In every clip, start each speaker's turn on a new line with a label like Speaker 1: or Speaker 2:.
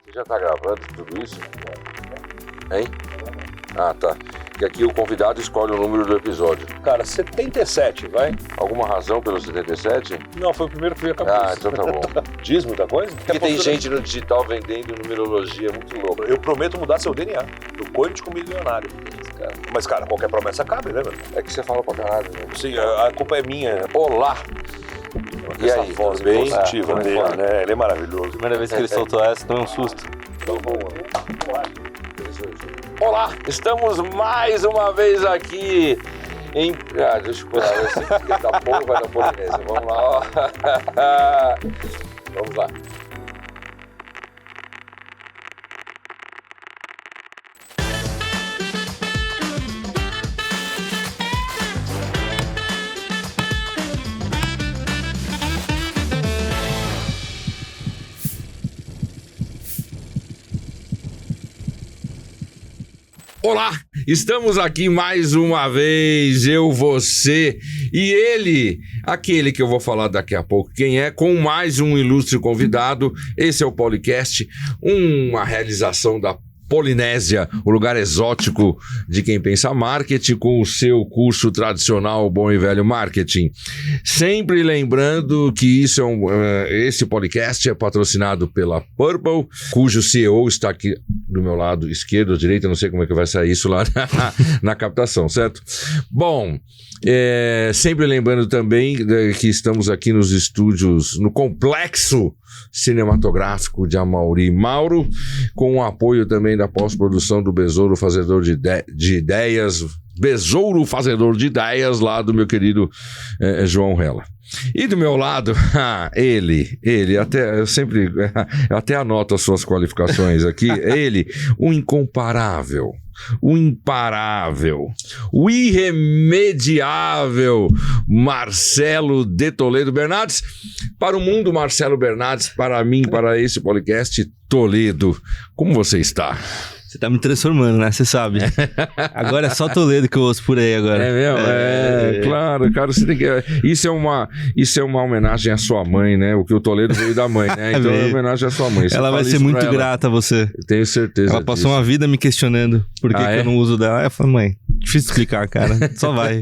Speaker 1: Você já tá gravando tudo isso? Hein? Ah, tá. E aqui o convidado escolhe o número do episódio.
Speaker 2: Cara, 77, vai?
Speaker 1: Alguma razão pelo 77?
Speaker 2: Não, foi o primeiro que veio a cabeça.
Speaker 1: Ah, então tá bom.
Speaker 2: Diz muita coisa?
Speaker 1: Porque tem gente no digital vendendo numerologia muito louca.
Speaker 2: Eu prometo mudar seu DNA. Do quântico milionário. Mas, cara, qualquer promessa cabe, né, velho?
Speaker 1: É que você fala pra caralho, né?
Speaker 2: Sim, a culpa é minha.
Speaker 1: Olá! E
Speaker 2: Essa
Speaker 1: aí,
Speaker 2: voz
Speaker 1: tudo bem?
Speaker 2: positiva dele, né? Ele é maravilhoso.
Speaker 3: Primeira vez que ele soltou essa, tomei um susto.
Speaker 1: Então vamos lá. Olá! Estamos mais uma vez aqui em... Ah, deixa eu cuidar. Eu sei que dá pouco, vai dar Polinésia. Vamos lá, ó. Vamos lá. Olá, estamos aqui mais uma vez, eu, você e ele, aquele que eu vou falar daqui a pouco quem é, com mais um ilustre convidado. Esse é o Policast, uma realização da Polinésia, o lugar exótico de quem pensa marketing, com o seu curso tradicional Bom e Velho Marketing. Sempre lembrando que esse podcast é patrocinado pela Purple, cujo CEO está aqui do meu lado esquerdo ou direito, eu não sei como é que vai sair isso lá na captação, certo? Bom, sempre lembrando também que estamos aqui nos estúdios, no complexo cinematográfico de Amaury Mauro, com o apoio também da pós-produção do Besouro Fazedor de Ideias, Besouro Fazedor de Ideias, lá do meu querido João Rella. E do meu lado, ele, eu até anoto as suas qualificações aqui, ele, o incomparável, o imparável, o irremediável Marcelo de Toledo Bernardes. Para o mundo, Marcelo Bernardes, para mim, para esse podcast, Toledo. Como você está?
Speaker 3: Você tá me transformando, né? Você sabe. Agora é só Toledo que eu ouço por aí agora.
Speaker 1: É mesmo? Claro, cara, você tem que... Isso é uma homenagem à sua mãe, né? O que o Toledo veio da mãe, né? Então é homenagem à sua mãe. Você
Speaker 3: ela vai ser muito grata a você.
Speaker 1: Eu tenho certeza
Speaker 3: Ela passou uma vida me questionando por que eu não uso dela. Eu falei, mãe, difícil explicar, cara. Só vai.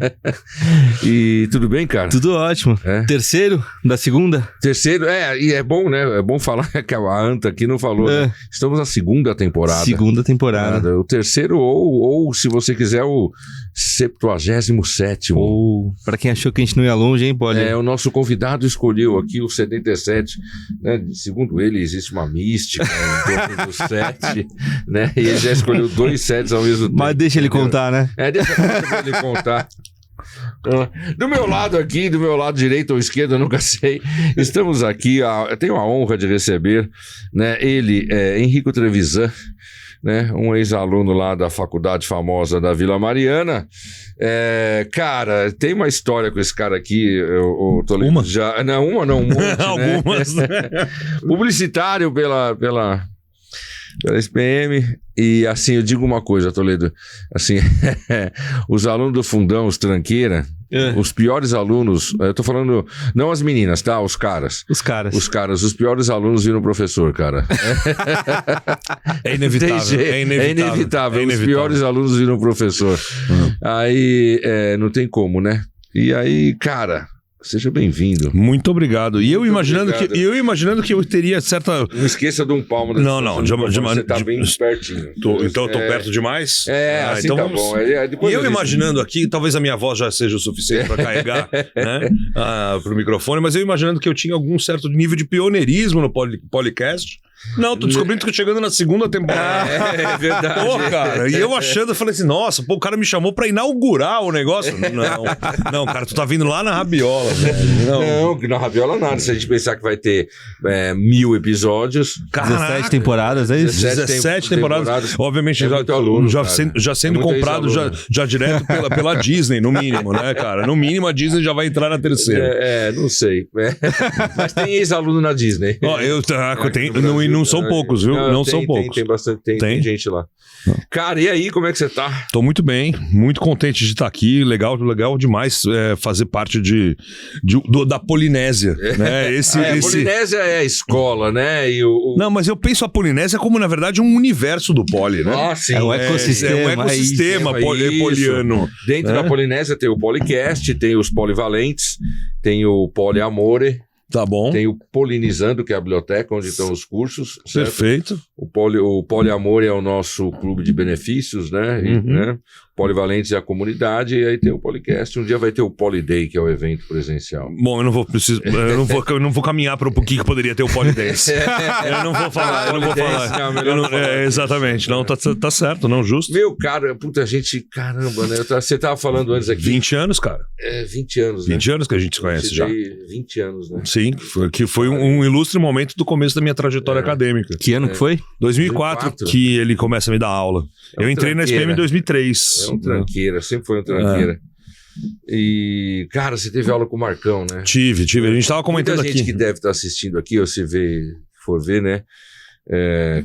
Speaker 1: E tudo bem, cara?
Speaker 3: Tudo ótimo. Terceiro da segunda?
Speaker 1: Terceiro, e é bom, né? É bom falar que a Anta aqui não falou, né? Estamos na segunda temporada.
Speaker 3: Segunda temporada.
Speaker 1: O terceiro ou se você quiser, o 77º.
Speaker 3: Ou, pra quem achou que a gente não ia longe, hein, pode?
Speaker 1: O nosso convidado escolheu aqui o 77, né? Segundo ele, existe uma mística em torno do 7, né? E ele já escolheu 2 sets ao mesmo tempo.
Speaker 3: Mas deixa ele contar, né?
Speaker 1: Deixa ele contar. Do meu lado aqui, do meu lado direito ou esquerdo, eu nunca sei. Estamos aqui, eu tenho a honra de receber, né? Ele é Henrico Trevisan, né, um ex-aluno lá da faculdade famosa da Vila Mariana. Cara, tem uma história com esse cara aqui.
Speaker 3: Uma?
Speaker 1: Não, um monte,
Speaker 3: Algumas,
Speaker 1: né? Publicitário pela SPM. E assim, eu digo uma coisa, Toledo, assim, os alunos do fundão, os tranqueira, os piores alunos, eu tô falando, não as meninas, tá? Os caras, os piores alunos viram o professor, cara.
Speaker 3: É inevitável.
Speaker 1: Os piores alunos viram o professor. Aí, não tem como, né? E aí, cara... Seja bem-vindo.
Speaker 4: Muito obrigado. E eu imaginando que eu teria certa...
Speaker 1: Não esqueça de um palmo.
Speaker 4: Não.
Speaker 1: Você tá bem pertinho.
Speaker 4: Então eu tô perto demais?
Speaker 1: Assim
Speaker 4: então
Speaker 1: tá
Speaker 4: vamos...
Speaker 1: bom.
Speaker 4: E eu imaginando aqui, talvez a minha voz já seja o suficiente para carregar, né, pro microfone, mas eu imaginando que eu tinha algum certo nível de pioneirismo no Policast. Não, tô descobrindo que chegando na segunda temporada.
Speaker 1: É verdade.
Speaker 4: Pô, cara, e eu achando, eu falei assim, nossa, o cara me chamou pra inaugurar o negócio. Não, cara, tu tá vindo lá na Rabiola, velho.
Speaker 1: Não, na Rabiola nada. Se a gente pensar que vai ter 1000 episódios...
Speaker 3: Caraca, 17 temporadas, é isso?
Speaker 4: 17 temporadas. Obviamente, já sendo comprado já direto pela Disney, no mínimo, né, cara? No mínimo, a Disney já vai entrar na terceira.
Speaker 1: Não sei. Mas tem ex-aluno na Disney.
Speaker 4: Não são poucos, viu? Não são poucos.
Speaker 1: Tem bastante, tem gente lá. Cara, e aí, como é que você tá?
Speaker 4: Tô muito bem, muito contente de estar aqui, legal demais fazer parte da Polinésia, né?
Speaker 1: A Polinésia é a escola, né?
Speaker 4: Não, mas eu penso a Polinésia como, na verdade, um universo do poli, né?
Speaker 1: Ah, sim.
Speaker 3: É um ecossistema.
Speaker 4: É um ecossistema poliano.
Speaker 1: Dentro da Polinésia tem o Policast, tem os Polivalentes, tem o Poliamore,
Speaker 4: Tá bom.
Speaker 1: tem o Polinizando, que é a biblioteca onde estão os cursos. Certo?
Speaker 4: Perfeito.
Speaker 1: O Poliamore é o nosso clube de benefícios, né? Né? Polivalentes é a comunidade, e aí tem o Policast. Um dia vai ter o Poliday, que é o evento presencial.
Speaker 4: Bom, eu não vou caminhar para o que poderia ter o Polidance. Eu não vou falar. Exatamente. Não, tá certo, não, justo.
Speaker 1: Meu, cara, puta, caramba, né? Você tava falando antes aqui.
Speaker 4: 20 anos, cara.
Speaker 1: 20 anos, né?
Speaker 4: 20 anos que a gente se conhece já.
Speaker 1: 20 anos, né?
Speaker 4: Sim, que foi um ilustre momento do começo da minha trajetória acadêmica.
Speaker 3: Que ano que foi?
Speaker 4: 2004 que ele começa a me dar aula. Eu entrei na SPM em 2003.
Speaker 1: É um tranqueira, sempre foi um tranqueira. E, cara, você teve aula com o Marcão, né?
Speaker 4: Tive. A gente tava comentando aqui.
Speaker 1: Muita gente que deve estar assistindo aqui, ou se for ver, né?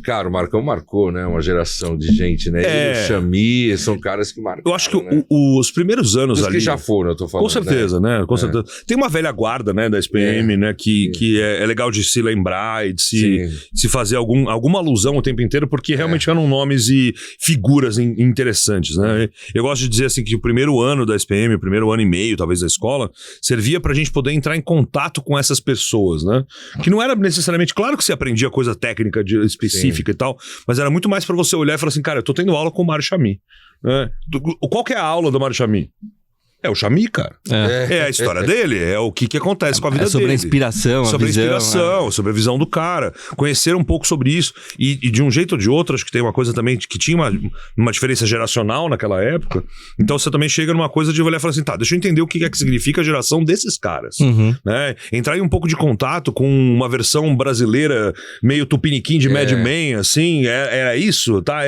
Speaker 1: Cara, o Marcão marcou, né? Uma geração de gente, né? E o Xami, são caras que marcaram.
Speaker 4: Eu acho que
Speaker 1: né?
Speaker 4: os primeiros anos
Speaker 1: os
Speaker 4: ali...
Speaker 1: que já foram, eu tô falando.
Speaker 4: Com certeza, né? Com certeza. Tem uma velha guarda, né, da SPM, né? Que é legal de se lembrar e de se fazer alguma alusão o tempo inteiro, porque realmente eram nomes e figuras interessantes, né? Eu gosto de dizer assim que o primeiro ano da SPM, o primeiro ano e meio, talvez, da escola, servia pra gente poder entrar em contato com essas pessoas, né? Que não era necessariamente... Claro que você aprendia coisa técnica específica e tal, mas era muito mais pra você olhar e falar assim, cara, eu tô tendo aula com o Mário Chami. Qual que é a aula do Mário Chami? É o Chami, cara. É a história dele, é o que acontece com a vida dele.
Speaker 3: Sobre a inspiração,
Speaker 4: sobre a inspiração, sobre a visão do cara. Conhecer um pouco sobre isso. E de um jeito ou de outro, acho que tem uma coisa também que tinha uma diferença geracional naquela época. Então você também chega numa coisa de olhar e falar assim, tá, deixa eu entender o que é que significa a geração desses caras. Né? Entrar em um pouco de contato com uma versão brasileira meio tupiniquim de Mad Men, assim, era isso, tá?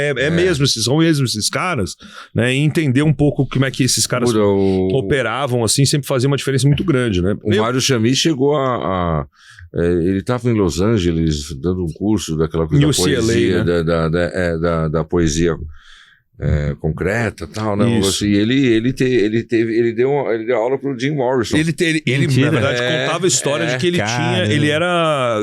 Speaker 4: São mesmo esses caras, né? E entender um pouco como é que esses caras operavam, assim, sempre fazia uma diferença muito grande, né?
Speaker 1: O Mário Chami chegou ele estava em Los Angeles dando um curso daquela coisa da poesia, né? da poesia concreta e tal, né? E ele deu aula pro Jim Morrison.
Speaker 4: Ele na verdade, contava a história de que ele era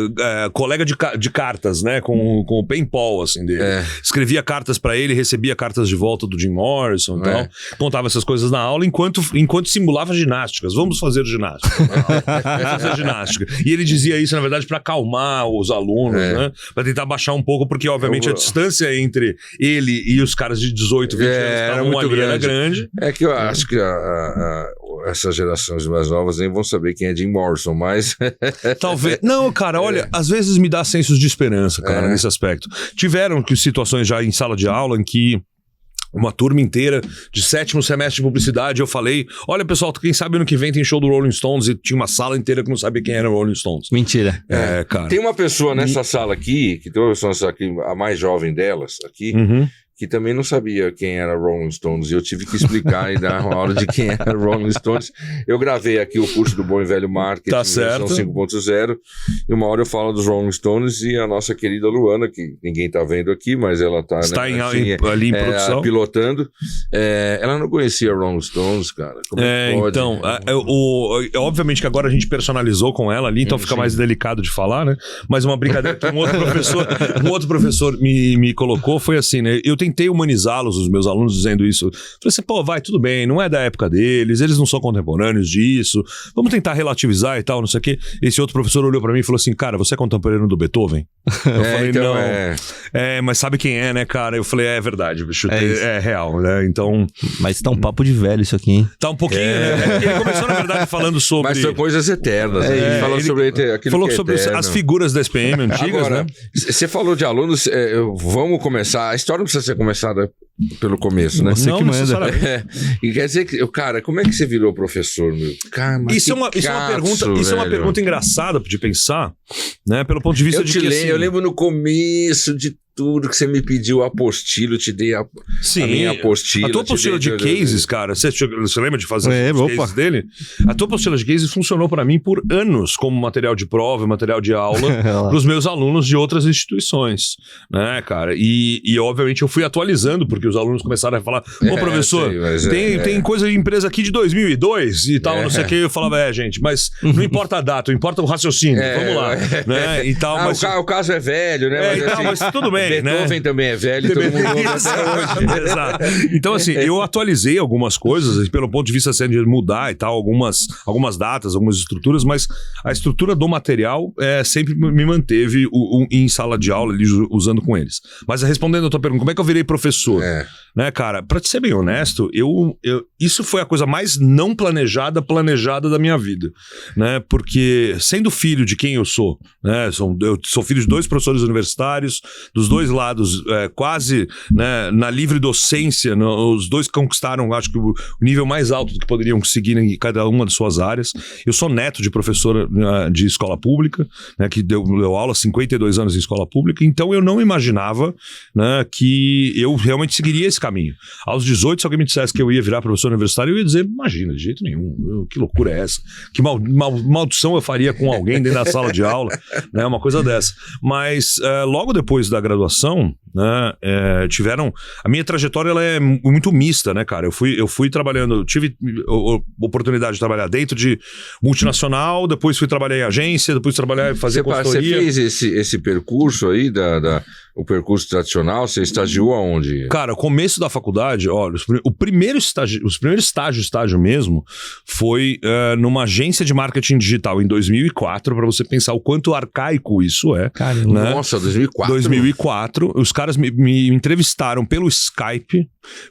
Speaker 4: colega de cartas, né? Com o pen pal, assim, dele. Escrevia cartas pra ele, recebia cartas de volta do Jim Morrison e tal. Contava essas coisas na aula enquanto simulava ginásticas. Vamos fazer ginástica. Vamos fazer ginástica. E ele dizia isso, na verdade, pra acalmar os alunos, né? Pra tentar baixar um pouco, porque, obviamente, a distância entre ele e os caras de 18, 20 anos
Speaker 1: era muito grande.
Speaker 4: Era grande.
Speaker 1: É que eu acho que essas gerações mais novas nem vão saber quem é Jim Morrison, mas...
Speaker 4: Talvez... Não, cara, olha, às vezes me dá sensos de esperança, cara, nesse aspecto. Tiveram situações já em sala de aula em que uma turma inteira de 7º semestre de publicidade, eu falei, olha pessoal, quem sabe ano que vem tem show do Rolling Stones, e tinha uma sala inteira que não sabia quem era o Rolling Stones.
Speaker 3: Mentira.
Speaker 4: Cara.
Speaker 1: Tem uma pessoa nessa sala aqui, que tem uma pessoa aqui, a mais jovem delas aqui, que também não sabia quem era Rolling Stones, e eu tive que explicar e dar uma aula de quem era Rolling Stones. Eu gravei aqui o curso do Bom e Velho Marketing, versão 5.0, e uma hora eu falo dos Rolling Stones, e a nossa querida Luana, que ninguém tá vendo aqui, mas ela está
Speaker 4: ali em produção,
Speaker 1: pilotando, ela não conhecia Rolling Stones, cara. Como pode?
Speaker 4: Então, obviamente que agora a gente personalizou com ela ali, então fica mais delicado de falar, né? Mas uma brincadeira que um outro professor me colocou foi assim, né? Eu tentei humanizá-los, os meus alunos, dizendo isso. Falei assim, pô, tudo bem, não é da época deles, eles não são contemporâneos disso, vamos tentar relativizar e tal, não sei o quê. Esse outro professor olhou pra mim e falou assim, cara, você é contemporâneo do Beethoven? Eu falei,
Speaker 1: então
Speaker 4: não. Mas sabe quem é, né, cara? Eu falei, é verdade, bicho, é real, né? Então...
Speaker 3: Mas tá um papo de velho isso aqui, hein?
Speaker 4: Tá um pouquinho, né? Ele começou, na verdade, falando sobre...
Speaker 1: Mas são coisas eternas, né? Ele falou sobre aquilo
Speaker 4: falou
Speaker 1: que é
Speaker 4: sobre
Speaker 1: eterno.
Speaker 4: as figuras da SPM antigas,
Speaker 1: agora,
Speaker 4: né?
Speaker 1: Você falou de alunos, vamos começar. A história não precisa ser começada pelo começo, né?
Speaker 3: Você que manda.
Speaker 1: E quer dizer que, cara, como é que você virou professor, meu? Cara,
Speaker 4: isso é uma pergunta engraçada de pensar, né? Pelo ponto de vista de que
Speaker 1: eu lembro no começo de tudo que você me pediu, a apostila, eu te dei a minha apostila.
Speaker 4: A tua apostila de cases, cara, você lembra de fazer os cases dele? A tua apostila de cases funcionou pra mim por anos como material de prova, material de aula pros meus alunos de outras instituições, né, cara? E obviamente eu fui atualizando, porque os alunos começaram a falar, ô professor, tem coisa de empresa aqui de 2002 e tal, não sei o que. Eu falava, gente, mas não importa a data, importa o raciocínio, vamos lá, né? E tal, mas...
Speaker 1: o caso é velho, né?
Speaker 4: Mas tudo bem, né?
Speaker 1: Beethoven também é velho, todo mundo ouve até hoje.
Speaker 4: Exato. Então, assim, eu atualizei algumas coisas, pelo ponto de vista assim, de mudar e tal, algumas datas, algumas estruturas, mas a estrutura do material sempre me manteve em sala de aula, ali, usando com eles. Mas respondendo a tua pergunta, como é que eu virei professor? Né, cara, pra te ser bem honesto, isso foi a coisa mais não planejada da minha vida, né? Porque sendo filho de quem eu sou, né? Eu sou filho de 2 professores universitários, dos 2 lados, quase, né, na livre docência, os 2 conquistaram, acho que o nível mais alto do que poderiam conseguir em cada uma de suas áreas. Eu sou neto de professor de escola pública, né, que deu aula 52 anos em escola pública, então eu não imaginava, né, que eu realmente seguiria esse caminho. Aos 18, se alguém me dissesse que eu ia virar professor universitário, eu ia dizer, imagina, de jeito nenhum, que loucura é essa? Que maldição eu faria com alguém dentro da sala de aula, né, uma coisa dessa. Mas logo depois da graduação, né, a minha trajetória ela é muito mista, né, cara? Eu fui trabalhando, tive oportunidade de trabalhar dentro de multinacional, depois fui trabalhar em agência, depois trabalhar e fazer consultoria.
Speaker 1: Você fez esse percurso aí, o percurso tradicional, você estagiou aonde?
Speaker 4: Cara, o começo da faculdade, olha, os primeiros estágio mesmo foi numa agência de marketing digital em 2004, pra você pensar o quanto arcaico isso é.
Speaker 1: Caramba.
Speaker 4: Né?
Speaker 1: Nossa, 2004?
Speaker 4: 2004, os caras me entrevistaram pelo Skype,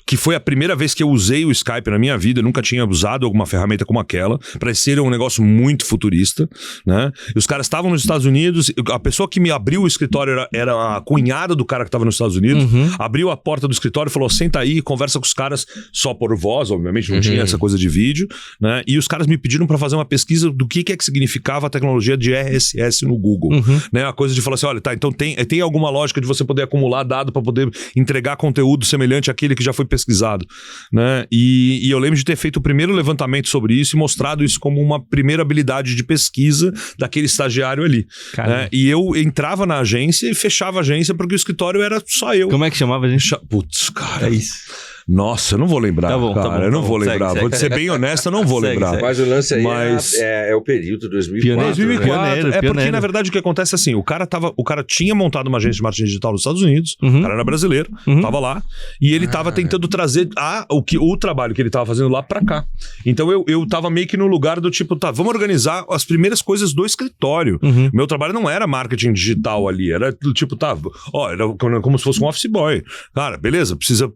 Speaker 4: que foi a primeira vez que eu usei o Skype na minha vida, eu nunca tinha usado alguma ferramenta como aquela, parecia um negócio muito futurista, né? E os caras estavam nos Estados Unidos, a pessoa que me abriu o escritório era a cunhada do cara que estava nos Estados Unidos, abriu a porta do escritório e falou, senta aí, conversa com os caras, só por voz, obviamente, não tinha essa coisa de vídeo, né? E os caras me pediram para fazer uma pesquisa do que significava a tecnologia de RSS no Google, né? A coisa de falar assim, olha, tá, então tem alguma lógica de você poder acumular dado para poder entregar conteúdo semelhante àquele que já foi pesquisado, né? E eu lembro de ter feito o primeiro levantamento sobre isso e mostrado isso como uma primeira habilidade de pesquisa daquele estagiário ali, né? E eu entrava na agência e fechava a agência porque o escritório era só eu.
Speaker 3: Como é que chamava a gente?
Speaker 4: Putz, cara.
Speaker 3: É isso.
Speaker 4: Nossa, eu não vou lembrar, cara. Eu não vou lembrar. Vou ser bem honesto, eu não vou lembrar.
Speaker 1: Mas o lance aí é o período 2004.
Speaker 4: 2004. Né? Porque, na verdade, o que acontece é assim, o cara tinha montado uma agência de marketing digital nos Estados Unidos, o cara era brasileiro, tava lá, e ele tava tentando trazer o trabalho que ele tava fazendo lá pra cá. Então eu tava meio que no lugar do tipo, tá, vamos organizar as primeiras coisas do escritório. Meu trabalho não era marketing digital ali, era do tipo, tá, era como se fosse um office boy. Cara, beleza, precisa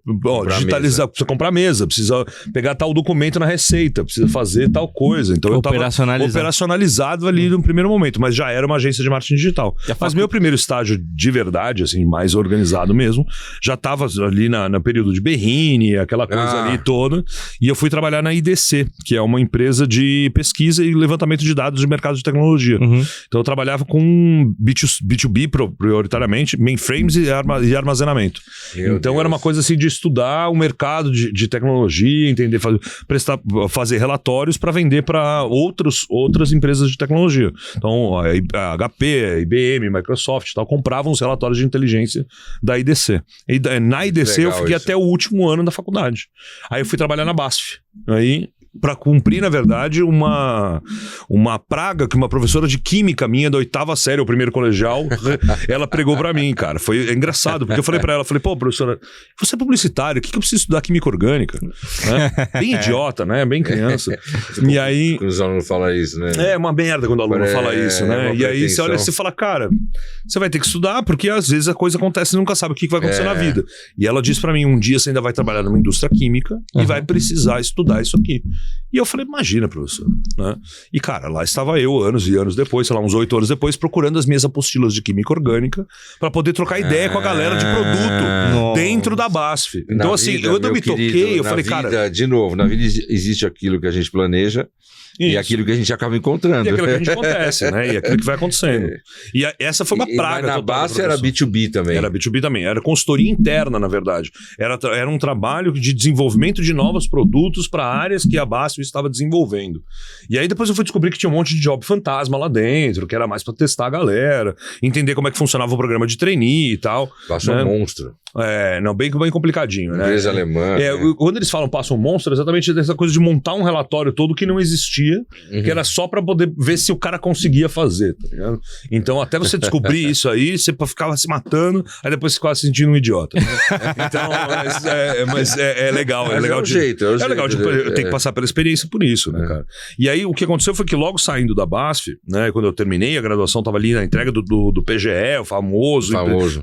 Speaker 4: digitalizar, precisa comprar mesa, precisa pegar tal documento na receita, precisa fazer tal coisa. Então eu tava operacionalizado ali no primeiro momento, mas já era uma agência de marketing digital. Mas meu primeiro estágio de verdade, assim, mais organizado mesmo, já tava ali no período de Berrini, aquela coisa ali toda, e eu fui trabalhar na IDC, que é uma empresa de pesquisa e levantamento de dados de mercado de tecnologia. Então eu trabalhava com B2B prioritariamente, mainframes e armazenamento. Então era uma coisa assim de estudar o mercado de tecnologia, entender, fazer relatórios para vender para outras empresas de tecnologia. Então, a HP, a IBM, Microsoft tal, compravam os relatórios de inteligência da IDC. E na IDC eu fiquei até o último ano da faculdade. Aí eu fui trabalhar na BASF. Aí, para cumprir, na verdade, uma praga que uma professora de química minha da 8ª série, o primeiro colegial, ela pregou para mim, cara. Foi engraçado, porque eu falei para ela, pô, professora, você é publicitário, o que eu preciso estudar química orgânica? Né? Bem idiota, né? Bem criança. E aí...
Speaker 1: Quando os alunos falam isso, né?
Speaker 4: É uma merda quando o aluno fala isso, né? E aí você olha e você fala, cara, você vai ter que estudar, porque às vezes a coisa acontece e nunca sabe o que vai acontecer na vida. E ela disse para mim, um dia você ainda vai trabalhar numa indústria química e vai precisar estudar isso aqui. E eu falei, imagina, professor, né? E, cara, lá estava eu, anos e anos depois, sei lá, uns 8 anos depois, procurando as minhas apostilas de química orgânica para poder trocar ideia com a galera de produto dentro da BASF. Então,
Speaker 1: Na
Speaker 4: assim,
Speaker 1: vida,
Speaker 4: quando eu me
Speaker 1: querido,
Speaker 4: toquei, eu
Speaker 1: na
Speaker 4: falei,
Speaker 1: vida,
Speaker 4: cara...
Speaker 1: De novo, na vida existe aquilo que a gente planeja e
Speaker 4: Isso.
Speaker 1: aquilo que a gente acaba encontrando.
Speaker 4: E aquilo que a gente acontece, né? E aquilo que vai acontecendo. E essa foi uma praga.
Speaker 1: Mas na base era B2B também.
Speaker 4: Era B2B também. Era consultoria interna, na verdade. Era um trabalho de desenvolvimento de novos produtos para áreas que a BASF estava desenvolvendo. E aí depois eu fui descobrir que tinha um monte de job fantasma lá dentro, que era mais para testar a galera, entender como é que funcionava o programa de trainee e tal.
Speaker 1: Passou um monstro.
Speaker 4: Não, bem complicadinho, né?
Speaker 1: Empresa alemã.
Speaker 4: Quando eles falam passa um monstro, é exatamente essa coisa de montar um relatório todo que não existia, que era só pra poder ver se o cara conseguia fazer, tá ligado? Então, até você descobrir isso aí, você ficava se matando, aí depois você ficava se sentindo um idiota. Né? Então, mas é legal. É legal legal de ter que passar pela experiência por isso, né, cara? E aí, o que aconteceu foi que logo saindo da BASF, né, quando eu terminei a graduação, tava ali na entrega do PGE, o famoso.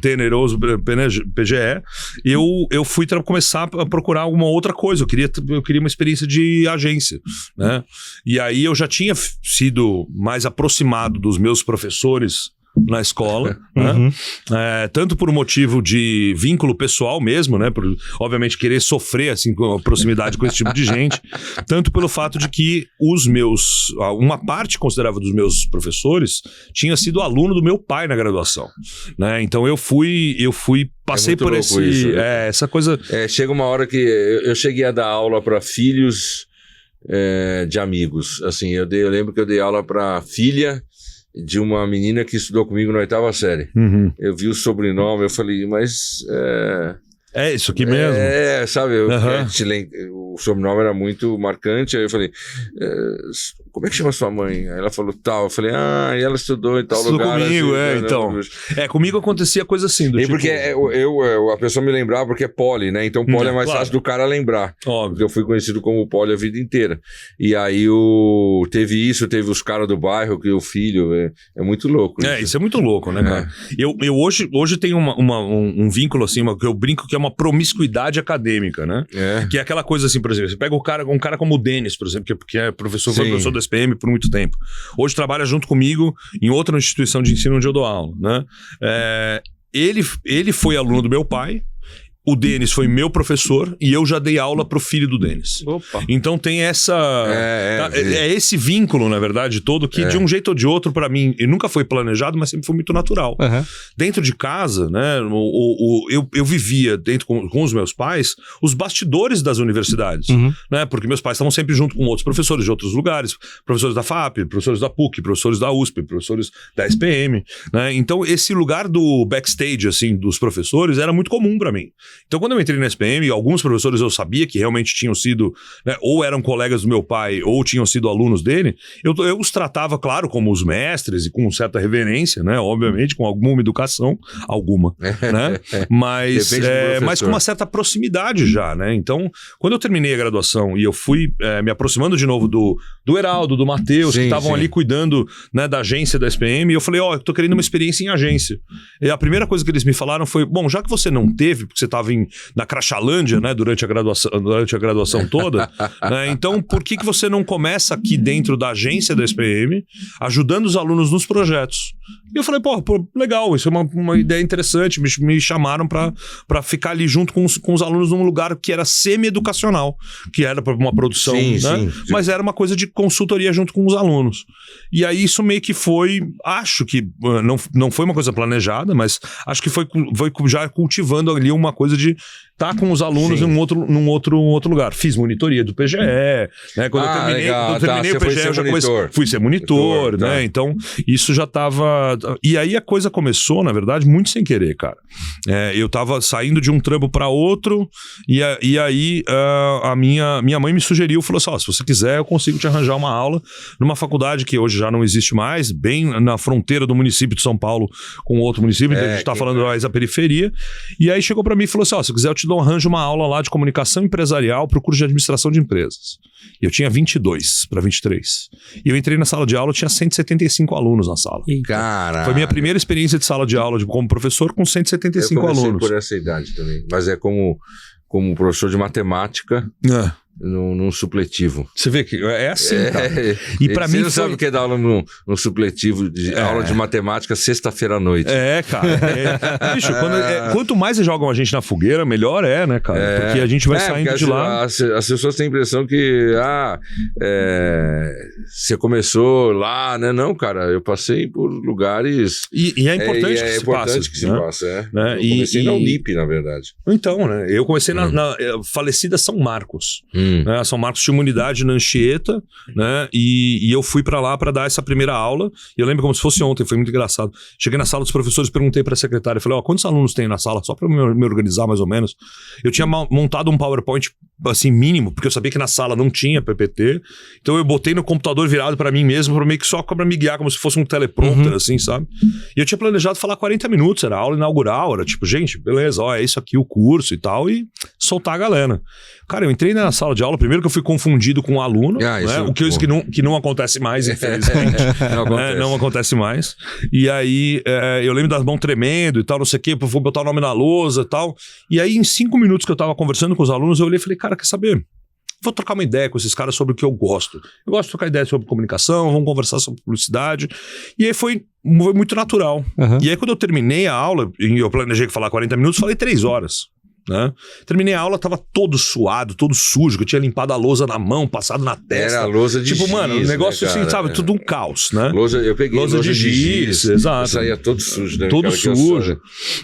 Speaker 4: Teneroso PGE, eu fui começar a procurar alguma outra coisa. Eu queria uma experiência de agência, né? E aí eu já tinha sido mais aproximado dos meus professores na escola, né? Tanto por um motivo de vínculo pessoal mesmo, né? Por, obviamente, querer sofrer assim, com a proximidade com esse tipo de gente, tanto pelo fato de que uma parte considerável dos meus professores tinha sido aluno do meu pai na graduação, né? Então eu passei por isso, né? Essa coisa.
Speaker 1: Chega uma hora que eu cheguei a dar aula para filhos de amigos. Assim, eu lembro que eu dei aula para filha de uma menina que estudou comigo na 8ª série. Eu vi o sobrenome, eu falei, mas...
Speaker 4: É isso aqui mesmo?
Speaker 1: Sabe, o sobrenome era muito marcante, aí eu falei, como é que chama sua mãe? Aí ela falou tal, eu falei, e ela estudou em tal lugar.
Speaker 4: Comigo,
Speaker 1: assim,
Speaker 4: então. Comigo acontecia coisa assim, do tipo...
Speaker 1: Porque a pessoa me lembrava porque é Poli, né? Então Poli é mais fácil do cara lembrar.
Speaker 4: Óbvio.
Speaker 1: Porque eu fui conhecido como Poli a vida inteira. E aí teve os caras do bairro, que o filho, é muito louco.
Speaker 4: Isso é muito louco, né, cara? Eu hoje tenho um vínculo, assim, que eu brinco que é uma promiscuidade acadêmica, né? Que é aquela coisa assim, por exemplo, você pega um cara como o Denis, por exemplo, que foi professor do SPM por muito tempo. Hoje trabalha junto comigo em outra instituição de ensino onde eu dou aula, né? Ele foi aluno do meu pai. O Denis foi meu professor e eu já dei aula pro filho do Denis.
Speaker 3: Opa.
Speaker 4: Então tem essa... esse vínculo, na verdade, todo, que de um jeito ou de outro, pra mim, ele nunca foi planejado, mas sempre foi muito natural. Dentro de casa, né, eu vivia dentro com os meus pais os bastidores das universidades, né, porque meus pais estavam sempre junto com outros professores de outros lugares, professores da FAP, professores da PUC, professores da USP, professores da SPM, né, então esse lugar do backstage, assim, dos professores era muito comum pra mim. Então, quando eu entrei na SPM, alguns professores eu sabia que realmente tinham sido, né, ou eram colegas do meu pai, ou tinham sido alunos dele, eu os tratava, claro, como os mestres e com certa reverência, né, obviamente, com alguma educação, né, mas com uma certa proximidade já, né, então, quando eu terminei a graduação e eu fui me aproximando de novo do Heraldo, do Matheus, que estavam ali cuidando, né, da agência da SPM, eu falei, eu tô querendo uma experiência em agência. E a primeira coisa que eles me falaram foi, bom, já que você não teve, porque você estava na Crachalândia, né, durante a graduação toda, né, então por que você não começa aqui dentro da agência da SPM, ajudando os alunos nos projetos? E eu falei, pô, legal, isso é uma ideia interessante, me chamaram para ficar ali junto com os alunos num lugar que era semi-educacional, que era uma produção, né? Mas era uma coisa de consultoria junto com os alunos. E aí isso meio que foi, acho que não foi uma coisa planejada, mas acho que foi já cultivando ali uma coisa de estar com os alunos num outro lugar. Fiz monitoria do PGE, né? Quando eu terminei o PGE, eu já fui ser monitor, né? Tá. Então, isso já estava... E aí a coisa começou, na verdade, muito sem querer, cara. Eu estava saindo de um trampo para outro, e aí a minha mãe me sugeriu, falou assim, se você quiser, eu consigo te arranjar uma aula numa faculdade que hoje já não existe mais, bem na fronteira do município de São Paulo com outro município, então a gente tá falando mais da periferia. E aí chegou para mim e falou assim, se quiser eu te arranjo uma aula lá de comunicação empresarial para o curso de administração de empresas. E eu tinha 22 para 23. E eu entrei na sala de aula, eu tinha 175 alunos na sala.
Speaker 1: Cara.
Speaker 4: Foi minha primeira experiência de sala de aula como professor com 175 alunos.
Speaker 1: Eu comecei por essa idade também, mas como professor de matemática. num supletivo.
Speaker 4: Você vê que é assim, cara. E pra mim
Speaker 1: você não sabe o que é dar aula no supletivo, aula de matemática sexta-feira à noite.
Speaker 4: Cara. Bicho, quanto mais jogam a gente na fogueira, melhor né, cara? Porque a gente vai saindo de lá.
Speaker 1: As pessoas têm a impressão que você começou lá, né? Não, cara, eu passei por lugares...
Speaker 4: E é importante
Speaker 1: que se passe, né? Eu comecei na Unip, na verdade.
Speaker 4: Então, né? Eu comecei na falecida São Marcos. Né? São Marcos tinha uma unidade na Anchieta, né? E eu fui pra lá pra dar essa primeira aula. E eu lembro como se fosse ontem, foi muito engraçado. Cheguei na sala dos professores, perguntei pra secretária, falei, quantos alunos tem na sala? Só pra me organizar mais ou menos. Eu tinha montado um PowerPoint, assim, mínimo, porque eu sabia que na sala não tinha PPT. Então eu botei no computador virado pra mim mesmo, pra meio que só pra me guiar, como se fosse um teleprompter, assim, sabe? E eu tinha planejado falar 40 minutos, era a aula inaugural, era tipo, gente, beleza, é isso aqui o curso e tal, e soltar a galera. Cara, eu entrei na sala de aula, primeiro que eu fui confundido com um aluno, né? O que não acontece mais, infelizmente. Não acontece mais. E aí, eu lembro das mãos tremendo e tal, não sei o quê, vou botar o nome na lousa e tal. E aí, em 5 minutos que eu tava conversando com os alunos, eu olhei e falei, cara, quer saber? Vou trocar uma ideia com esses caras sobre o que eu gosto. Eu gosto de trocar ideia sobre comunicação, vamos conversar sobre publicidade. E aí foi muito natural. E aí, quando eu terminei a aula, e eu planejei falar 40 minutos, falei 3 horas. Né? Terminei a aula, tava todo suado, todo sujo, que eu tinha limpado a lousa na mão, passado na testa.
Speaker 1: Era a lousa de
Speaker 4: giz. Tipo, mano, o negócio
Speaker 1: né,
Speaker 4: assim, sabe, tudo um caos, né?
Speaker 1: Eu peguei lousa de giz,
Speaker 4: exato.
Speaker 1: Eu saía todo sujo, né?
Speaker 4: Todo sujo.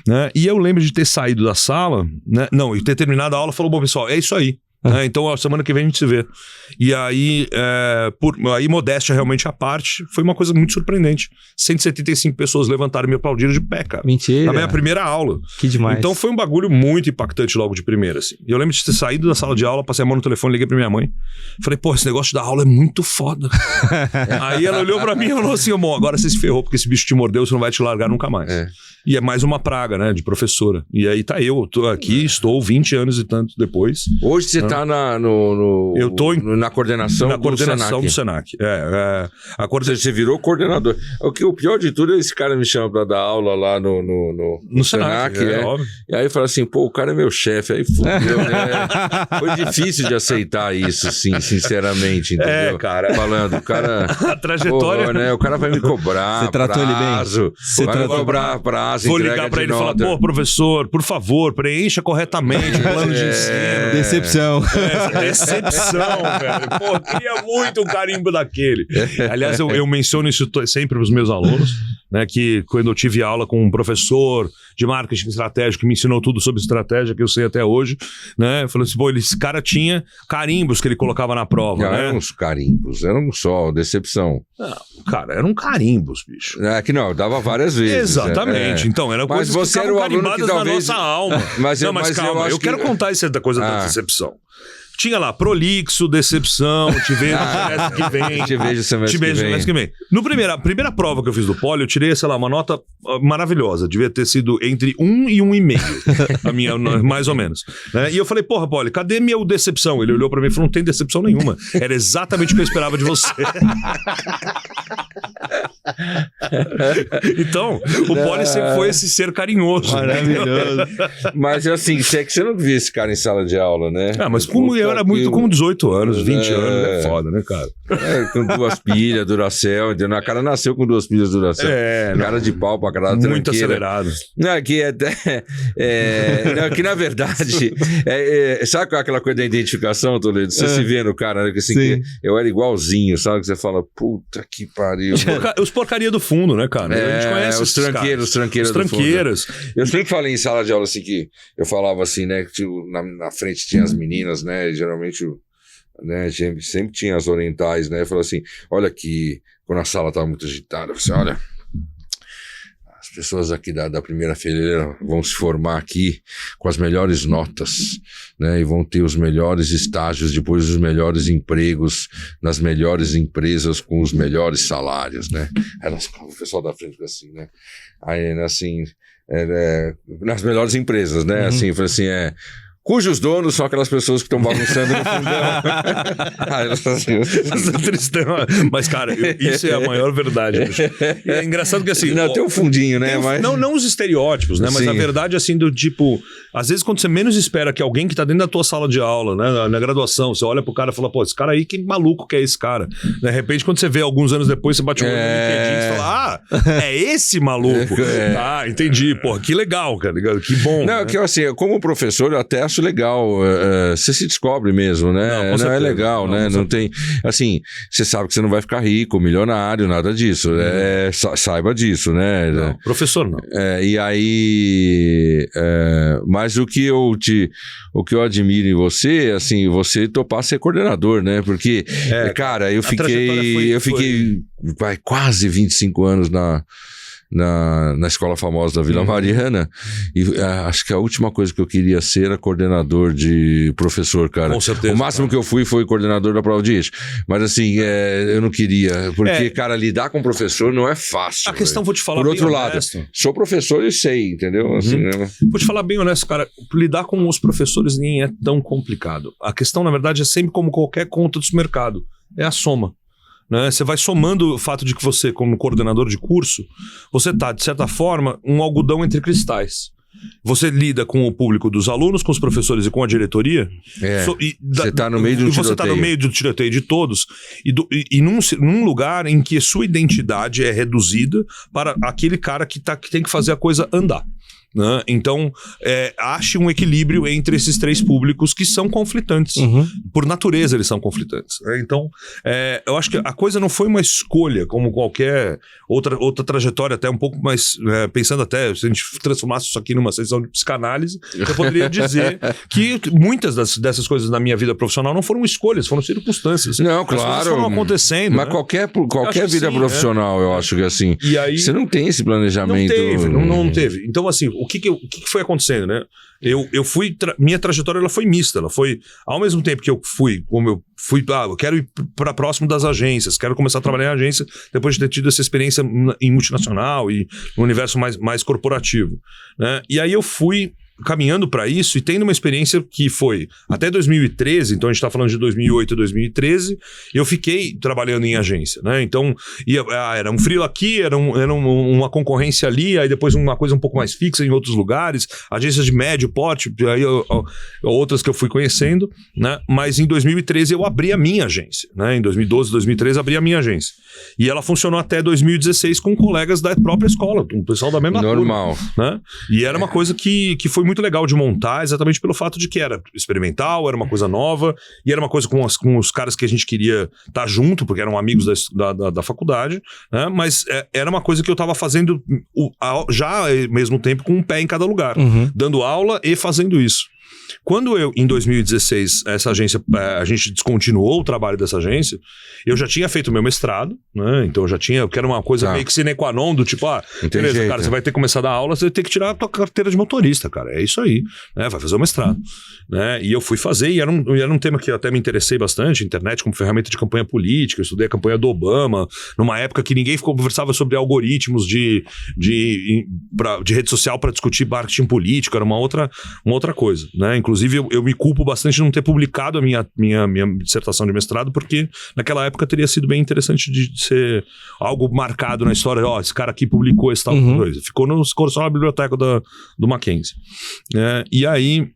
Speaker 4: Né? E eu lembro de ter saído da sala, né? Não, e ter terminado a aula, falou, bom, pessoal, é isso aí. Então, a semana que vem a gente se vê. E aí, aí, modéstia realmente à parte, foi uma coisa muito surpreendente. 175 pessoas levantaram e me aplaudiram de pé, cara.
Speaker 3: Mentira.
Speaker 4: Na minha primeira aula.
Speaker 3: Que demais.
Speaker 4: Então, foi um bagulho muito impactante logo de primeira, assim. E eu lembro de ter saído da sala de aula, passei a mão no telefone, liguei pra minha mãe. Falei, pô, esse negócio da aula é muito foda. Aí ela olhou pra mim e falou assim, bom, agora você se ferrou, porque esse bicho te mordeu, você não vai te largar nunca mais. E é mais uma praga, né, de professora. E aí tá eu tô aqui, estou 20 anos e tanto depois.
Speaker 1: Hoje você tá na coordenação
Speaker 4: do Senac.
Speaker 1: Você virou coordenador. O pior de tudo é esse cara me chama pra dar aula lá no Senac.
Speaker 4: Óbvio.
Speaker 1: E aí fala assim, pô, o cara é meu chefe. Aí fudeu, né? Foi difícil de aceitar isso, sim, sinceramente, entendeu?
Speaker 4: Cara.
Speaker 1: Falando, o cara...
Speaker 4: A trajetória...
Speaker 1: Pô, né? O cara vai me cobrar
Speaker 3: Você tratou ele bem?
Speaker 1: Vai me cobrar prazo.
Speaker 4: Vou ligar pra ele e falar, pô, professor, por favor, preencha corretamente o plano de ensino.
Speaker 3: Decepção.
Speaker 4: Decepção, velho. Pô, queria muito um carimbo daquele. Aliás, eu menciono isso sempre pros meus alunos, né, que quando eu tive aula com um professor de marketing estratégico que me ensinou tudo sobre estratégia, que eu sei até hoje, né, eu falei assim, pô, esse cara tinha carimbos que ele colocava na prova,
Speaker 1: não,
Speaker 4: né?
Speaker 1: Eram uns carimbos, eram só decepção.
Speaker 4: Não, cara, eram carimbos, bicho.
Speaker 1: É que não, eu dava várias vezes.
Speaker 4: Exatamente, então, era coisa que
Speaker 1: você era o aluno que talvez...
Speaker 4: na nossa alma. Mas calma, eu quero contar essa coisa da decepção. Tinha lá, prolixo, decepção, te vejo no semestre que vem.
Speaker 1: Te vejo no semestre que vem.
Speaker 4: No primeira prova que eu fiz do Poli, eu tirei, sei lá, uma nota maravilhosa. Devia ter sido entre 1 e 1,5. A minha, mais ou menos. Né? E eu falei, porra, Poli, cadê minha decepção? Ele olhou pra mim e falou, não tem decepção nenhuma. Era exatamente o que eu esperava de você. Então, o Poli sempre foi esse ser carinhoso.
Speaker 3: Maravilhoso.
Speaker 1: Mas assim, é que você não via esse cara em sala de aula, né?
Speaker 4: Mas como eu era muito com 18 anos, 20 anos, é foda, né, cara?
Speaker 1: Com 2 pilhas, Duracell, entendeu? A cara nasceu com 2 pilhas Duracell. Cara de pau pra caralho,
Speaker 4: muito acelerado.
Speaker 1: Não, que não, que na verdade, sabe aquela coisa da identificação, Toledo? Você se vê no cara, né? Assim, que eu era igualzinho, sabe? Que você fala, puta que pariu.
Speaker 4: Os porcaria do fundo, né, cara? A gente conhece
Speaker 1: os tranqueiros do fundo. Eu sempre falei em sala de aula assim, que eu falava assim, né? Que na frente tinha as meninas, né? Geralmente, né? Sempre tinha as orientais, né? Eu falava assim, olha aqui, quando a sala estava muito agitada, eu falei assim, olha, as pessoas aqui da primeira fileira vão se formar aqui com as melhores notas, né? E vão ter os melhores estágios, depois os melhores empregos nas melhores empresas com os melhores salários, né? Aí o pessoal da frente fica assim, né? Aí, assim, nas melhores empresas, né? Assim, eu falei assim, cujos donos são aquelas pessoas que estão bagunçando no fundão.
Speaker 4: Tristão. Mas, cara, isso é a maior verdade. Bicho. E é engraçado que assim...
Speaker 1: Não, tem um fundinho, né? Mas...
Speaker 4: Não os estereótipos, né? Mas
Speaker 1: Sim.
Speaker 4: a verdade, assim, do tipo... Às vezes, quando você menos espera que alguém que tá dentro da tua sala de aula, né? Na graduação, você olha pro cara e fala, pô, esse cara aí, que maluco que é esse cara? De repente, quando você vê alguns anos depois, você bate o olho no LinkedIn e fala, é esse maluco? Ah, entendi. Pô, que legal, cara. Que bom.
Speaker 1: Não, que assim, como professor, eu até acho legal. Você se descobre mesmo, né? Não é legal, né? Não tem. Assim, você sabe que você não vai ficar rico, milionário, nada disso. Saiba disso, né?
Speaker 4: Não, professor não.
Speaker 1: E aí. Mas o que eu admiro em você, assim, você topar ser coordenador, né? Porque, cara, eu fiquei quase 25 anos na Escola Famosa da Vila Mariana, e acho que a última coisa que eu queria ser era coordenador de professor, cara.
Speaker 4: Com certeza.
Speaker 1: O máximo que eu fui foi coordenador da prova de eixo. Mas assim, eu não queria, porque, cara, lidar com professor não é fácil.
Speaker 4: A questão, vou te falar
Speaker 1: por
Speaker 4: bem
Speaker 1: outro lado,
Speaker 4: honesto.
Speaker 1: sou professor e sei, entendeu? Assim, né?
Speaker 4: Vou te falar bem honesto, cara, lidar com os professores nem é tão complicado. A questão, na verdade, é sempre como qualquer conta do mercado, é a soma. Né? Você vai somando o fato de que você, como coordenador de curso, você está, de certa forma, um algodão entre cristais. Você lida com o público dos alunos, com os professores e com a diretoria.
Speaker 1: Você está no meio de um tiroteio.
Speaker 4: Você está no meio do tiroteio de todos. E num lugar em que sua identidade é reduzida para aquele cara que tem que fazer a coisa andar. Né? Então, ache um equilíbrio entre esses três públicos que são conflitantes. Por natureza, eles são conflitantes. Né? Então, eu acho que a coisa não foi uma escolha, como qualquer outra trajetória, até um pouco mais, pensando até, se a gente transformasse isso aqui numa sessão de psicanálise, eu poderia dizer que muitas dessas coisas na minha vida profissional não foram escolhas, foram circunstâncias.
Speaker 1: Não,
Speaker 4: claro. As coisas foram acontecendo.
Speaker 1: Mas
Speaker 4: né?
Speaker 1: qualquer vida profissional, eu acho que assim,
Speaker 4: e aí,
Speaker 1: você não tem esse planejamento.
Speaker 4: Não teve. Então, assim, o que foi acontecendo, né? Minha trajetória ela foi mista, ela foi, ao mesmo tempo que eu quero ir para próximo das agências, quero começar a trabalhar em agência depois de ter tido essa experiência em multinacional e no universo mais corporativo, né? E aí eu fui caminhando para isso e tendo uma experiência que foi até 2013, então a gente está falando de 2008 a 2013, eu fiquei trabalhando em agência, né? Então, era um freela aqui, era uma concorrência ali, aí depois uma coisa um pouco mais fixa em outros lugares, agências de médio porte, aí outras que eu fui conhecendo, né? Mas em 2013 eu abri a minha agência, né? Em 2012, 2013 abri a minha agência. E ela funcionou até 2016 com colegas da própria escola, com o pessoal da mesma
Speaker 1: normal,
Speaker 4: turma, né? E era uma coisa que foi muito legal de montar, exatamente pelo fato de que era experimental, era uma coisa nova, e era uma coisa com os caras que a gente queria estar junto, porque eram amigos da faculdade, né? Mas era uma coisa que eu estava fazendo já ao mesmo tempo com um pé em cada lugar, dando aula e fazendo isso. Quando em 2016, essa agência, a gente descontinuou o trabalho dessa agência, eu já tinha feito meu mestrado, né? Então eu quero uma coisa meio que sine qua non, do tipo, beleza, jeito, cara, você vai ter que começar a dar aula, você vai ter que tirar a tua carteira de motorista, cara, é isso aí, né? Vai fazer o mestrado, né? E eu fui fazer, e era um tema que eu até me interessei bastante, internet como ferramenta de campanha política, eu estudei a campanha do Obama, numa época que ninguém conversava sobre algoritmos de rede social para discutir marketing político, era uma outra coisa, né? Inclusive, eu me culpo bastante de não ter publicado a minha dissertação de mestrado, porque naquela época teria sido bem interessante de ser algo marcado na história. Esse cara aqui publicou esse tal coisa. Ficou só na biblioteca do Mackenzie. E aí,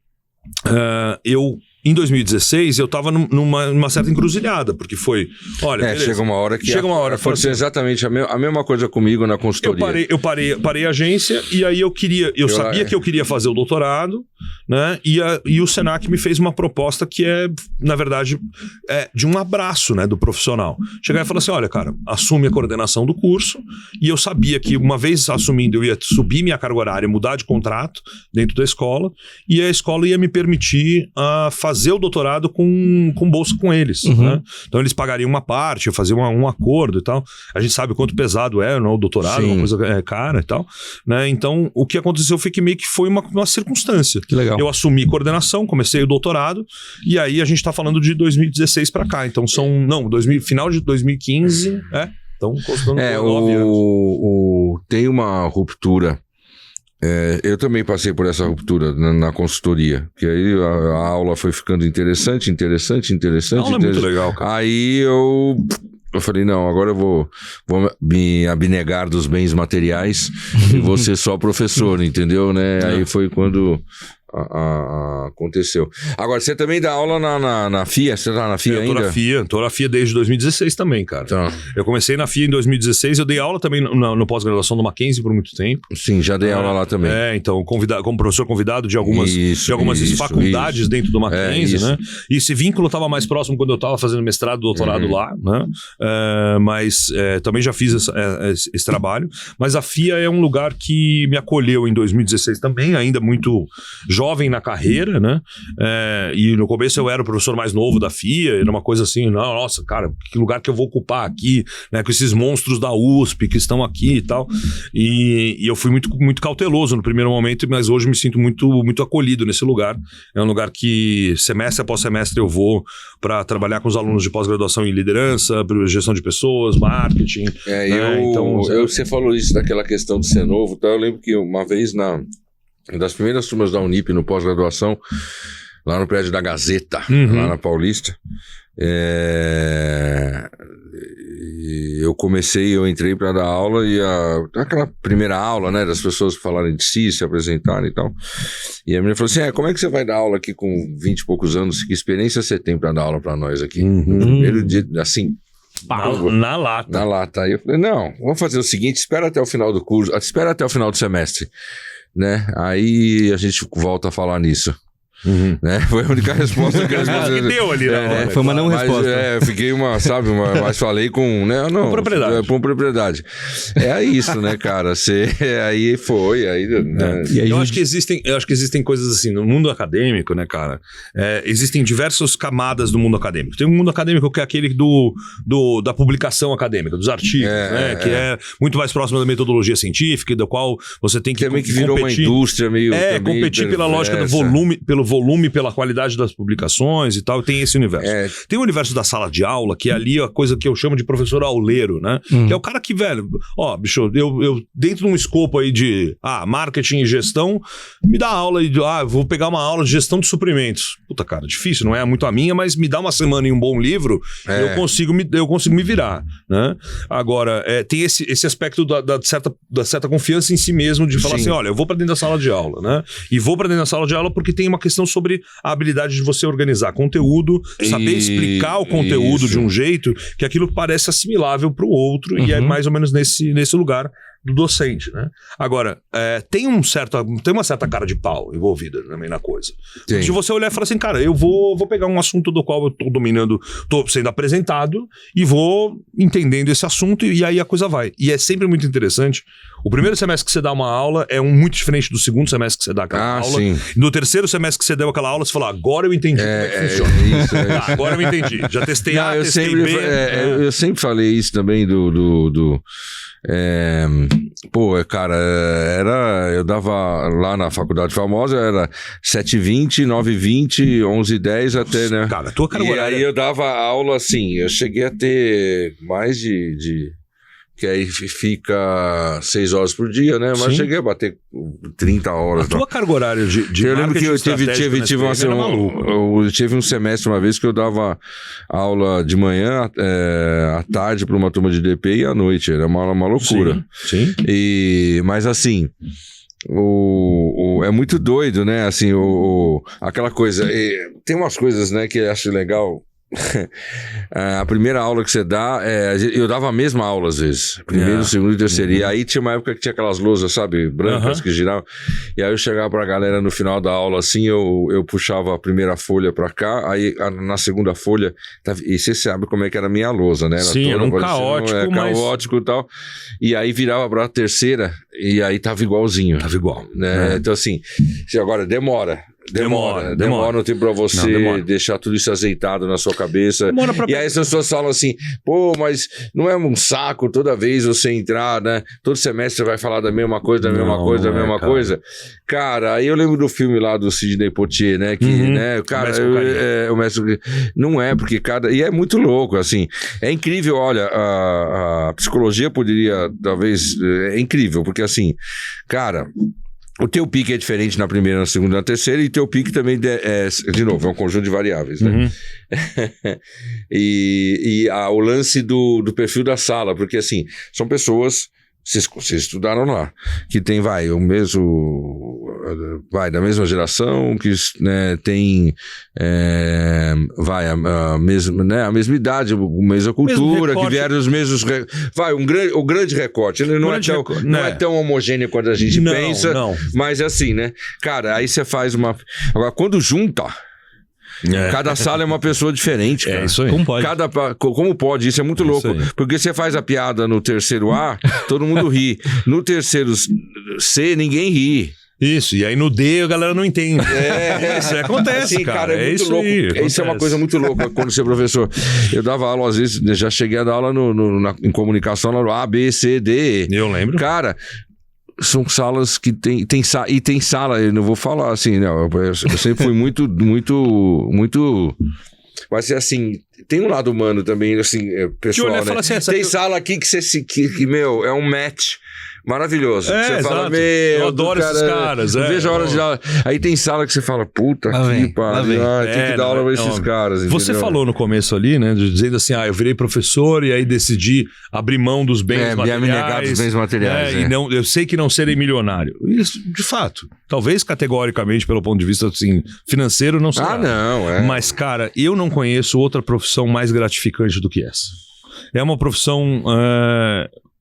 Speaker 4: em 2016, eu estava numa certa encruzilhada, porque foi, olha, beleza,
Speaker 1: chega uma hora aconteceu exatamente a mesma coisa comigo na consultoria.
Speaker 4: Eu parei a agência, e aí eu sabia que eu queria fazer o doutorado, né? E o Senac me fez uma proposta que na verdade, de um abraço, né, do profissional. Chegar e falar assim, olha, cara, assume a coordenação do curso, e eu sabia que uma vez assumindo, eu ia subir minha carga horária, mudar de contrato dentro da escola, e a escola ia me permitir fazer o doutorado com bolsa com eles, né? Então eles pagariam uma parte, eu fazia um acordo e tal. A gente sabe o quanto pesado é, não, o doutorado, uma coisa cara e tal, né? Então o que aconteceu foi que meio que foi uma circunstância.
Speaker 3: Que legal.
Speaker 4: Eu assumi coordenação, comecei o doutorado, e aí a gente tá falando de 2016 para cá, então final de 2015, então constando 9 anos.
Speaker 1: Tem uma ruptura Eu também passei por essa ruptura na consultoria, que aí a aula foi ficando interessante.
Speaker 4: A aula é muito legal, cara.
Speaker 1: Aí eu falei, não, agora eu vou me abnegar dos bens materiais e vou ser só professor, entendeu, né? Aí foi quando aconteceu. Agora, você também dá aula na FIA? Você tá na FIA ainda?
Speaker 4: Tô na FIA desde 2016 também, cara.
Speaker 1: Tá.
Speaker 4: Eu comecei na FIA em 2016, eu dei aula também no pós-graduação do Mackenzie por muito tempo.
Speaker 1: Sim, já dei aula lá também.
Speaker 4: Então, como professor convidado de algumas faculdades dentro do Mackenzie, né? E esse vínculo estava mais próximo quando eu estava fazendo mestrado, doutorado lá, né? Mas também já fiz esse trabalho. Mas a FIA é um lugar que me acolheu em 2016 também, ainda muito jovem na carreira, né? E no começo eu era o professor mais novo da FIA, era uma coisa assim, nossa, cara, que lugar que eu vou ocupar aqui, né? Com esses monstros da USP que estão aqui e tal. E eu fui muito, muito cauteloso no primeiro momento, mas hoje me sinto muito, muito acolhido nesse lugar. É um lugar que semestre após semestre eu vou para trabalhar com os alunos de pós-graduação em liderança, gestão de pessoas, marketing.
Speaker 1: Você falou isso daquela questão de ser novo, tá? Eu lembro que uma vez das primeiras turmas da Unip no pós-graduação, lá no prédio da Gazeta, lá na Paulista, eu entrei para dar aula e aquela primeira aula, né, das pessoas falarem de si, se apresentarem e tal. E a menina falou assim, como é que você vai dar aula aqui com 20 e poucos anos? Que experiência você tem para dar aula para nós aqui? No primeiro dia, assim...
Speaker 4: Na lata.
Speaker 1: Na lata. Aí eu falei, não, vamos fazer o seguinte, espera até o final do curso, espera até o final do semestre, né? Aí a gente volta a falar nisso. Né? Foi a única resposta que
Speaker 4: que deu ali, né?
Speaker 3: Foi uma não resposta.
Speaker 1: Fiquei mas falei com, né? Não,
Speaker 4: com propriedade.
Speaker 1: Com propriedade. É isso, né, cara? Aí foi, aí, né?
Speaker 4: E aí eu acho que existem coisas assim, no mundo acadêmico, né, cara? Existem diversas camadas do mundo acadêmico. Tem um mundo acadêmico que é aquele da publicação acadêmica, dos artigos, né? Que é muito mais próximo da metodologia científica, da qual você tem que
Speaker 1: também que virou
Speaker 4: competir.
Speaker 1: Uma indústria meio...
Speaker 4: competir pela lógica do volume, pela qualidade das publicações e tal, tem esse universo. Tem o universo da sala de aula, que é ali a coisa que eu chamo de professor auleiro, né? Que é o cara que, velho, bicho, eu dentro de um escopo aí de marketing e gestão, me dá aula e vou pegar uma aula de gestão de suprimentos. Puta, cara, difícil, não é muito a minha, mas me dá uma semana em um bom livro, eu consigo me virar, né? Agora, tem esse aspecto da certa confiança em si mesmo, de falar assim, olha, eu vou pra dentro da sala de aula, né? E vou pra dentro da sala de aula porque tem uma questão sobre a habilidade de você organizar conteúdo, saber explicar o conteúdo de um jeito que aquilo parece assimilável para o outro, e é mais ou menos nesse lugar do docente, né? Agora, tem uma certa cara de pau envolvida também na coisa. De você olhar e falar assim, cara, eu vou pegar um assunto do qual eu tô dominando, tô sendo apresentado e vou entendendo esse assunto e aí a coisa vai. E é sempre muito interessante. O primeiro semestre que você dá uma aula é muito diferente do segundo semestre que você dá aquela aula. Sim. No terceiro semestre que você deu aquela aula, você fala, agora eu entendi como é que funciona. Agora eu entendi. Já testei testei B.
Speaker 1: Eu sempre falei isso também cara, eu dava lá na faculdade famosa, era 7h20, 9h20, 11h10 até, né?
Speaker 4: Cara, tua carga horária.
Speaker 1: E aí eu dava aula assim, eu cheguei a ter mais que aí fica 6 horas por dia, né? Mas cheguei a bater 30 horas.
Speaker 4: A tua carga horária de
Speaker 1: eu lembro que eu tive um semestre uma vez que eu dava aula de manhã, à tarde para uma turma de DP e à noite. Era uma loucura.
Speaker 4: Sim.
Speaker 1: Mas assim... é muito doido, né? Assim, aquela coisa... tem umas coisas, né, que eu acho legal... A primeira aula que você dá, eu dava a mesma aula às vezes, primeiro, segundo e terceiro, e aí tinha uma época que tinha aquelas lousas, sabe, brancas que giravam, e aí eu chegava pra galera no final da aula assim, eu puxava a primeira folha pra cá, aí na segunda folha, e você sabe como é que era a minha lousa, né?
Speaker 4: Era um caótico,
Speaker 1: caótico e tal, e aí virava pra terceira, e aí tava igualzinho.
Speaker 4: Tava igual.
Speaker 1: Né? Então assim, agora demora um tempo pra você deixar tudo isso azeitado na sua cabeça. E aí as pessoas falam assim, mas não é um saco toda vez você entrar, né? Todo semestre você vai falar da mesma coisa, da mesma coisa. Cara, aí eu lembro do filme lá do Sidney Poitier, né? Que, né? Cara, o mestre... Não é, porque e é muito louco, assim. É incrível, olha, a psicologia poderia, talvez... É incrível, porque assim, cara... O teu pique é diferente na primeira, na segunda e na terceira, e teu pique também de novo, é um conjunto de variáveis, né? O lance do perfil da sala, porque assim, são pessoas, vocês estudaram lá, que tem, o mesmo, da mesma geração, que, né, tem, a mesma idade, a mesma cultura, que vieram os mesmos, o grande recorte, ele não é tão homogêneo quanto a gente pensa, mas é assim, né, cara, aí você faz agora quando junta, cada sala é uma pessoa diferente, cara.
Speaker 4: É isso aí.
Speaker 1: Como pode? Isso é muito louco. Porque você faz a piada no terceiro A, todo mundo ri. No terceiro C, ninguém ri.
Speaker 4: Isso, e aí no D a galera não entende. Isso acontece, assim, cara. É muito louco.
Speaker 1: Isso é uma coisa muito louca quando você é professor. Eu dava aula, às vezes, já cheguei a dar aula em comunicação, no A, B, C, D.
Speaker 4: Eu lembro.
Speaker 1: Cara, são salas que tem sala, eu não vou falar assim, não, eu sempre fui muito, vai ser assim, tem um lado humano também, assim, pessoal, né? Assim, tem sala aqui que meu, é um match maravilhoso. Você fala, meu,
Speaker 4: eu adoro esses caras.
Speaker 1: Não vejo a hora de dar. Aí tem sala que você fala, puta que pariu, tem que dar aula pra esses caras. Entendeu?
Speaker 4: Você falou no começo ali, né, dizendo assim, eu virei professor e aí decidi abrir mão dos bens materiais.
Speaker 1: Me negar dos bens materiais.
Speaker 4: E não, eu sei que não serei milionário. Isso, de fato. Talvez categoricamente, pelo ponto de vista assim, financeiro, não será. Mas, cara, eu não conheço outra profissão mais gratificante do que essa. É uma profissão...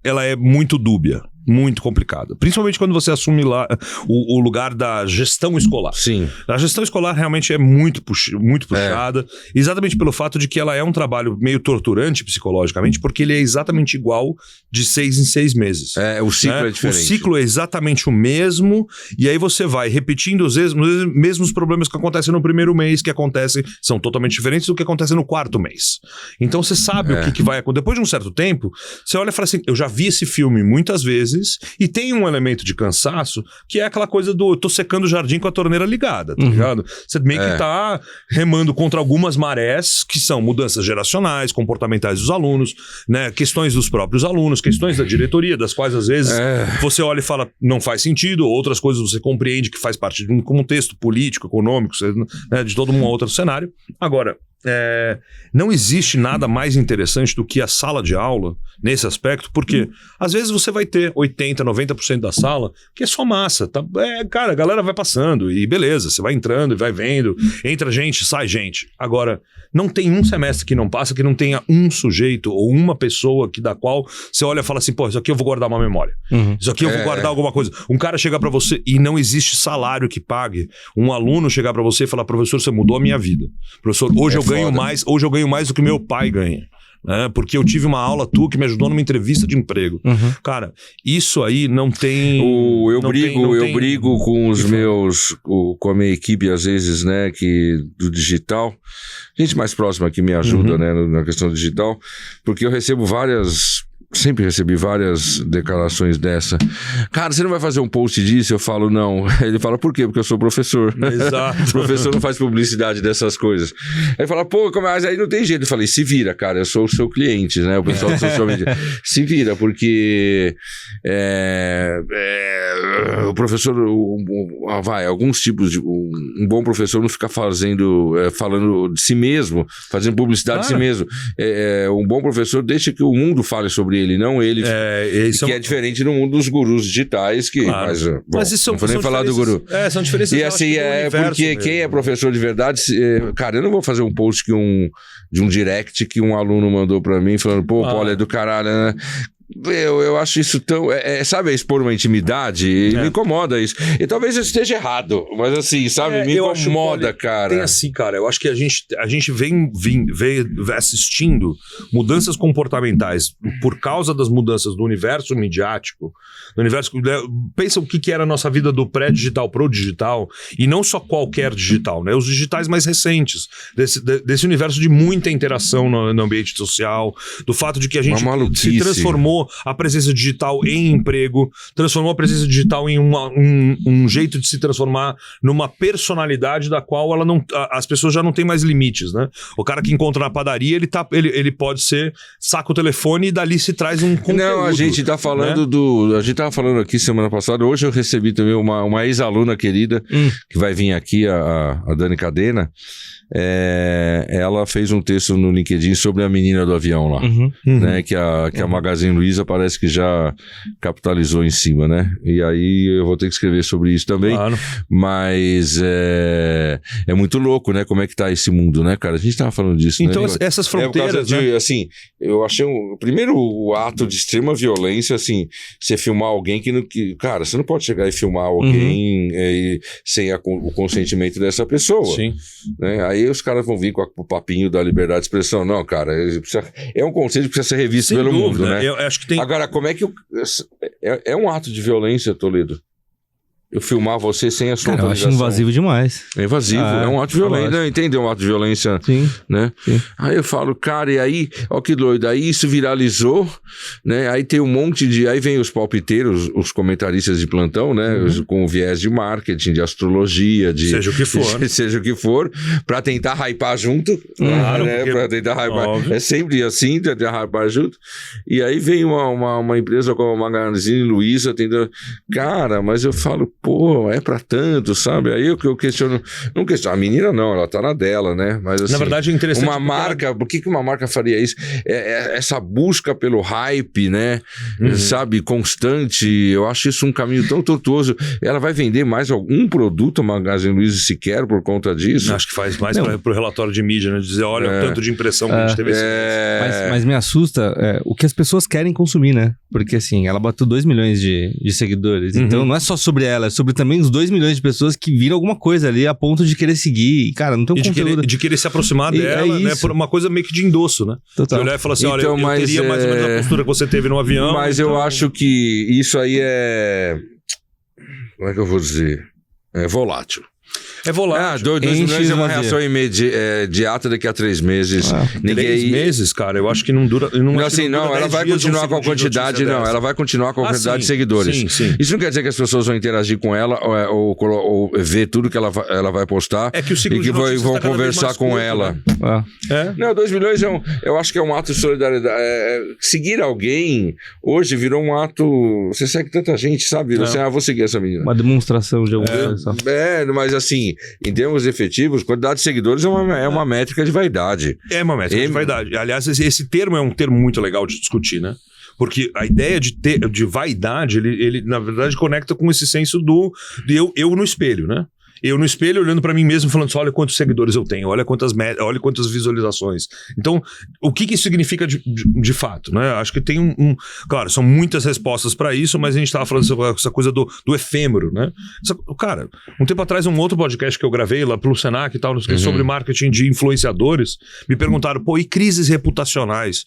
Speaker 4: ela é muito dúbia. Muito complicada. Principalmente quando você assume lá o lugar da gestão escolar.
Speaker 1: Sim.
Speaker 4: A gestão escolar realmente é muito puxada, exatamente pelo fato de que ela é um trabalho meio torturante psicologicamente, porque ele é exatamente igual de 6 em 6 meses.
Speaker 1: O ciclo é diferente.
Speaker 4: O ciclo é exatamente o mesmo, e aí você vai repetindo os mesmos problemas que acontecem no primeiro mês, que acontecem, são totalmente diferentes do que acontece no quarto mês. Então você sabe o que vai acontecer. Depois de um certo tempo, você olha e fala assim, eu já vi esse filme muitas vezes, e tem um elemento de cansaço que é aquela coisa do eu tô secando o jardim com a torneira ligada, tá ligado? Você meio que tá remando contra algumas marés, que são mudanças geracionais, comportamentais dos alunos, né? Questões dos próprios alunos, questões da diretoria, das quais às vezes você olha e fala, não faz sentido, outras coisas você compreende que faz parte de um contexto político, econômico, né? De todo um outro cenário. Agora, não existe nada mais interessante do que a sala de aula nesse aspecto, porque às vezes você vai ter 80%, 90% da sala que é só massa, tá? Cara, a galera vai passando e beleza, você vai entrando e vai vendo, entra gente, sai gente. Agora, não tem um semestre que não passa que não tenha um sujeito ou uma pessoa da qual você olha e fala assim, pô, isso aqui eu vou guardar uma memória, isso aqui eu vou guardar alguma coisa. Um cara chegar pra você e não existe salário que pague um aluno chegar pra você e falar, professor, você mudou a minha vida. Professor, hoje eu ganho mais do que meu pai ganha. Porque eu tive uma aula tua que me ajudou numa entrevista de emprego. Cara, isso aí não tem...
Speaker 1: Eu brigo com os meus... com a minha equipe, às vezes, né, do digital. Gente mais próxima que me ajuda, né, na questão digital. Porque eu recebo sempre recebi várias declarações dessa. Cara, você não vai fazer um post disso? Eu falo, não. Ele fala, por quê? Porque eu sou professor.
Speaker 4: Exato.
Speaker 1: O professor não faz publicidade dessas coisas. Aí ele fala, pô, mas aí não tem jeito. Eu falei, se vira, cara, eu sou o seu cliente, né? O pessoal do social media. Se vira, porque o professor, alguns tipos de... Um bom professor não fica falando de si mesmo, fazendo publicidade de si mesmo. Um bom professor deixa que o mundo fale sobre ele, não ele. Que é diferente no mundo dos gurus digitais, que...
Speaker 4: Claro.
Speaker 1: Mas isso não vou nem falar do guru.
Speaker 4: São diferenças.
Speaker 1: E assim, porque mesmo. Quem é professor de verdade... Cara, eu não vou fazer um post de um direct que um aluno mandou pra mim, falando, pô, Paulo, é do caralho, né? Eu acho isso tão... sabe, expor uma intimidade? Me incomoda isso. E talvez eu esteja errado, mas assim, sabe? Me incomoda, cara.
Speaker 4: Tem assim, cara, eu acho que a gente vem assistindo mudanças comportamentais por causa das mudanças do universo midiático, do universo... Pensa o que era a nossa vida do pré-digital pro digital, e não só qualquer digital, né? Os digitais mais recentes, desse universo de muita interação no ambiente social, do fato de que a gente se transformou transformou a presença digital em emprego, transformou a presença digital em um jeito de se transformar numa personalidade da qual as pessoas já não têm mais limites, né? O cara que encontra na padaria, ele pode ser, saca o telefone e dali se traz um conteúdo.
Speaker 1: Não, a gente tá falando a gente tava falando aqui semana passada, hoje eu recebi também uma ex-aluna querida, que vai vir aqui, a Dani Cadena. Ela fez um texto no LinkedIn sobre a menina do avião lá, né? Que a Magazine Luiza parece que já capitalizou em cima, né? E aí eu vou ter que escrever sobre isso também.
Speaker 4: Claro.
Speaker 1: Mas é muito louco, né? Como é que tá esse mundo, né, cara? A gente tava falando disso,
Speaker 4: então,
Speaker 1: né?
Speaker 4: essas fronteiras, né?
Speaker 1: Assim, eu achei primeiro o ato de extrema violência, assim, você filmar alguém cara, você não pode chegar e filmar alguém sem o consentimento dessa pessoa.
Speaker 4: Sim.
Speaker 1: Né? Aí os caras vão vir com o papinho da liberdade de expressão. Não, cara, é um conceito que precisa ser revisto
Speaker 4: Sem
Speaker 1: pelo
Speaker 4: dúvida,
Speaker 1: mundo, né?
Speaker 4: Eu acho que tem...
Speaker 1: Agora, como é que... É um ato de violência, Toledo? Eu filmar você sem a sua
Speaker 3: Cara, eu acho invasivo demais.
Speaker 1: É invasivo, é um ato de violência. Não, entendeu? Um ato de violência,
Speaker 3: sim,
Speaker 1: né?
Speaker 3: Sim.
Speaker 1: Aí eu falo, cara, e aí, ó que doido, aí isso viralizou, né? Aí tem um monte de... Aí vem os palpiteiros, os comentaristas de plantão, né? Com viés de marketing, de astrologia, de...
Speaker 4: Seja o que for.
Speaker 1: Seja o que for, pra tentar hypar junto.
Speaker 4: Claro,
Speaker 1: né?
Speaker 4: porque...
Speaker 1: Pra tentar hypar.
Speaker 4: Óbvio.
Speaker 1: É sempre assim, tentar hypar junto. E aí vem uma empresa como a Magazine Luiza tentando... Cara, mas eu falo, pô, é pra tanto, sabe? Aí eu questiono, não questiono, a menina não, ela tá na dela, né? Mas assim,
Speaker 4: na verdade é interessante.
Speaker 1: Uma marca, por que uma marca faria isso? Essa busca pelo hype, né? Sabe, constante, eu acho isso um caminho tão tortuoso. Ela vai vender mais algum produto, a Magazine Luiza, sequer por conta disso?
Speaker 4: Acho que faz mais pro relatório de mídia, né? Dizer, olha o tanto de impressão que a gente teve esse mês.
Speaker 3: Mas me assusta o que as pessoas querem consumir, né? Porque assim, ela bateu 2 milhões de seguidores, então não é só sobre ela, é sobre também os 2 milhões de pessoas que viram alguma coisa ali a ponto de querer seguir. E, cara, não tem um conteúdo.
Speaker 4: De querer se aproximar dela, né? Por uma coisa meio que de endosso, né?
Speaker 3: Total.
Speaker 4: De olhar e falar assim,
Speaker 1: Então,
Speaker 4: olha, eu teria mais ou menos a postura que você teve no avião.
Speaker 1: Mas
Speaker 4: então...
Speaker 1: eu acho que isso aí como é que eu vou dizer? É volátil.
Speaker 4: É volátil.
Speaker 1: 2 milhões é uma reação imediata daqui a 3 meses.
Speaker 4: 3 meses, cara, eu acho que não dura.
Speaker 1: Não, assim, não, ela vai continuar com a quantidade, não, ela vai continuar com a quantidade de seguidores.
Speaker 4: Sim.
Speaker 1: Isso não quer dizer que as pessoas vão interagir com ela ou ver tudo que ela vai postar
Speaker 4: que o ciclo
Speaker 1: e que vão conversar com ela.
Speaker 4: Né?
Speaker 1: Não, 2 milhões eu acho que é um ato de solidariedade. Seguir alguém hoje virou um ato. Você segue tanta gente, sabe? Você, vou seguir essa menina.
Speaker 3: Uma demonstração de alguma coisa.
Speaker 1: Mas assim, em termos efetivos, quantidade de seguidores é uma métrica de vaidade.
Speaker 4: É uma métrica de vaidade. Aliás, esse termo é um termo muito legal de discutir, né? Porque a ideia de vaidade, ele na verdade conecta com esse senso de eu no espelho, né? Eu no espelho olhando pra mim mesmo falando assim, olha quantos seguidores eu tenho, olha quantas visualizações. Então, o que isso significa de fato, né? Acho que tem claro, são muitas respostas pra isso, mas a gente tava falando sobre essa coisa do efêmero, né? Cara, um tempo atrás, um outro podcast que eu gravei lá pelo Senac e tal, sobre marketing de influenciadores, me perguntaram, e crises reputacionais?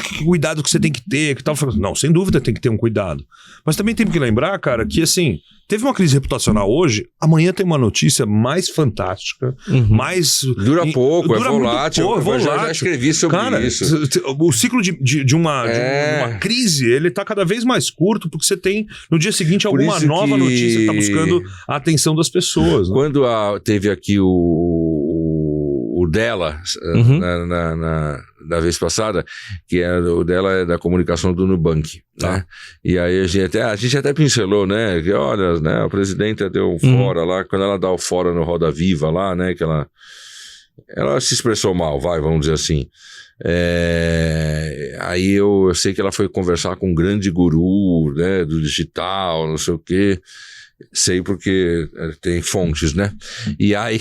Speaker 4: Que cuidado que você tem que ter, que tal? Eu falei, não, sem dúvida tem que ter um cuidado. Mas também tem que lembrar, cara, que assim, teve uma crise reputacional hoje, amanhã tem uma notícia mais fantástica, mais...
Speaker 1: Dura pouco, é volátil. Eu já escrevi sobre isso.
Speaker 4: O ciclo de uma crise, ele tá cada vez mais curto, porque você tem, no dia seguinte, alguma nova notícia que tá buscando a atenção das pessoas. Né?
Speaker 1: Quando teve aqui o dela, da vez passada, que o dela é da comunicação do Nubank, né? E aí a gente até pincelou, né? Que olha, né? A presidenta deu um fora lá, quando ela dá o fora no Roda Viva lá, né? Que ela se expressou mal, vamos dizer assim. Aí eu sei que ela foi conversar com um grande guru, né? Do digital, não sei o quê. Sei porque tem fontes, né? E aí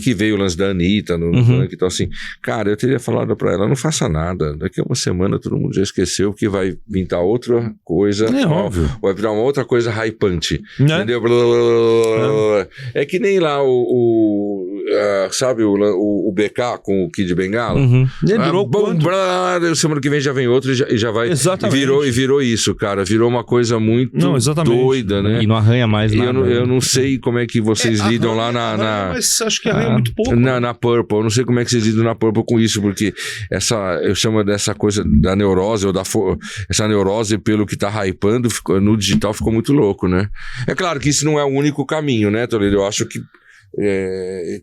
Speaker 1: que veio o lance da Anitta no Nubank e tal, assim. Cara, eu teria falado pra ela, não faça nada. Daqui a uma semana todo mundo já esqueceu que vai pintar outra coisa.
Speaker 4: Óbvio.
Speaker 1: Vai virar uma outra coisa hypante. Entendeu? É que nem lá sabe o BK com o Kid Bengala?
Speaker 3: Uhum.
Speaker 4: Ele durou quanto?
Speaker 1: Semana que vem já vem outro e já vai.
Speaker 4: Exatamente.
Speaker 1: E virou isso, cara. Virou uma coisa muito doida, né?
Speaker 3: E não arranha mais nada.
Speaker 1: Eu não sei como é que vocês lidam lá na...
Speaker 4: Mas acho que arranha muito pouco.
Speaker 1: Na Purple. Eu não sei como é que vocês lidam na Purple com isso, porque eu chamo dessa coisa da neurose, essa neurose pelo que tá hypando, no digital ficou muito louco, né? É claro que isso não é o único caminho, né, Toledo? Eu acho que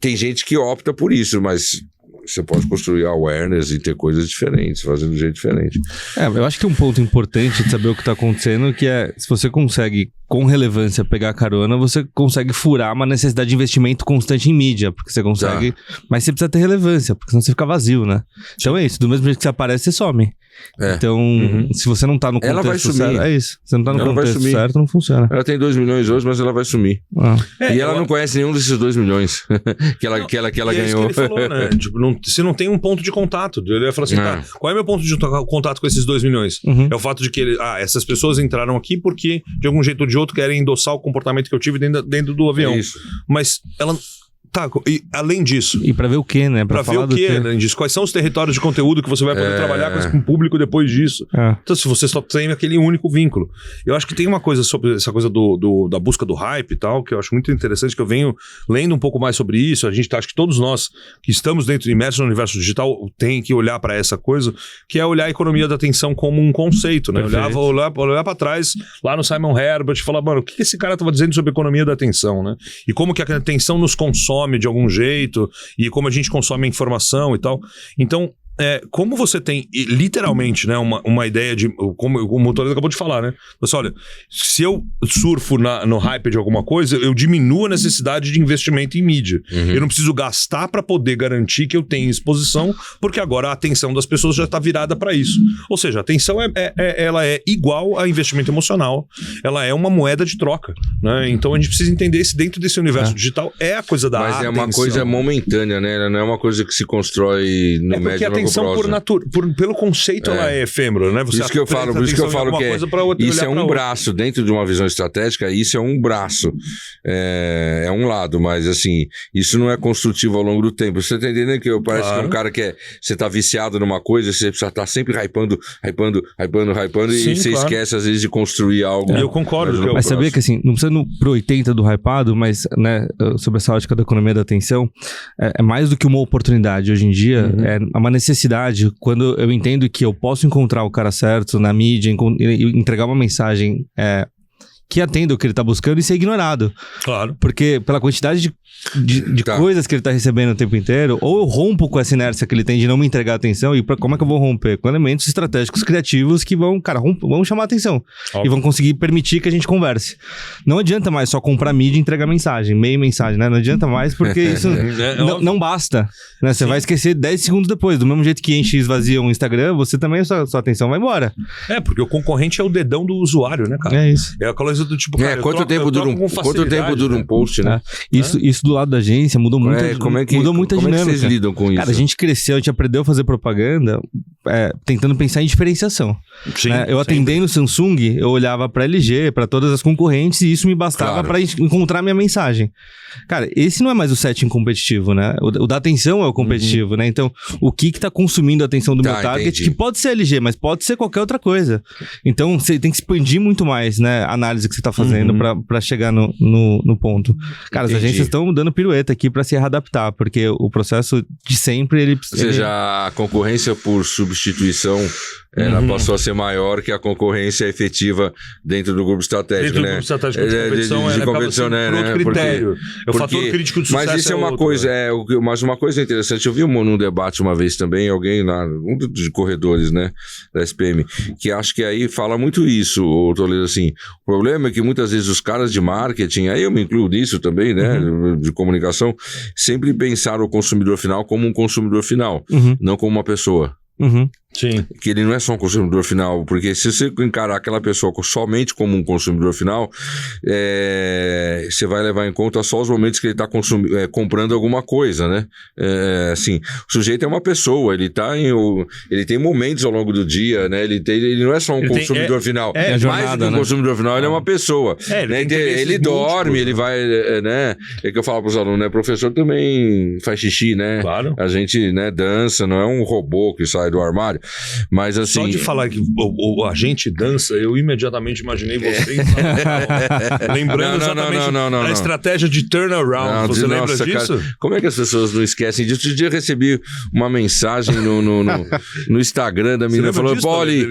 Speaker 1: tem gente que opta por isso, mas você pode construir awareness e ter coisas diferentes, fazendo de um jeito diferente.
Speaker 3: Eu acho que um ponto importante de saber o que está acontecendo, que é, se você consegue, com relevância, pegar carona, você consegue furar uma necessidade de investimento constante em mídia, porque você consegue... Mas você precisa ter relevância, porque senão você fica vazio, né? Então é isso, do mesmo jeito que você aparece, você some. Então, se você não tá no contexto certo, é isso. Você não tá no contexto certo, não funciona.
Speaker 1: Ela tem 2 milhões hoje, mas ela vai sumir. E ela não conhece nenhum desses 2 milhões que ela ganhou.
Speaker 4: É isso que ele falou, né? Tipo, você não tem um ponto de contato. Ele vai falar assim, tá, qual é meu ponto de contato com esses 2 milhões? É o fato de que essas pessoas entraram aqui porque, de algum jeito ou de outro, querem endossar o comportamento que eu tive dentro do avião.
Speaker 1: Isso.
Speaker 4: Mas ela... Tá, e além disso...
Speaker 3: E pra ver o quê, né?
Speaker 4: Pra ver o quê, além disso? Quais são os territórios de conteúdo que você vai poder trabalhar com o público depois disso? Então, se você só tem aquele único vínculo. Eu acho que tem uma coisa sobre essa coisa da busca do hype e tal, que eu acho muito interessante, que eu venho lendo um pouco mais sobre isso. A gente acho que todos nós que estamos imersos no universo digital tem que olhar pra essa coisa, que é olhar a economia da atenção como um conceito, né? Olhar pra trás, lá no Simon Herbert, e falar, mano, o que esse cara tava dizendo sobre a economia da atenção, né? E como que a atenção nos consome de algum jeito, e como a gente consome a informação e tal. Então, como você tem, literalmente, né, uma ideia de, como o motorista acabou de falar, né? Você olha, se eu surfo no hype de alguma coisa, eu diminuo a necessidade de investimento em mídia. Eu não preciso gastar para poder garantir que eu tenho exposição, porque agora a atenção das pessoas já está virada para isso. Ou seja, a atenção ela é igual a investimento emocional, ela é uma moeda de troca, né? Então a gente precisa entender se dentro desse universo digital é a coisa da atenção.
Speaker 1: Mas é uma coisa momentânea, né? Ela não é uma coisa que se constrói no médio e longo prazo.
Speaker 4: Pelo conceito, ela é efêmera, né?
Speaker 1: Por isso que eu falo que isso é um braço dentro de uma visão estratégica, isso é um braço, é um lado, mas assim, isso não é construtivo ao longo do tempo. Você tá entendendo que parece que é um cara que você tá viciado numa coisa, você precisa estar sempre hypando, sim, e você esquece às vezes de construir algo.
Speaker 4: Eu concordo.
Speaker 3: Mas sabia que assim, não precisa ir pro 80 do hypado, mas, né, sobre essa ótica da economia da atenção, é mais do que uma oportunidade hoje em dia, é uma necessidade. Quando eu entendo que eu posso encontrar o cara certo na mídia e entregar uma mensagem que atenda o que ele tá buscando e ser ignorado.
Speaker 4: Claro.
Speaker 3: Porque pela quantidade de coisas que ele tá recebendo o tempo inteiro, ou eu rompo com essa inércia que ele tem de não me entregar atenção, e como é que eu vou romper? Com elementos estratégicos criativos que vão chamar atenção. Óbvio. E vão conseguir permitir que a gente converse. Não adianta mais só comprar mídia e entregar mensagem, meia mensagem, né? Não adianta mais, porque isso não basta. Né? Você vai esquecer 10 segundos depois. Do mesmo jeito que enche e esvazia um Instagram, você também, sua atenção vai embora.
Speaker 4: Porque o concorrente é o dedão do usuário, né, cara?
Speaker 3: É isso.
Speaker 4: É aquela coisa do tipo, cara,
Speaker 1: quanto tempo dura um post, né?
Speaker 3: Isso do lado da agência mudou muito. Mudou muita dinâmica.
Speaker 1: Como é que vocês lidam com isso?
Speaker 3: Cara, a gente cresceu, a gente aprendeu a fazer propaganda tentando pensar em diferenciação.
Speaker 4: Sim,
Speaker 3: né? Eu atendendo Samsung, eu olhava pra LG, pra todas as concorrentes, e isso me bastava pra encontrar minha mensagem. Cara, esse não é mais o setting competitivo, né? O da atenção é o competitivo, né? Então, o que tá consumindo a atenção do meu target, entendi. Que pode ser LG, mas pode ser qualquer outra coisa. Então, você tem que expandir muito mais, né? A análise que você tá fazendo pra chegar no ponto. Cara, as agências estão dando pirueta aqui pra se readaptar, porque o processo de sempre,
Speaker 1: Ou seja, a concorrência por substituição, ela passou a ser maior que a concorrência efetiva dentro do grupo estratégico,
Speaker 4: dentro do grupo estratégico de competição, né?
Speaker 1: Outro critério.
Speaker 4: O fator crítico de sucesso.
Speaker 1: Mas isso é uma coisa, mas uma coisa interessante, eu vi num debate uma vez também, alguém lá, um dos corredores, né, da SPM, que acho que aí fala muito isso, o Toledo, assim, o problema é que muitas vezes os caras de marketing, aí eu me incluo nisso também, né, de comunicação, sempre pensaram o consumidor final como um consumidor final, não como uma pessoa.
Speaker 4: Sim.
Speaker 1: Que ele não é só um consumidor final, porque se você encarar aquela pessoa somente como um consumidor final, você vai levar em conta só os momentos que ele está comprando alguma coisa, né? Assim, o sujeito é uma pessoa, ele tem momentos ao longo do dia, né? Ele não é só um consumidor final. Mais do que um consumidor final, ele é uma pessoa. Ele dorme, ele vai, né? É que eu falo para os alunos, né? O professor também faz xixi, né?
Speaker 4: Claro.
Speaker 1: A gente, né, dança, não é um robô que sai do armário. Mas assim...
Speaker 4: Só de falar que a gente dança, eu imediatamente imaginei você lembrando exatamente da estratégia de turnaround. Você lembra disso?
Speaker 1: Cara, como é que as pessoas não esquecem disso? Outro dia eu recebi uma mensagem no Instagram da menina falando: Poli,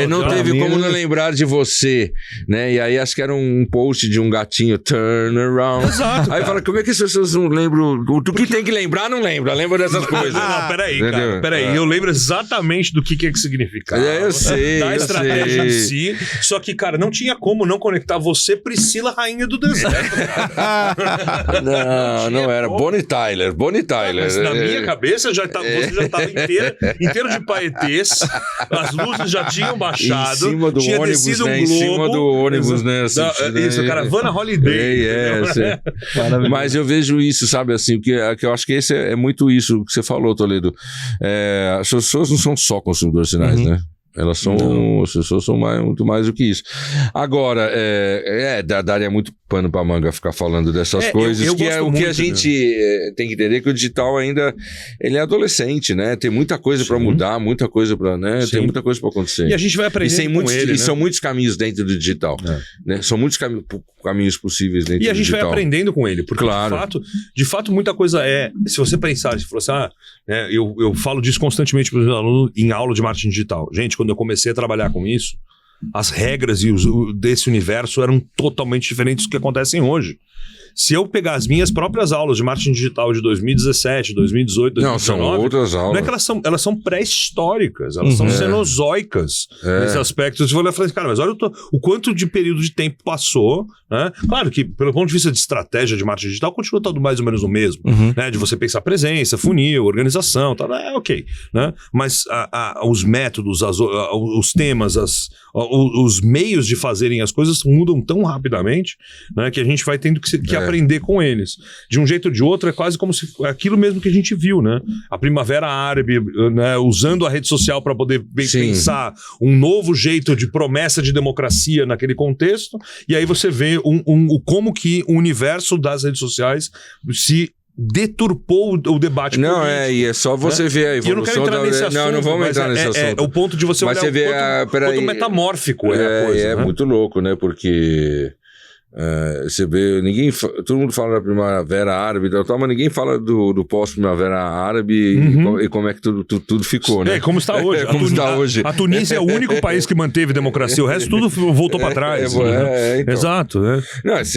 Speaker 1: não teve como não lembrar de você, né? E aí acho que era um post de um gatinho, turnaround.
Speaker 4: Exato.
Speaker 1: Aí fala: como é que as pessoas não lembram? Do que tem que lembrar, não lembra dessas coisas.
Speaker 4: Não, peraí, cara, peraí. Eu lembro exatamente do que significava.
Speaker 1: Eu sei.
Speaker 4: Da estratégia em si. Só que, cara, não tinha como não conectar você, Priscila, rainha do deserto.
Speaker 1: Não era. Bonnie Tyler.
Speaker 4: Mas na minha cabeça você já estava inteiro de paetês, as luzes já tinham baixado,
Speaker 1: em cima do
Speaker 4: tinha
Speaker 1: ônibus,
Speaker 4: descido
Speaker 1: né?
Speaker 4: um globo.
Speaker 1: Em cima do ônibus, né?
Speaker 4: Isso, caravana Holiday.
Speaker 1: Mas eu vejo isso, sabe, assim, que eu acho que esse é muito isso que você falou, Toledo. As pessoas não são só consumidores finais, né? Elas são, as pessoas são muito mais do que isso. Agora, daria muito pano pra manga ficar falando dessas coisas,
Speaker 4: eu
Speaker 1: que é o
Speaker 4: muito,
Speaker 1: que a gente tem que entender, que o digital ainda, ele é adolescente, né? Tem muita coisa pra mudar, muita coisa pra, né? Tem muita coisa pra acontecer.
Speaker 4: E a gente vai aprender com ele, né?
Speaker 1: São muitos caminhos dentro do digital, né? São muitos caminhos possíveis dentro do digital.
Speaker 4: E a gente vai aprendendo com ele, porque
Speaker 1: claro.
Speaker 4: de fato muita coisa se você pensar, se você falar assim, eu falo disso constantemente para os meus alunos em aula de marketing digital. Gente, quando eu comecei a trabalhar com isso, as regras desse universo eram totalmente diferentes do que acontecem hoje. Se eu pegar as minhas próprias aulas de marketing digital de 2017, 2018, 2019... Não,
Speaker 1: são outras aulas.
Speaker 4: Não é que elas são pré-históricas, elas são cenozoicas nesse aspecto. Você vai olhar e falar assim, cara, mas olha o quanto de período de tempo passou, né? Claro que, pelo ponto de vista de estratégia de marketing digital, continua tudo mais ou menos o mesmo, né? De você pensar presença, funil, organização, tal, ok, né? Mas os métodos, os temas, os meios de fazerem as coisas mudam tão rapidamente, né? Que a gente vai tendo que aprender com eles. De um jeito ou de outro, é quase como se aquilo mesmo que a gente viu, né? A Primavera Árabe, né? Usando a rede social para poder pensar um novo jeito de promessa de democracia naquele contexto, e aí você vê como que o universo das redes sociais se deturpou o debate político.
Speaker 1: E é só você ver a evolução.
Speaker 4: Eu não quero entrar nesse assunto.
Speaker 1: Não vamos entrar nesse assunto.
Speaker 4: É o ponto de você olhar o quanto metamórfico é a coisa.
Speaker 1: É muito louco, né? Porque... você vê, todo mundo fala da Primavera Árabe, mas ninguém fala do pós-Primavera Árabe e como é que tudo ficou, né?
Speaker 4: Como está hoje.
Speaker 1: Hoje.
Speaker 4: A Tunísia é o único país que manteve democracia, o resto tudo voltou para trás.
Speaker 1: Então.
Speaker 4: Exato.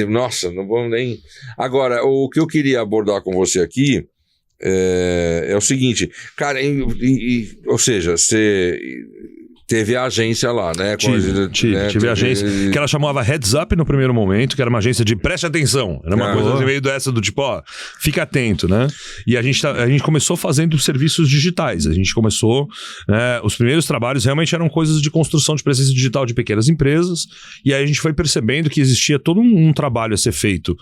Speaker 1: Nossa, não vamos nem... Agora, o que eu queria abordar com você aqui é o seguinte, cara, ou seja, você... Teve a agência lá, né?
Speaker 4: Tive a agência, que ela chamava Heads Up no primeiro momento, que era uma agência de preste atenção. Era uma coisa meio dessa do tipo, fica atento, né? E a gente começou fazendo serviços digitais. A gente começou, os primeiros trabalhos realmente eram coisas de construção de presença digital de pequenas empresas, e aí a gente foi percebendo que existia todo um trabalho a ser feito,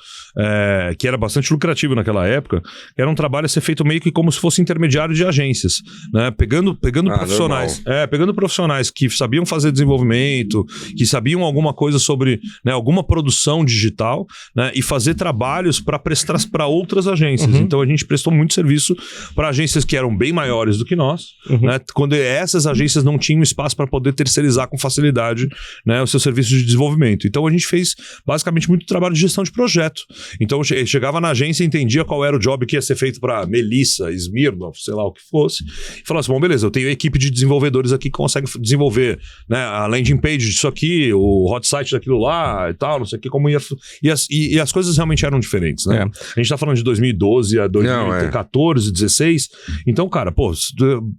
Speaker 4: que era bastante lucrativo naquela época, que era um trabalho a ser feito meio que como se fosse intermediário de agências, né? Pegando profissionais. Pegando profissionais que sabiam fazer desenvolvimento, que sabiam alguma coisa sobre, né, alguma produção digital, né, e fazer trabalhos para prestar para outras agências. Então a gente prestou muito serviço para agências que eram bem maiores do que nós, né, quando essas agências não tinham espaço para poder terceirizar com facilidade, né, o seu serviço de desenvolvimento. Então a gente fez basicamente muito trabalho de gestão de projeto. Então eu chegava na agência e entendia qual era o job que ia ser feito para Melissa, Smirnoff, sei lá o que fosse, e falava assim, bom, beleza, eu tenho equipe de desenvolvedores aqui que consegue desenvolver, né, a landing page disso aqui, o hot site daquilo lá e tal, não sei o que, como ia... E as coisas realmente eram diferentes, né? A gente tá falando de 2012 a 2014, 2016. Então, cara,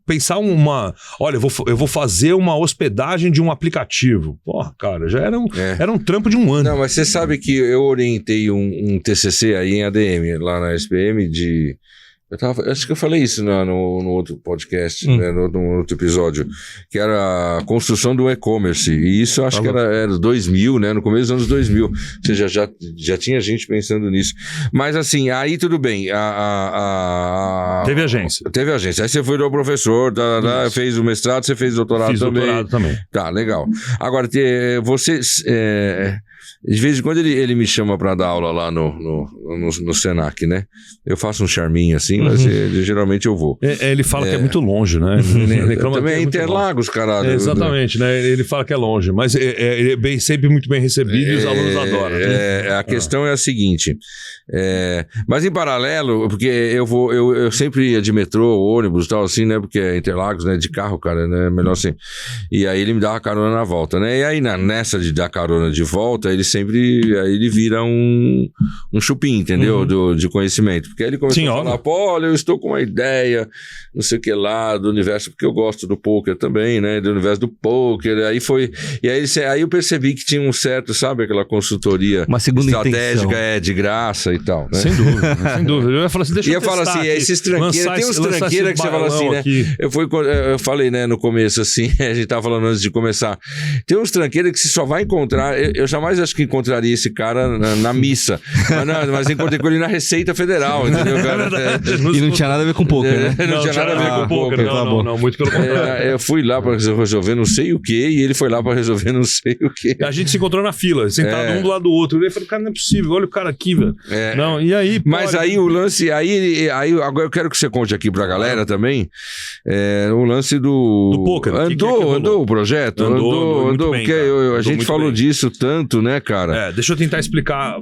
Speaker 4: pensar olha, eu vou fazer uma hospedagem de um aplicativo. Porra, cara, já era um trampo de um ano.
Speaker 1: Não, mas você sabe que eu orientei um TCC aí em ADM, lá na SPM, Acho que eu falei isso no outro podcast, né, no outro episódio, que era a construção do e-commerce. E isso eu acho que era 2000, né? No começo dos anos 2000. Ou seja, já tinha gente pensando nisso. Mas assim, aí tudo bem.
Speaker 4: Teve agência.
Speaker 1: Teve agência. Aí você foi do professor, fez o mestrado, você fez doutorado
Speaker 4: Fiz
Speaker 1: também.
Speaker 4: doutorado também.
Speaker 1: Tá, legal. Agora, você... de vez em quando ele me chama para dar aula lá no Senac, né? Eu faço um charminho assim, mas geralmente eu vou.
Speaker 4: Ele fala que é muito longe, né? Ele
Speaker 1: também é Interlagos, caralho.
Speaker 4: Exatamente, né? Ele fala que é longe, mas ele é sempre muito bem recebido e os alunos adoram.
Speaker 1: A questão é a seguinte, mas em paralelo, porque eu sempre ia de metrô, ônibus e tal assim, né? Porque é Interlagos, né? De carro, cara, né? Melhor assim. E aí ele me dava carona na volta, né? E aí nessa de dar carona de volta, aí ele vira um chupim, entendeu? De conhecimento. Porque aí ele começou a falar, olha, eu estou com uma ideia, não sei o que lá, do universo, porque eu gosto do poker também, né? Do universo do poker. Aí foi. E aí eu percebi que tinha um certo, sabe, aquela consultoria
Speaker 3: uma segunda
Speaker 1: estratégica,
Speaker 3: intenção.
Speaker 1: De graça e tal. Né?
Speaker 4: Sem dúvida, sem dúvida. Eu ia falar assim, deixa eu
Speaker 1: falo assim, esses tranqueiros, tem uns tranqueiros que você fala assim, né? Eu falei, né, no começo, assim, a gente tava falando antes de começar. Tem uns tranqueiros que você só vai encontrar. Eu jamais acho que encontraria esse cara na missa. Mas encontrei com ele na Receita Federal, entendeu, cara?
Speaker 3: E não tinha nada a ver com poker, né?
Speaker 1: Não tinha nada a ver com poker.
Speaker 4: Não, muito pelo contrário.
Speaker 1: Eu fui lá para resolver não sei o que e ele foi lá para resolver não sei o que.
Speaker 4: A gente se encontrou na fila, sentado um do lado do outro. Eu falei, cara, não é possível, olha o cara aqui, velho. Não, e aí...
Speaker 1: Mas aí o lance... Aí agora eu quero que você conte aqui pra galera também o lance do
Speaker 4: poker.
Speaker 1: Andou o projeto? Andou, porque a gente falou disso tanto, né, cara?
Speaker 4: Deixa eu tentar explicar.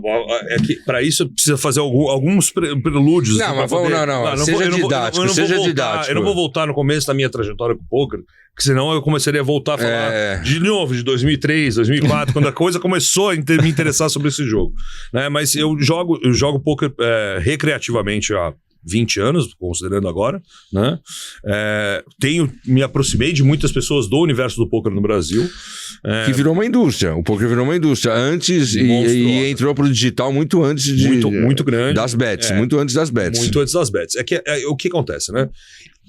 Speaker 4: Para isso precisa fazer alguns prelúdios.
Speaker 1: Não, mas seja didático.
Speaker 4: Eu não vou voltar no começo da minha trajetória com o poker, porque senão eu começaria a voltar a falar de novo, de 2003, 2004, quando a coisa começou a me interessar sobre esse jogo. Né? Mas eu jogo poker recreativamente há 20 anos, considerando agora, né? Me aproximei de muitas pessoas do universo do poker no Brasil.
Speaker 1: Que virou uma indústria. O poker virou uma indústria antes e entrou pro digital muito antes
Speaker 4: muito grande.
Speaker 1: Das bets. Muito antes das bets.
Speaker 4: Muito antes das bets. O que acontece, né?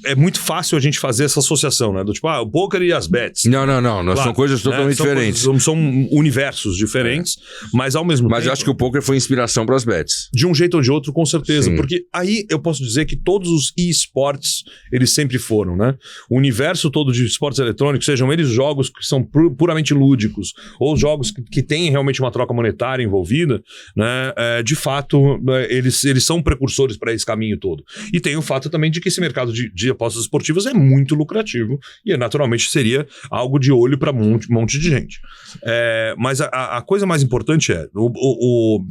Speaker 4: É muito fácil a gente fazer essa associação, né? Do tipo, o poker e as bets.
Speaker 1: Não. São coisas totalmente diferentes.
Speaker 4: São universos diferentes, mas ao mesmo tempo...
Speaker 1: Mas eu acho que o poker foi inspiração para as bets.
Speaker 4: De um jeito ou de outro, com certeza.
Speaker 1: Sim.
Speaker 4: Porque aí eu posso dizer que todos os esportes, eles sempre foram, né? O universo todo de esportes eletrônicos, sejam eles jogos que são puramente lúdicos, ou jogos que têm realmente uma troca monetária envolvida, né? De fato, eles são precursores para esse caminho todo. E tem o fato também de que esse mercado de apostas esportivas é muito lucrativo e naturalmente seria algo de olho para um monte de gente. Mas a coisa mais importante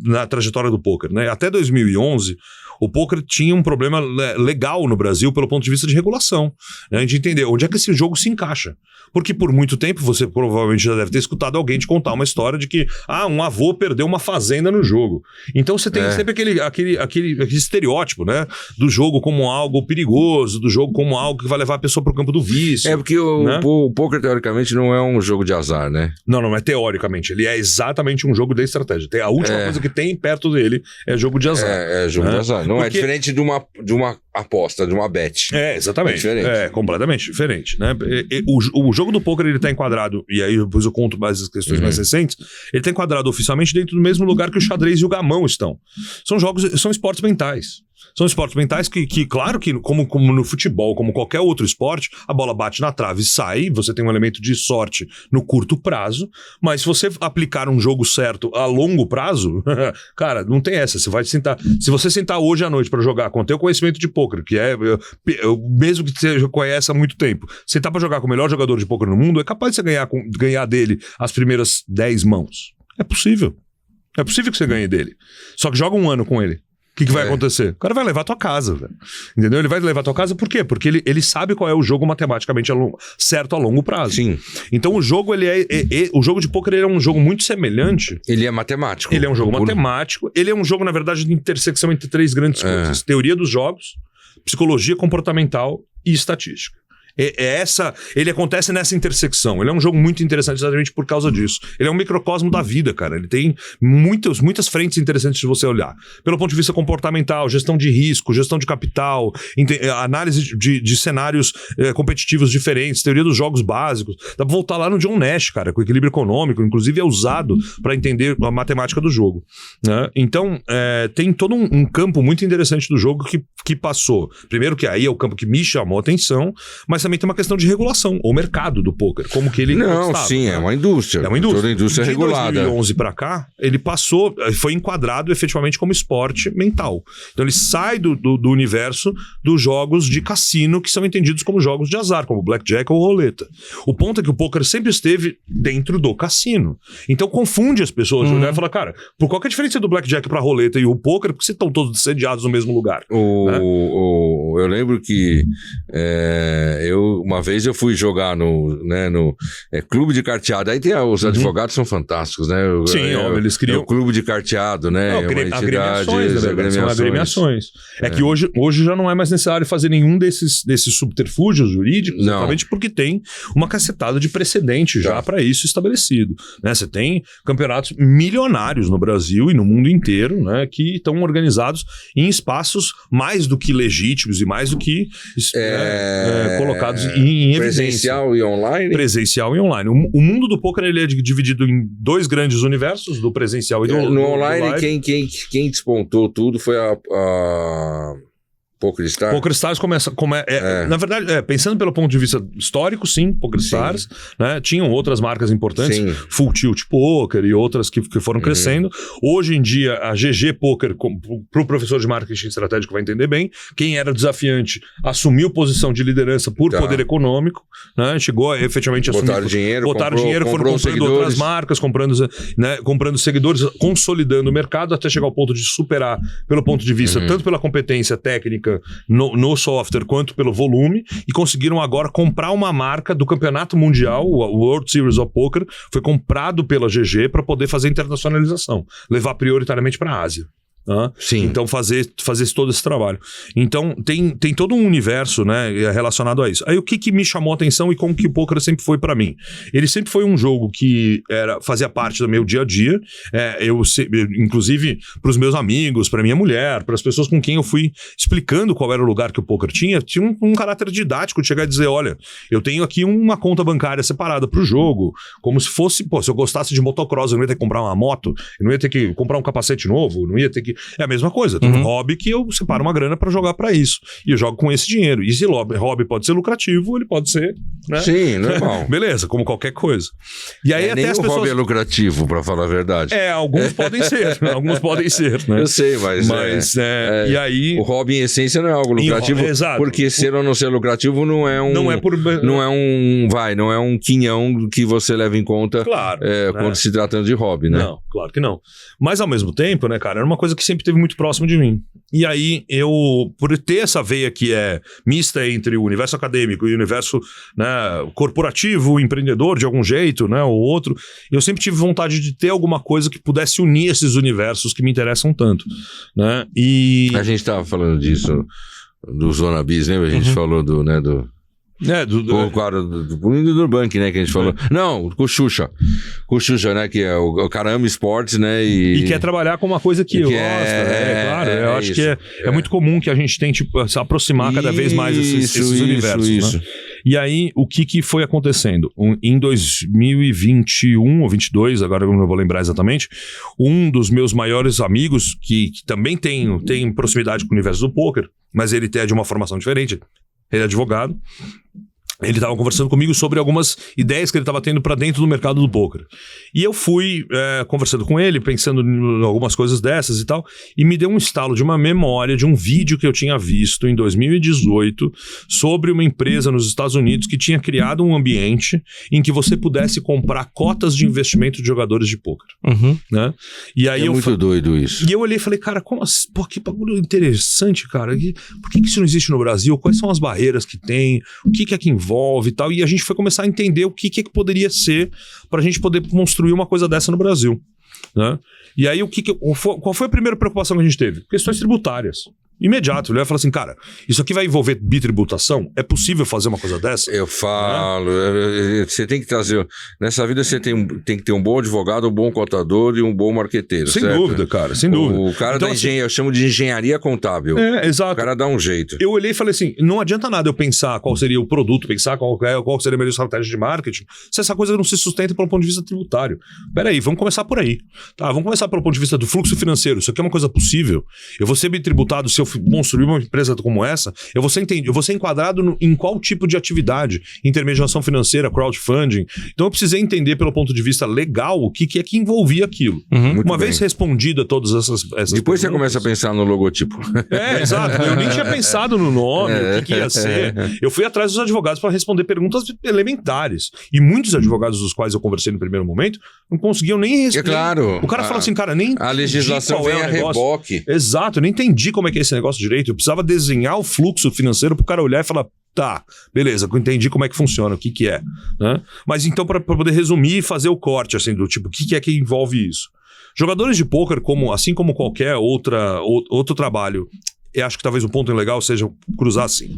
Speaker 4: na trajetória do poker, né? Até 2011, o poker tinha um problema legal no Brasil pelo ponto de vista de regulação, né? De entender onde é que esse jogo se encaixa. Porque por muito tempo você provavelmente já deve ter escutado alguém te contar uma história de que um avô perdeu uma fazenda no jogo. Então você tem sempre aquele estereótipo, né? Do jogo como algo perigoso, do jogo como algo que vai levar a pessoa pro campo do vício.
Speaker 1: Porque o poker, teoricamente, não é um jogo de azar, né?
Speaker 4: Não é teoricamente. Ele é exatamente um jogo de estratégia. A última coisa que tem perto dele é jogo de azar.
Speaker 1: É jogo de azar. Não é diferente de uma aposta, de uma bet.
Speaker 4: Exatamente.
Speaker 1: É diferente.
Speaker 4: Completamente diferente, né? O jogo do poker, ele tá enquadrado, e aí depois eu conto mais as questões mais recentes, ele tá enquadrado oficialmente dentro do mesmo lugar que o xadrez e o gamão estão. São esportes mentais. São esportes mentais que claro que, como no futebol, como qualquer outro esporte, a bola bate na trave e sai, você tem um elemento de sorte no curto prazo, mas se você aplicar um jogo certo a longo prazo, cara, não tem essa. Você vai sentar. Se você sentar hoje à noite para jogar com o teu conhecimento de pôquer, que é mesmo que você conhece há muito tempo, sentar para jogar com o melhor jogador de pôquer no mundo, é capaz de você ganhar dele as primeiras 10 mãos. É possível. É possível que você ganhe dele. Só que joga um ano com ele. O que vai acontecer? O cara vai levar a tua casa, velho. Entendeu? Ele vai levar a tua casa por quê? Porque ele sabe qual é o jogo matematicamente certo a longo prazo.
Speaker 1: Sim.
Speaker 4: Então o jogo, o jogo de pôquer é um jogo muito semelhante.
Speaker 1: Ele é matemático.
Speaker 4: Ele é um jogo matemático. Ele é um jogo, na verdade, de intersecção entre três grandes coisas. Teoria dos jogos, psicologia comportamental e estatística. Ele acontece nessa intersecção. Ele é um jogo muito interessante exatamente por causa disso. Ele é um microcosmo da vida, cara. Ele tem muitas frentes interessantes de você olhar. Pelo ponto de vista comportamental, gestão de risco, gestão de capital, análise de cenários competitivos diferentes, teoria dos jogos básicos. Dá pra voltar lá no John Nash, cara, com equilíbrio econômico. Inclusive é usado para entender a matemática do jogo, né? Então, tem todo um campo muito interessante do jogo que passou. Primeiro que aí é o campo que me chamou a atenção, mas também tem uma questão de regulação, o mercado do poker, como que ele
Speaker 1: sim,
Speaker 4: né?
Speaker 1: é uma indústria.
Speaker 4: É uma indústria.
Speaker 1: Toda a indústria regulada.
Speaker 4: De 2011 para cá, ele foi enquadrado efetivamente como esporte mental. Então ele sai do universo dos jogos de cassino que são entendidos como jogos de azar, como blackjack ou roleta. O ponto é que o poker sempre esteve dentro do cassino. Então confunde as pessoas, né? E fala, cara, por qual que é a diferença do blackjack pra roleta e o poker? Porque vocês estão todos sediados no mesmo lugar.
Speaker 1: Eu lembro que uma vez eu fui jogar no clube de carteado. Aí tem os advogados são fantásticos, né?
Speaker 4: Sim, eles criam
Speaker 1: o clube de carteado, né?
Speaker 4: Agremiações. É que hoje já não é mais necessário fazer nenhum desses subterfúgios jurídicos, exatamente porque tem uma cacetada de precedente já para isso estabelecido, né? Você tem campeonatos milionários no Brasil e no mundo inteiro, né, que estão organizados em espaços mais do que legítimos e mais do que colocados em evidência.
Speaker 1: Presencial e online?
Speaker 4: Presencial e online. O mundo do poker ele é dividido em dois grandes universos, do presencial e do
Speaker 1: no online, quem despontou tudo foi a PokerStars?
Speaker 4: PokerStars começa... Na verdade, pensando pelo ponto de vista histórico, sim, PokerStars, né? Tinham outras marcas importantes, Full Tilt Poker e outras que foram crescendo. Hoje em dia, a GG Poker, para o professor de marketing estratégico vai entender bem, quem era desafiante assumiu posição de liderança por poder econômico, né? Chegou a efetivamente assumir...
Speaker 1: Botaram dinheiro,
Speaker 4: foram comprando
Speaker 1: seguidores.
Speaker 4: Outras marcas, comprando seguidores, consolidando o mercado até chegar ao ponto de superar, pelo ponto de vista, tanto pela competência técnica no software quanto pelo volume, e conseguiram agora comprar uma marca do campeonato mundial, o World Series of Poker, foi comprado pela GG para poder fazer internacionalização, levar prioritariamente para a Ásia.
Speaker 1: Sim.
Speaker 4: Então fazer todo esse trabalho. Então tem todo um universo, né, relacionado a isso. Aí o que me chamou a atenção e como que o poker sempre foi pra mim? Ele sempre foi um jogo que fazia parte do meu dia a dia. Inclusive pros meus amigos, pra minha mulher, pras pessoas com quem eu fui explicando qual era o lugar que o poker tinha um caráter didático de chegar e dizer, olha, eu tenho aqui uma conta bancária separada pro jogo, como se fosse, se eu gostasse de motocross, eu não ia ter que comprar uma moto, eu não ia ter que comprar um capacete novo, não ia ter que... É a mesma coisa, tem um hobby que eu separo uma grana pra jogar pra isso. E eu jogo com esse dinheiro. E esse hobby pode ser lucrativo, ele pode ser... Né?
Speaker 1: Sim, normal.
Speaker 4: Beleza, como qualquer coisa. E aí até
Speaker 1: nem
Speaker 4: as
Speaker 1: o
Speaker 4: pessoas...
Speaker 1: hobby é lucrativo, pra falar a verdade.
Speaker 4: Alguns podem ser. Alguns podem ser, né?
Speaker 1: Eu sei, mas
Speaker 4: e aí...
Speaker 1: O hobby, em essência, não é algo lucrativo.
Speaker 4: Exato.
Speaker 1: Porque ser ou não ser lucrativo não é um... Não é um quinhão que você leva em conta quando se tratando de hobby, né?
Speaker 4: Não, claro que não. Mas ao mesmo tempo, né, cara, era uma coisa que sempre esteve muito próximo de mim. E aí, por ter essa veia que é mista entre o universo acadêmico e o universo, né, corporativo, empreendedor de algum jeito, né, ou outro, eu sempre tive vontade de ter alguma coisa que pudesse unir esses universos que me interessam tanto, né? E...
Speaker 1: A gente estava falando disso, do Zona Bis, lembra? A gente falou do Nubank, né, que a gente falou. Não, com o Xuxa. Com o Xuxa, né, que é o cara ama esportes, né,
Speaker 4: e quer trabalhar com uma coisa que gosta, claro. Eu acho que é muito comum que a gente tente se aproximar cada vez mais esses universos, né? E aí, o que foi acontecendo? Em 2021 ou 2022, agora eu não vou lembrar exatamente, um dos meus maiores amigos, que também tem proximidade com o universo do poker, mas ele é de uma formação diferente, ele é advogado. Ele estava conversando comigo sobre algumas ideias que ele estava tendo para dentro do mercado do poker. E eu fui conversando com ele, pensando em algumas coisas dessas e tal, e me deu um estalo de uma memória de um vídeo que eu tinha visto em 2018 sobre uma empresa nos Estados Unidos que tinha criado um ambiente em que você pudesse comprar cotas de investimento de jogadores de poker. Né? E aí
Speaker 1: muito doido isso.
Speaker 4: E eu olhei e falei, cara, como assim? Pô, que bagulho interessante, cara. Por que isso não existe no Brasil? Quais são as barreiras que tem? O que é que envolve e tal, e a gente foi começar a entender o que poderia ser para a gente poder construir uma coisa dessa no Brasil, né? E aí qual foi a primeira preocupação que a gente teve? Questões tributárias. Imediato. Ele vai falar assim, cara, isso aqui vai envolver bitributação? É possível fazer uma coisa dessa?
Speaker 1: Eu falo, você tem que trazer... Nessa vida você tem que ter um bom advogado, um bom contador e um bom marqueteiro,
Speaker 4: Sem
Speaker 1: certo?
Speaker 4: dúvida, cara, sem dúvida.
Speaker 1: O cara
Speaker 4: Então,
Speaker 1: da
Speaker 4: assim,
Speaker 1: eu chamo de engenharia contábil.
Speaker 4: Exato.
Speaker 1: O cara dá um jeito.
Speaker 4: Eu olhei e falei assim, não adianta nada eu pensar qual seria o produto, pensar qual seria a melhor estratégia de marketing, se essa coisa não se sustenta pelo ponto de vista tributário. Peraí, vamos começar por aí. Tá, vamos começar pelo ponto de vista do fluxo financeiro. Isso aqui é uma coisa possível? Eu vou ser bitributado se eu construir uma empresa como essa? Eu vou ser enquadrado em qual tipo de atividade? Intermediação financeira, crowdfunding. Então eu precisei entender pelo ponto de vista legal o que é que envolvia aquilo. Uma vez respondida todas essas
Speaker 1: Depois você
Speaker 4: perguntas,
Speaker 1: começa a pensar no logotipo.
Speaker 4: Exato. Eu nem tinha pensado no nome, o que ia ser. Eu fui atrás dos advogados para responder perguntas elementares. E muitos advogados dos quais eu conversei no primeiro momento não conseguiam nem responder.
Speaker 1: É claro.
Speaker 4: O cara falou assim, cara, nem
Speaker 1: A legislação vem a reboque.
Speaker 4: Exato, eu nem entendi como é que é esse negócio direito. Eu precisava desenhar o fluxo financeiro pro cara olhar e falar, tá, beleza, eu entendi como é que funciona, o que é. Né? Mas então, para poder resumir e fazer o corte, assim, do tipo, o que é que envolve isso? Jogadores de pôquer, assim como qualquer outro trabalho, eu acho que talvez o ponto legal seja cruzar assim.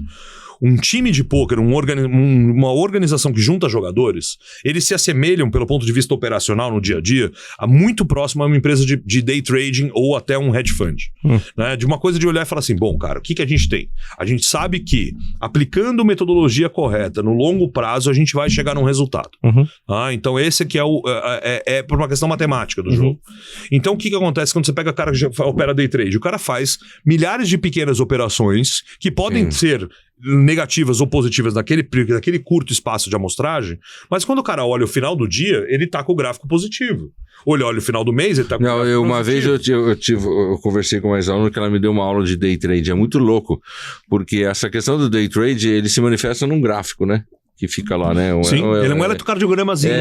Speaker 4: Um time de pôquer, uma organização que junta jogadores, eles se assemelham, pelo ponto de vista operacional no dia a dia, muito próximo a uma empresa de day trading ou até um hedge fund. Né? De uma coisa de olhar e falar assim, bom, cara, o que a gente tem? A gente sabe que, aplicando metodologia correta, no longo prazo, a gente vai chegar num resultado. Então esse aqui é por uma questão matemática do jogo. Então o que acontece quando você pega o cara que já opera day trade? O cara faz milhares de pequenas operações que podem ser negativas ou positivas naquele curto espaço de amostragem, mas quando o cara olha o final do dia, ele tá com o gráfico positivo. Olha o final do mês, ele tá com o gráfico positivo. Uma vez
Speaker 1: eu conversei com uma ex-aluna que ela me deu uma aula de day trade. É muito louco, porque essa questão do day trade, ele se manifesta num gráfico, né? Que fica lá, né?
Speaker 4: Sim, ele é um eletrocardiogramazinho.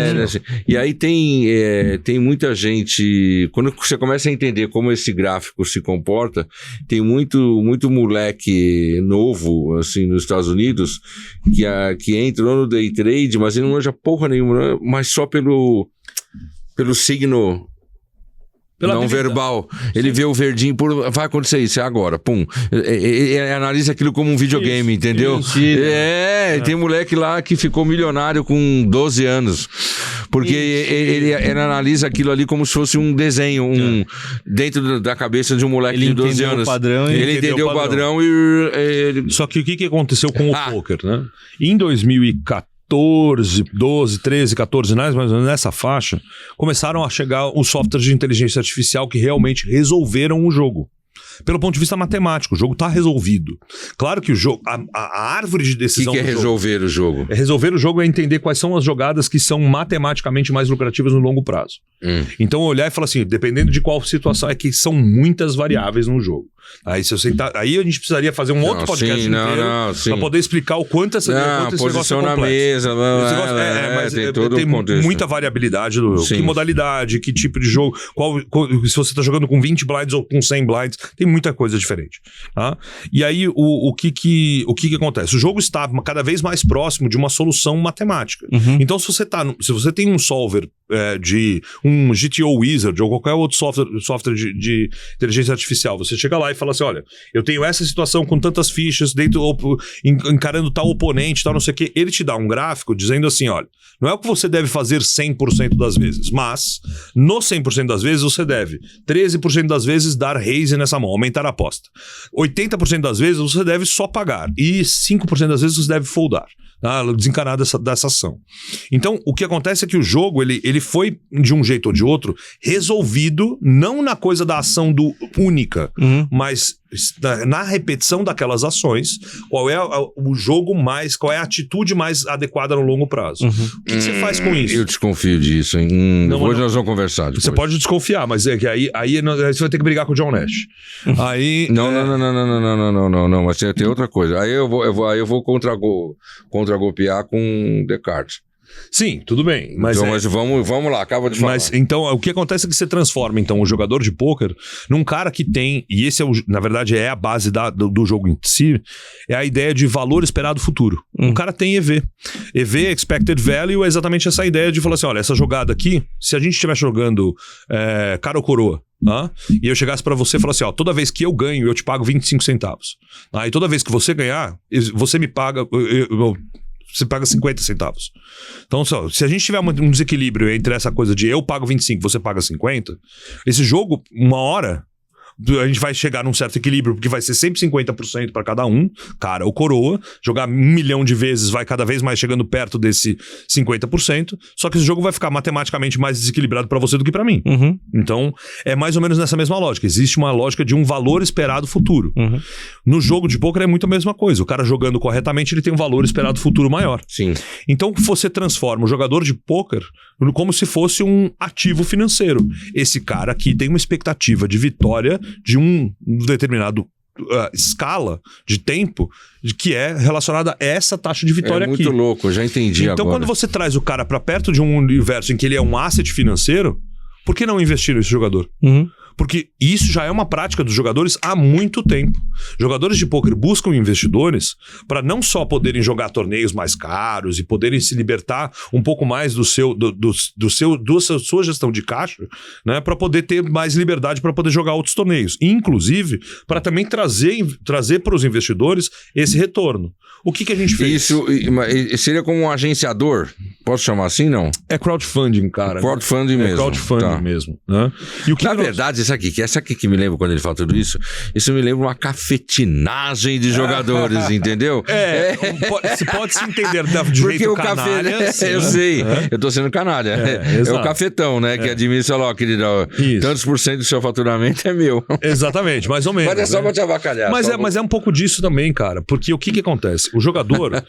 Speaker 1: E aí tem muita gente... Quando você começa a entender como esse gráfico se comporta, tem muito moleque novo, assim, nos Estados Unidos, que entrou no day trade, mas ele não manja porra nenhuma, mas só pelo signo... não verbal. Ele vê o verdinho, vai acontecer isso, é agora, pum. Ele analisa aquilo como um videogame, entendeu? Tem moleque lá que ficou milionário com 12 anos. Porque ele analisa aquilo ali como se fosse um desenho, dentro da cabeça de um moleque de 12 anos. Ele entendeu o padrão e...
Speaker 4: Só que o que aconteceu com o poker, né? Em 2014, 12, 13, 14, mais ou menos nessa faixa, começaram a chegar os softwares de inteligência artificial que realmente resolveram o jogo. Pelo ponto de vista matemático, o jogo está resolvido. Claro que o jogo, a árvore de decisão...
Speaker 1: O que é resolver o jogo?
Speaker 4: Resolver o jogo é entender quais são as jogadas que são matematicamente mais lucrativas no longo prazo. Então olhar e falar assim, dependendo de qual situação, é que são muitas variáveis no jogo. Aí a gente precisaria fazer um outro podcast inteiro para poder explicar o quanto esse negócio é
Speaker 1: na mesa,
Speaker 4: tem muita variabilidade do que modalidade, que tipo de jogo, se você está jogando com 20 blinds ou com 100 blinds, tem muita coisa diferente. Tá? E aí o que acontece? O jogo está cada vez mais próximo de uma solução matemática. Então se você tem um solver de um GTO Wizard ou qualquer outro software de inteligência artificial, você chega lá e fala assim, olha, eu tenho essa situação com tantas fichas encarando tal oponente, tal não sei o que, ele te dá um gráfico dizendo assim, olha, não é o que você deve fazer 100% das vezes, mas no 100% das vezes você deve 13% das vezes dar raise nessa mão, aumentar a aposta. 80% das vezes você deve só pagar e 5% das vezes você deve foldar. Desencanar dessa ação. Então, o que acontece é que o jogo, ele foi, de um jeito ou de outro, resolvido, não na coisa da ação única, mas na repetição daquelas ações, qual é o jogo qual é a atitude mais adequada no longo prazo. O que você faz com isso?
Speaker 1: Eu desconfio disso, hein? Hoje nós vamos conversar depois.
Speaker 4: Você pode desconfiar, mas é que aí você vai ter que brigar com o John Nash. Aí...
Speaker 1: Não, mas tem outra coisa. Aí eu vou contra-golpear com Descartes.
Speaker 4: Sim, tudo bem. Mas,
Speaker 1: Então, mas vamos lá, acaba de falar.
Speaker 4: Mas então, o que acontece é que você transforma então o jogador de pôquer num cara que tem, e esse é na verdade é a base do jogo em si, é a ideia de valor esperado futuro. O cara tem EV. EV, Expected Value, é exatamente essa ideia de falar assim, olha, essa jogada aqui, se a gente estiver jogando cara ou coroa, e eu chegasse pra você e falasse, ó, toda vez que eu ganho, eu te pago 25 centavos. E toda vez que você ganhar, você me paga... Você paga 50 centavos. Então, se a gente tiver um desequilíbrio entre essa coisa de eu pago 25, você paga 50, esse jogo, uma hora, a gente vai chegar num certo equilíbrio, porque vai ser sempre 50% para cada um, cara ou coroa. Jogar 1 milhão de vezes vai cada vez mais chegando perto desse 50%. Só que esse jogo vai ficar matematicamente mais desequilibrado para você do que para mim. Então, é mais ou menos nessa mesma lógica. Existe uma lógica de um valor esperado futuro. No jogo de pôquer é muito a mesma coisa. O cara jogando corretamente, ele tem um valor esperado futuro maior.
Speaker 1: Sim.
Speaker 4: Então, você transforma o jogador de pôquer como se fosse um ativo financeiro. Esse cara aqui tem uma expectativa de vitória de um determinado escala de tempo que é relacionada a essa taxa de vitória aqui.
Speaker 1: É muito louco, eu já entendi
Speaker 4: então,
Speaker 1: agora.
Speaker 4: quando você traz o cara para perto de um universo em que ele é um asset financeiro, por que não investir nesse jogador? Porque isso já é uma prática dos jogadores há muito tempo. Jogadores de pôquer buscam investidores para não só poderem jogar torneios mais caros e poderem se libertar um pouco mais da sua gestão de caixa, né, para poder ter mais liberdade para poder jogar outros torneios. Inclusive, para também trazer para os investidores esse retorno. O que a gente fez?
Speaker 1: Isso seria como um agenciador? Posso chamar assim, não?
Speaker 4: É crowdfunding, cara.
Speaker 1: Crowdfunding mesmo.
Speaker 4: É crowdfunding mesmo. Né? E o que
Speaker 1: Na verdade, essa aqui que me lembra quando ele fala tudo isso, isso me lembra uma cafetinagem de jogadores, entendeu?
Speaker 4: Pode-se entender de jeito canalha.
Speaker 1: Porque o café, eu sei, eu tô sendo canalha. É o cafetão, né, que administra lá, querido, tantos por cento do seu faturamento é meu.
Speaker 4: Exatamente, mais ou menos.
Speaker 1: Mas é só pra te avacalhar.
Speaker 4: Mas é um pouco disso também, cara, porque o que acontece? O jogador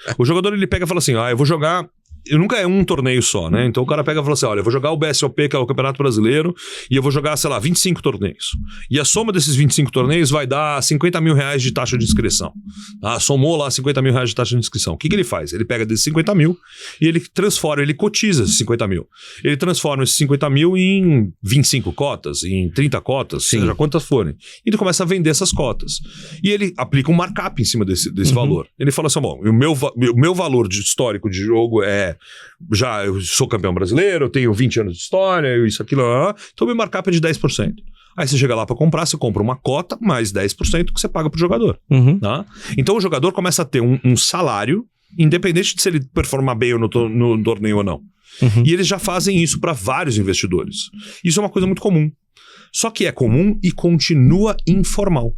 Speaker 4: ele pega e fala assim, eu vou jogar... Nunca é um torneio só, né? Então o cara pega e fala assim, olha, eu vou jogar o BSOP, que é o Campeonato Brasileiro, e eu vou jogar, sei lá, 25 torneios. E a soma desses 25 torneios vai dar 50 mil reais de taxa de inscrição. Somou lá 50 mil reais de taxa de inscrição. O que ele faz? Ele pega desses 50 mil e ele transforma, ele cotiza esses 50 mil. Ele transforma esses 50 mil em 25 cotas, em 30 cotas, seja quantas forem. E ele começa a vender essas cotas. E ele aplica um markup em cima desse valor. Ele fala assim, bom, o meu valor histórico de jogo eu sou campeão brasileiro, eu tenho 20 anos de história, isso, aquilo, então meu markup é de 10%. Aí você chega lá para comprar, você compra uma cota mais 10% que você paga pro jogador. Tá? Então o jogador começa a ter um salário, independente de se ele performar bem no torneio ou não. E eles já fazem isso para vários investidores. Isso é uma coisa muito comum. Só que é comum e continua informal.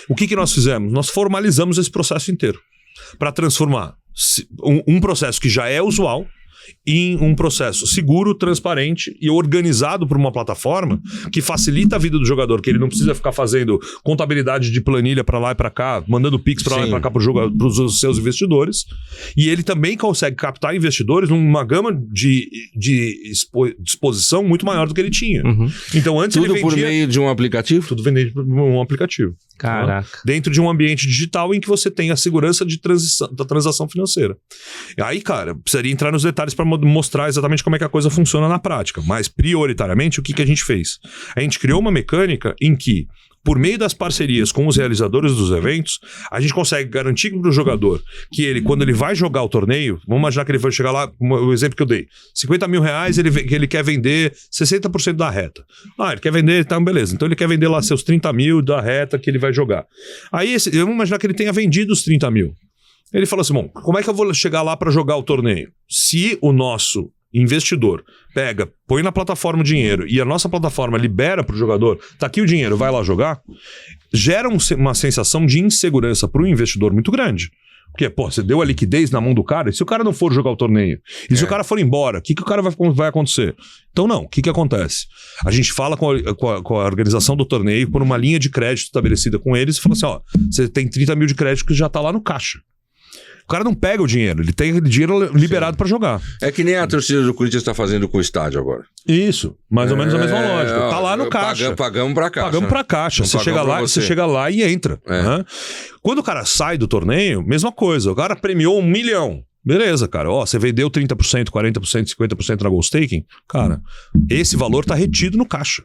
Speaker 4: O que nós fizemos? Nós formalizamos esse processo inteiro para transformar um processo que já é usual em um processo seguro, transparente e organizado por uma plataforma que facilita a vida do jogador, que ele não precisa ficar fazendo contabilidade de planilha para lá e para cá, mandando pix para lá e para cá para os seus investidores, e ele também consegue captar investidores numa gama de disposição muito maior do que ele tinha. Então antes
Speaker 1: tudo
Speaker 4: ele vendia...
Speaker 1: por meio de um aplicativo?
Speaker 4: Tudo vendido por um aplicativo.
Speaker 3: Caraca.
Speaker 4: Tá? Dentro de um ambiente digital em que você tem a segurança da transação financeira. E aí, cara, precisaria entrar nos detalhes para mostrar exatamente como é que a coisa funciona na prática. Mas, prioritariamente, o que a gente fez? A gente criou uma mecânica em que, por meio das parcerias com os realizadores dos eventos, a gente consegue garantir para o jogador que ele, quando ele vai jogar o torneio, vamos imaginar que ele vai chegar lá, o exemplo que eu dei, 50 mil reais, ele quer vender 60% da reta. Ele quer vender, então beleza. Então ele quer vender lá seus 30 mil da reta que ele vai jogar. Aí, vamos imaginar que ele tenha vendido os 30 mil. Ele falou assim, bom, como é que eu vou chegar lá para jogar o torneio? Se o nosso investidor põe na plataforma o dinheiro e a nossa plataforma libera para o jogador, tá aqui o dinheiro, vai lá jogar, gera uma sensação de insegurança para o investidor muito grande. Porque, você deu a liquidez na mão do cara, e se o cara não for jogar o torneio? E se o cara for embora, o que o cara vai acontecer? Então não, o que acontece? A gente fala com a organização do torneio por uma linha de crédito estabelecida com eles e fala assim, você tem 30 mil de crédito que já tá lá no caixa. O cara não pega o dinheiro, ele tem dinheiro liberado para jogar.
Speaker 1: É que nem a torcida do Corinthians está fazendo com o estádio agora.
Speaker 4: Isso, mais ou menos a mesma lógica. Tá lá no caixa.
Speaker 1: Pagamos para caixa.
Speaker 4: Pagamos para caixa. Você chega lá e entra. Quando o cara sai do torneio, mesma coisa. O cara premiou 1 milhão. Beleza, cara. Ó, você vendeu 30%, 40%, 50% na Goal Staking. Cara, esse valor tá retido no caixa.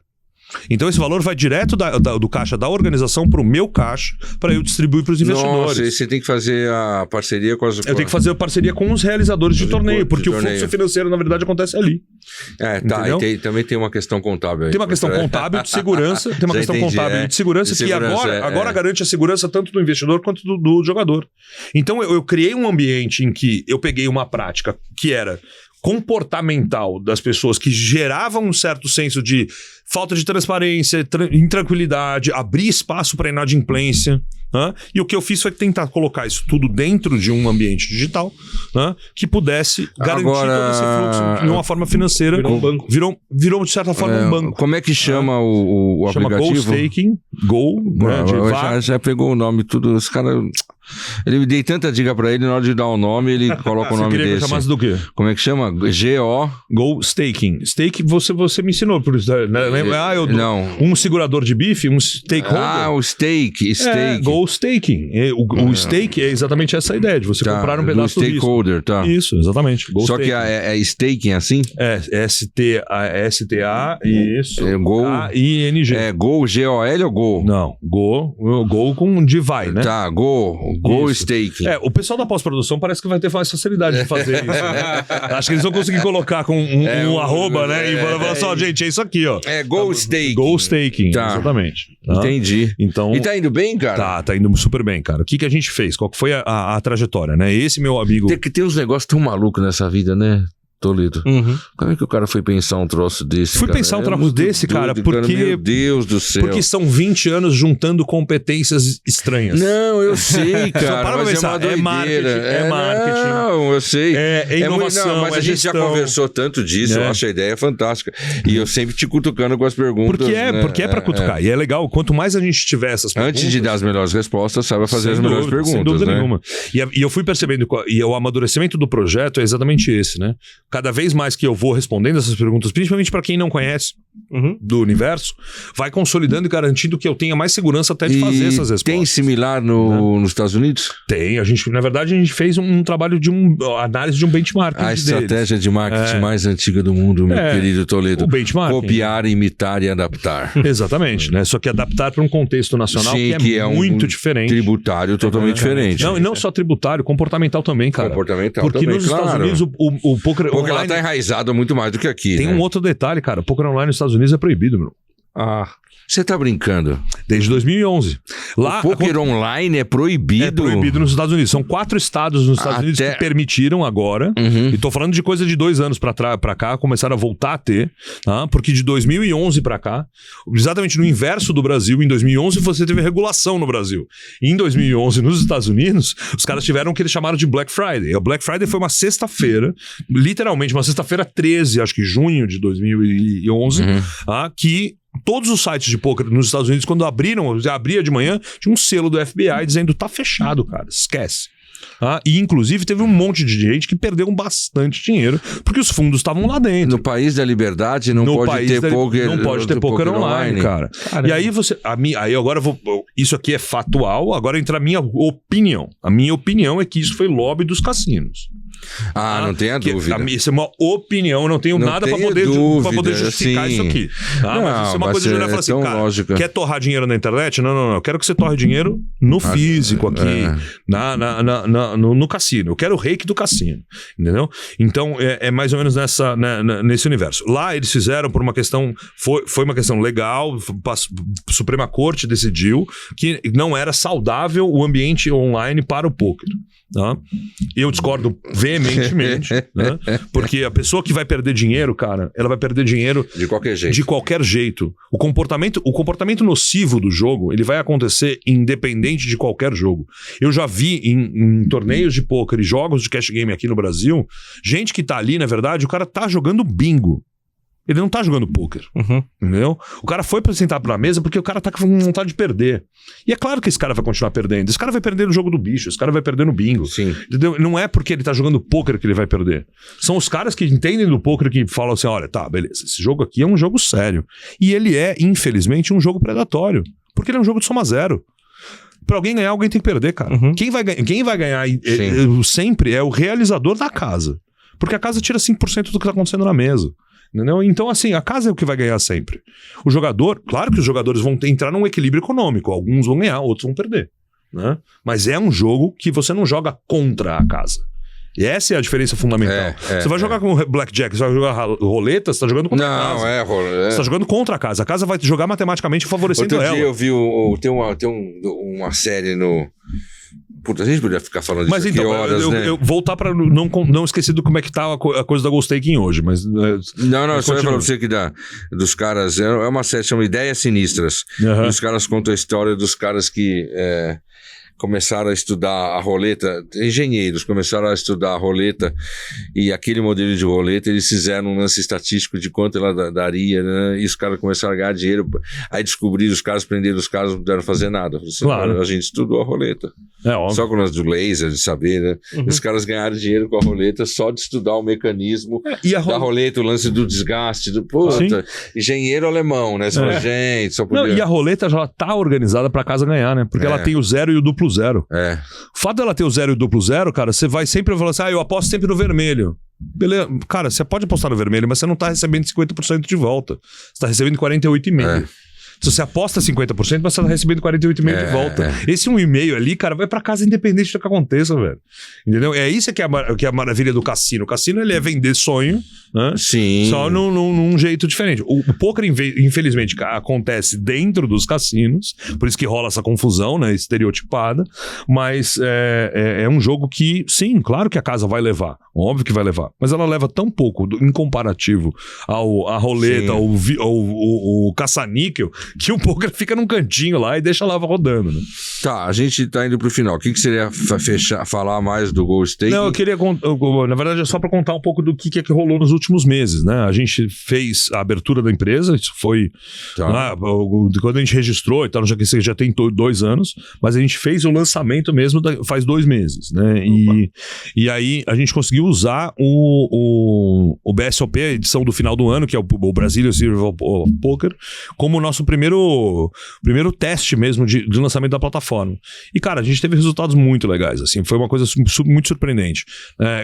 Speaker 4: Então esse valor vai direto do caixa da organização para o meu caixa para eu distribuir para os investidores.
Speaker 1: Nossa, e você tem que fazer a parceria com as...
Speaker 4: Eu tenho que fazer a parceria com os realizadores de torneio, porque o fluxo financeiro, na verdade, acontece ali.
Speaker 1: Tá, e também tem uma questão contábil aí.
Speaker 4: Tem uma questão contábil de segurança, que agora garante a segurança tanto do investidor quanto do jogador. Então eu criei um ambiente em que eu peguei uma prática que era comportamental das pessoas, que gerava um certo senso de falta de transparência, intranquilidade, abrir espaço para inadimplência. E o que eu fiz foi tentar colocar isso tudo dentro de um ambiente digital, que pudesse garantir todo esse fluxo de uma forma financeira.
Speaker 3: Virou um banco.
Speaker 4: Virou de certa forma um banco.
Speaker 1: Como é que chama o aplicativo?
Speaker 4: Go Staking.
Speaker 1: Já pegou o nome tudo. Os caras... Ele me dei tanta dica pra ele, na hora de dar o nome, ele coloca o nome desse. Você queria que eu chamasse
Speaker 4: do quê?
Speaker 1: Como é que chama?
Speaker 4: Go Staking. Stake, você me ensinou por isso, né?
Speaker 1: Não.
Speaker 4: Um segurador de bife, um stakeholder.
Speaker 1: O stake.
Speaker 4: Go Staking. O stake é exatamente essa ideia, de você comprar um pedaço do
Speaker 1: stakeholder, tá.
Speaker 4: Isso, exatamente.
Speaker 1: Só staking. Que é staking assim?
Speaker 4: S-T-A, isso.
Speaker 1: K-I-N-G. É Go, G-O-L ou Go?
Speaker 4: Não, Go com de vai, né?
Speaker 1: Tá, Go Staking.
Speaker 4: O pessoal da pós-produção parece que vai ter mais facilidade de fazer isso, né? Acho que eles vão conseguir colocar com um arroba, né? E falar só, gente, é isso aqui, ó.
Speaker 1: Go Staking.
Speaker 4: Go Staking, exatamente.
Speaker 1: Entendi.
Speaker 4: Então,
Speaker 1: e tá indo bem, cara?
Speaker 4: Tá indo super bem, cara. O que a gente fez? Qual que foi a trajetória, né? Esse meu amigo...
Speaker 1: Tem uns negócios tão malucos nessa vida, né? Toledo. Como é que o cara foi pensar um troço desse?
Speaker 4: Fui pensar um troço desse, cara, porque...
Speaker 1: Meu Deus do céu.
Speaker 4: Porque são 20 anos juntando competências estranhas.
Speaker 1: Não, eu sei, cara. Mas
Speaker 4: pensar, é marketing.
Speaker 1: Não, eu sei.
Speaker 4: É inovação,
Speaker 1: mas a gente já conversou tanto disso, eu acho a ideia fantástica. E eu sempre te cutucando com as perguntas.
Speaker 4: Porque é pra cutucar. E é legal, quanto mais a gente tiver essas perguntas...
Speaker 1: Antes de dar as melhores respostas, saiba fazer as melhores perguntas,
Speaker 4: sem dúvida nenhuma. E eu fui percebendo, e o amadurecimento do projeto é exatamente esse, né? Cada vez mais que eu vou respondendo essas perguntas, principalmente para quem não conhece do universo, vai consolidando e garantindo que eu tenha mais segurança até de fazer essas respostas.
Speaker 1: Tem similar nos Estados Unidos?
Speaker 4: Tem. Na verdade, a gente fez um trabalho de análise de um benchmark.
Speaker 1: A estratégia de marketing mais antiga do mundo, meu querido Toledo.
Speaker 4: O benchmark.
Speaker 1: Copiar, imitar e adaptar.
Speaker 4: Exatamente, né? Só que adaptar para um contexto nacional que é muito diferente.
Speaker 1: Tributário totalmente diferente.
Speaker 4: Não, e não só tributário, comportamental também, cara. Porque
Speaker 1: também,
Speaker 4: nos Estados Unidos o poker
Speaker 1: online... lá tá enraizado muito mais do que aqui.
Speaker 4: Tem um outro detalhe, cara. O poker online nos Estados Unidos é proibido, meu.
Speaker 1: Você tá brincando?
Speaker 4: Desde 2011.
Speaker 1: Lá, o poker online é proibido?
Speaker 4: É proibido nos Estados Unidos. São 4 estados nos Estados Unidos que permitiram agora. E tô falando de coisa de 2 anos pra cá, começaram a voltar a ter. Porque de 2011 pra cá, exatamente no inverso do Brasil, em 2011 você teve regulação no Brasil. E em 2011, nos Estados Unidos, os caras tiveram o que eles chamaram de Black Friday. A Black Friday foi uma sexta-feira, literalmente uma sexta-feira 13, acho que junho de 2011, que... Todos os sites de poker nos Estados Unidos, quando abria de manhã, tinha um selo do FBI dizendo, tá fechado, cara, esquece. E inclusive teve um monte de gente que perdeu bastante dinheiro porque os fundos estavam lá dentro.
Speaker 1: No país da liberdade não pode ter poker.
Speaker 4: Não pode ter poker online, cara. Caramba. E aí aí agora isso aqui é factual, agora entra a minha opinião. A minha opinião é que isso foi lobby dos cassinos.
Speaker 1: Não tenha dúvida.
Speaker 4: Isso é uma opinião, não tenho nada para poder justificar isso aqui. Mas isso é uma coisa de olhar e falar assim, cara, lógica. Quer torrar dinheiro na internet? Não. Eu quero que você torre dinheiro no físico aqui, no cassino. Eu quero o reiki do cassino, entendeu? Então, é mais ou menos nesse universo. Lá eles fizeram por uma questão, foi uma questão legal, a Suprema Corte decidiu que não era saudável o ambiente online para o poker. Eu discordo veementemente, né? Porque a pessoa que vai perder dinheiro, cara, ela vai perder dinheiro de qualquer jeito. O comportamento nocivo do jogo, ele vai acontecer independente de qualquer jogo. Eu já vi em torneios de pôquer e jogos de cash game aqui no Brasil, gente que tá ali, na verdade, o cara tá jogando bingo. Ele não tá jogando pôquer, entendeu? O cara foi pra sentar pra mesa porque o cara tá com vontade de perder. E é claro que esse cara vai continuar perdendo. Esse cara vai perder no jogo do bicho, esse cara vai perder no bingo.
Speaker 1: Sim.
Speaker 4: Entendeu? Não é porque ele tá jogando pôquer que ele vai perder. São os caras que entendem do pôquer que falam assim, olha, tá, beleza, esse jogo aqui é um jogo sério. E ele é, infelizmente, um jogo predatório. Porque ele é um jogo de soma zero. Pra alguém ganhar, alguém tem que perder, cara. Quem vai ganhar sempre é o realizador da casa. Porque a casa tira 5% do que tá acontecendo na mesa. Entendeu? Então, assim, a casa é o que vai ganhar sempre. O jogador, claro que os jogadores vão entrar num equilíbrio econômico. Alguns vão ganhar, outros vão perder. Né? Mas é um jogo que você não joga contra a casa. E essa é a diferença fundamental. Você vai jogar com blackjack, você vai jogar roleta, você tá jogando contra a casa. Você tá jogando contra a casa. A casa vai jogar matematicamente favorecendo ela.
Speaker 1: Outro dia eu vi, tem uma série no... Puta, a gente podia ficar falando disso.
Speaker 4: Mas então, eu voltar pra não esquecer do como é que tá a coisa da Ghost Taking hoje, mas...
Speaker 1: Não, só ia falar pra você que dos caras... É uma série, chama Ideias Sinistras. E os caras contam a história dos caras que... começaram a estudar a roleta, engenheiros começaram a estudar a roleta e aquele modelo de roleta, eles fizeram um lance estatístico de quanto ela daria, né? E os caras começaram a ganhar dinheiro, aí descobriram, os caras prenderam os caras, não puderam fazer nada. Claro. A gente estudou a roleta. Só com o lance do laser, de saber, né? Os caras ganharam dinheiro com a roleta só de estudar o mecanismo da roleta, o lance do desgaste, engenheiro alemão, né? Gente, só podia...
Speaker 4: E a roleta já tá organizada pra casa ganhar, né? Porque ela tem o 0 e o duplo 0. O fato dela ter o 0 e o duplo 0, cara, você vai sempre falar assim, eu aposto sempre no vermelho. Beleza, cara, você pode apostar no vermelho, mas você não tá recebendo 50% de volta. Você tá recebendo 48,5%. Se você aposta 50%, mas você tá recebendo 48,5% de volta. Esse 1,5% ali, cara, vai pra casa independente do que aconteça, velho. Entendeu? É isso que é a maravilha do cassino. O cassino, ele é vender sonho, né?
Speaker 1: Sim.
Speaker 4: Só num jeito diferente. O poker, infelizmente, acontece dentro dos cassinos, por isso que rola essa confusão, né? Estereotipada. Mas é um jogo que, sim, claro que a casa vai levar. Óbvio que vai levar. Mas ela leva tão pouco em comparativo à roleta, ao caça-níquel, que o poker fica num cantinho lá e deixa lá rodando, né?
Speaker 1: Tá, a gente tá indo pro final. O que seria falar mais do Ghost Taking?
Speaker 4: Não, eu queria... Na verdade, é só pra contar um pouco do que rolou nos últimos meses, né? A gente fez a abertura da empresa, isso foi... quando a gente registrou e tal, já tem 2 anos, mas a gente fez o lançamento mesmo faz 2 meses, né? E aí a gente conseguiu usar o BSOP, a edição do final do ano, que é o Brazilian Series of Poker, como o nosso primeiro teste mesmo de lançamento da plataforma. E, cara, a gente teve resultados muito legais, assim, foi uma coisa muito surpreendente.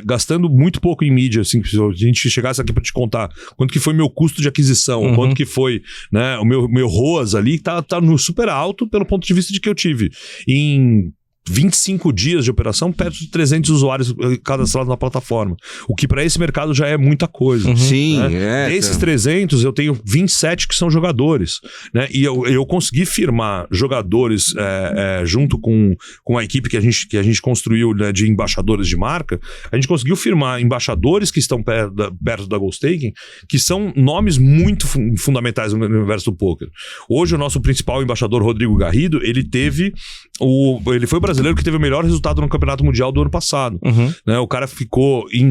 Speaker 4: Gastando muito pouco em mídia, assim, se a gente chegasse aqui pra te contar quanto que foi meu custo de aquisição, quanto que foi, né, o meu ROAS ali, tá no super alto pelo ponto de vista de que eu tive em 25 dias de operação, perto de 300 usuários cadastrados na plataforma. O que para esse mercado já é muita coisa.
Speaker 1: Sim,
Speaker 4: né? Desses 300, eu tenho 27 que são jogadores. Né? E eu consegui firmar jogadores junto com a equipe que a gente construiu, né, de embaixadores de marca. A gente conseguiu firmar embaixadores que estão perto da Ghost Taking, que são nomes muito fundamentais no universo do poker. Hoje, o nosso principal embaixador, Rodrigo Garrido, ele foi o brasileiro que teve o melhor resultado no Campeonato Mundial do ano passado. Né? O cara ficou em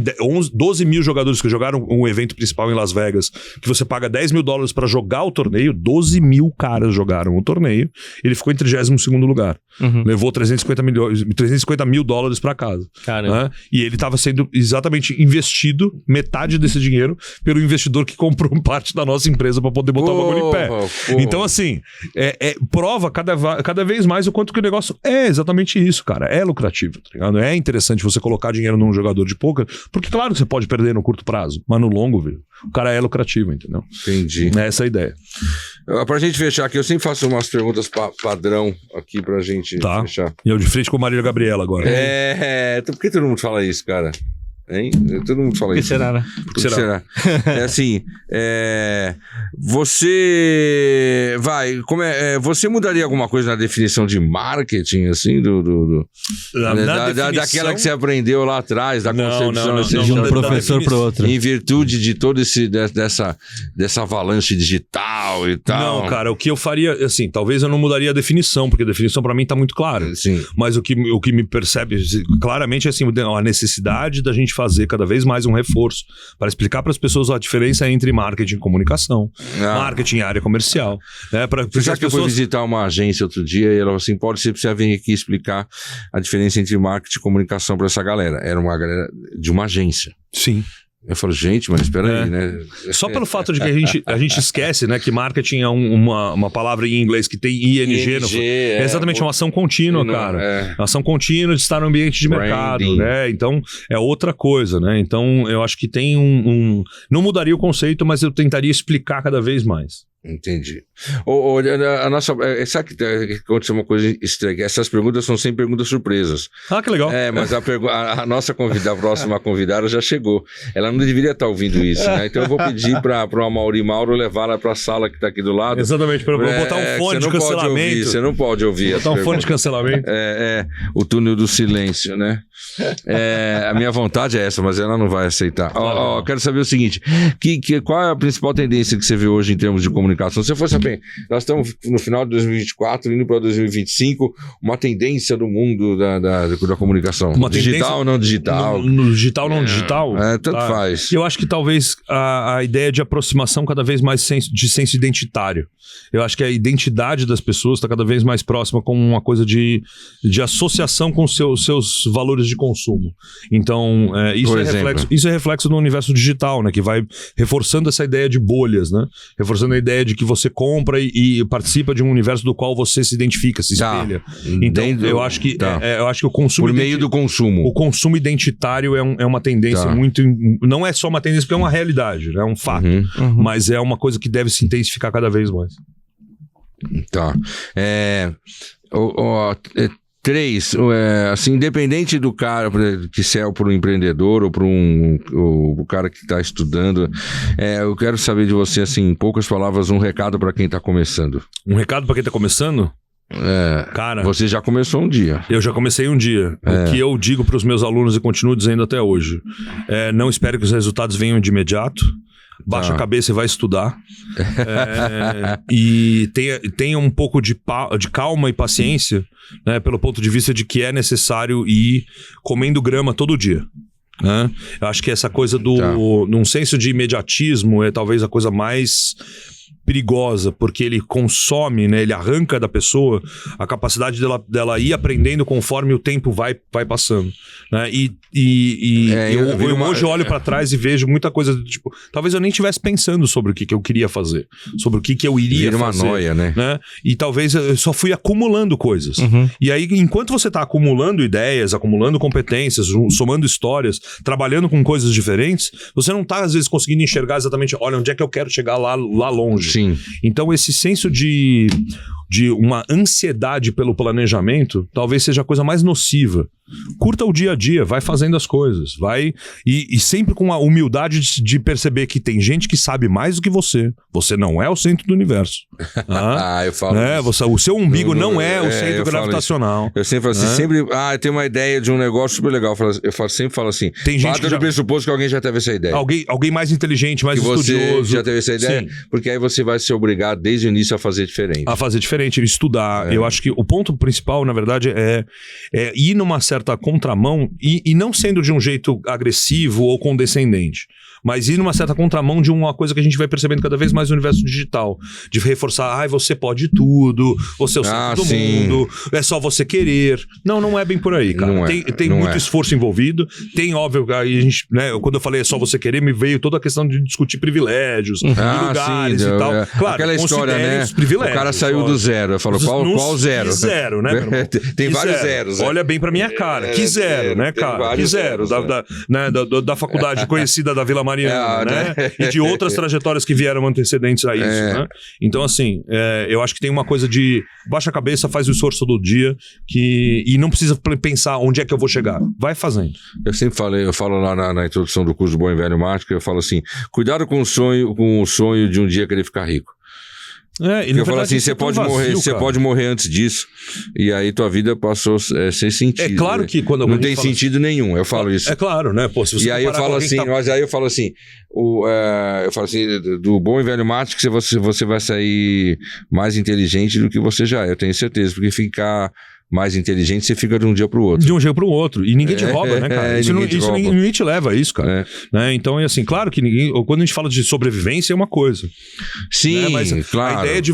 Speaker 4: 12 mil jogadores que jogaram o evento principal em Las Vegas, que você paga $10 mil para jogar o torneio, 12 mil caras jogaram o torneio, ele ficou em 32º lugar. Levou $350 mil para casa. Né? E ele estava sendo exatamente investido, metade desse dinheiro, pelo investidor que comprou parte da nossa empresa para poder botar o bagulho em pé. Então, assim, prova cada vez mais o quanto que o negócio é exatamente isso, cara. É lucrativo, tá ligado? É interessante você colocar dinheiro num jogador de poker, porque claro que você pode perder no curto prazo, mas no longo, viu? O cara é lucrativo, entendeu?
Speaker 1: Entendi.
Speaker 4: É essa a ideia.
Speaker 1: Pra gente fechar aqui, eu sempre faço umas perguntas padrão aqui pra gente fechar.
Speaker 4: E eu de frente com a Marília Gabriela agora.
Speaker 1: Por que todo mundo fala isso, cara? Hein? Todo mundo fala isso.
Speaker 3: Será, né?
Speaker 1: Por que será? É assim, você vai, você mudaria alguma coisa na definição de marketing, assim, daquela que você aprendeu lá atrás, da concepção
Speaker 3: de um professor para outro,
Speaker 1: em virtude de todo dessa avalanche digital e tal?
Speaker 4: Não, cara, o que eu faria, assim, talvez eu não mudaria a definição, porque a definição para mim tá muito clara.
Speaker 1: Sim.
Speaker 4: Mas o que me percebe claramente é assim, a necessidade da gente fazer cada vez mais um reforço para explicar para as pessoas a diferença entre marketing e comunicação, marketing e área comercial. Né?
Speaker 1: Já que eu fui visitar uma agência outro dia e ela falou assim, pode ser que você venha aqui explicar a diferença entre marketing e comunicação para essa galera. Era uma galera de uma agência.
Speaker 4: Sim.
Speaker 1: Eu falo, gente, mas espera aí, né?
Speaker 4: Só pelo fato de que a gente esquece, né, que marketing é uma palavra em inglês que tem ING. É exatamente uma ação contínua, cara. Ação contínua de estar no ambiente de mercado, né? Então, é outra coisa, né? Então, eu acho que tem não mudaria o conceito, mas eu tentaria explicar cada vez mais.
Speaker 1: Entendi. A nossa. Sabe que aconteceu uma coisa estranha? Essas perguntas são sempre perguntas surpresas.
Speaker 4: Ah, que legal.
Speaker 1: Mas a nossa a próxima convidada já chegou. Ela não deveria estar ouvindo isso, né? Então eu vou pedir para o Amaury Mauro levar ela para a sala que está aqui do lado.
Speaker 4: Exatamente, para botar um fone de cancelamento.
Speaker 1: Você não pode ouvir.
Speaker 4: Botar um fone de cancelamento.
Speaker 1: O túnel do silêncio, né? A minha vontade é essa, mas ela não vai aceitar. Quero saber o seguinte: qual é a principal tendência que você vê hoje em termos de comunicação? Se você for saber, nós estamos no final de 2024, indo para 2025, uma tendência do mundo da comunicação. Uma digital ou não digital?
Speaker 4: No digital ou não digital?
Speaker 1: Tanto faz.
Speaker 4: Eu acho que talvez a ideia de aproximação cada vez mais de senso identitário. Eu acho que a identidade das pessoas está cada vez mais próxima com uma coisa de associação com seus valores de consumo. Então, isso é reflexo do universo digital, né? Que vai reforçando essa ideia de bolhas, né? Reforçando a ideia de que você compra e participa de um universo do qual você se identifica, se espelha. Então, eu acho que o consumo...
Speaker 1: Por meio do consumo.
Speaker 4: O consumo identitário é uma tendência muito... Não é só uma tendência, porque é uma realidade, né? É um fato. Mas é uma coisa que deve se intensificar cada vez mais.
Speaker 1: Tá. 3, assim, independente do cara que serve para um empreendedor ou para o cara que está estudando, eu quero saber de você, assim, em poucas palavras, um recado para quem está começando.
Speaker 4: Um recado para quem está começando? Cara,
Speaker 1: você já começou um dia.
Speaker 4: Eu já comecei um dia. O que eu digo para os meus alunos e continuo dizendo até hoje: não espere que os resultados venham de imediato. Baixa a cabeça e vai estudar. E tenha um pouco de calma e paciência, né, pelo ponto de vista de que é necessário ir comendo grama todo dia. Né? Eu acho que essa coisa num senso de imediatismo é talvez a coisa mais perigosa, porque ele consome, né, ele arranca da pessoa a capacidade dela ir aprendendo conforme o tempo vai passando, né? Hoje eu olho para trás e vejo muita coisa do tipo, talvez eu nem estivesse pensando sobre o que eu queria fazer, sobre o que eu iria fazer.
Speaker 1: Uma noia, né?
Speaker 4: E talvez eu só fui acumulando coisas. E aí, enquanto você está acumulando ideias, acumulando competências, somando histórias, trabalhando com coisas diferentes, você não está às vezes conseguindo enxergar exatamente, olha, onde é que eu quero chegar lá longe.
Speaker 1: Sim.
Speaker 4: Então esse senso de uma ansiedade pelo planejamento talvez seja a coisa mais nociva. Curta o dia a dia, vai fazendo as coisas, vai e sempre com a humildade de perceber que tem gente que sabe mais do que você. Você não é o centro do universo.
Speaker 1: Eu falo isso.
Speaker 4: O seu umbigo não é o centro gravitacional.
Speaker 1: Eu sempre falo assim, eu tenho uma ideia de um negócio super legal. Eu sempre falo assim,
Speaker 4: tem gente que
Speaker 1: pressuposto que alguém já teve essa ideia.
Speaker 4: Alguém mais inteligente, mais estudioso.
Speaker 1: Você já teve essa ideia? Sim. Porque aí você vai se obrigar desde o início a fazer diferente.
Speaker 4: Estudar. Eu acho que o ponto principal, na verdade, é ir numa certa contramão e não sendo de um jeito agressivo ou condescendente, mas ir numa certa contramão de uma coisa que a gente vai percebendo cada vez mais no universo digital, de reforçar, você pode tudo, você é o centro do mundo, é só você querer. Não é bem por aí, cara. Tem muito esforço envolvido, tem, óbvio, aí a gente, né, quando eu falei é só você querer, me veio toda a questão de discutir privilégios, lugares e tal. Claro,
Speaker 1: aquela história, né? O cara saiu do zero, eu falo, qual zero?
Speaker 4: Que zero, né?
Speaker 1: Tem vários zeros.
Speaker 4: Olha bem pra minha cara, que zero, né, cara? Que zero, da faculdade conhecida da Vila Mariana, né? E de outras trajetórias que vieram antecedentes a isso, né? Então, assim, eu acho que tem uma coisa de baixa a cabeça, faz o esforço todo dia e não precisa pensar onde é que eu vou chegar. Vai fazendo.
Speaker 1: Eu sempre falo lá na introdução do curso do Bom e Velho Marketing, eu falo assim, cuidado com o sonho de um dia querer ficar rico. Eu falo assim, você pode morrer antes disso, e aí tua vida passou a ser sentido.
Speaker 4: É claro que quando
Speaker 1: não tem sentido nenhum, eu falo isso.
Speaker 4: É claro, né? Pô, se você
Speaker 1: e aí eu falo assim, mas aí eu falo assim, do Bom e Velho Marketing você vai sair mais inteligente do que você já é, eu tenho certeza, porque ficar mais inteligente, você fica de um dia pro outro.
Speaker 4: De um dia pro outro. E ninguém te rouba, né, cara? Ninguém te leva a isso, cara. Né? Então, é assim, claro que quando a gente fala de sobrevivência é uma coisa.
Speaker 1: Sim,
Speaker 4: né? Mas
Speaker 1: claro.
Speaker 4: A ideia de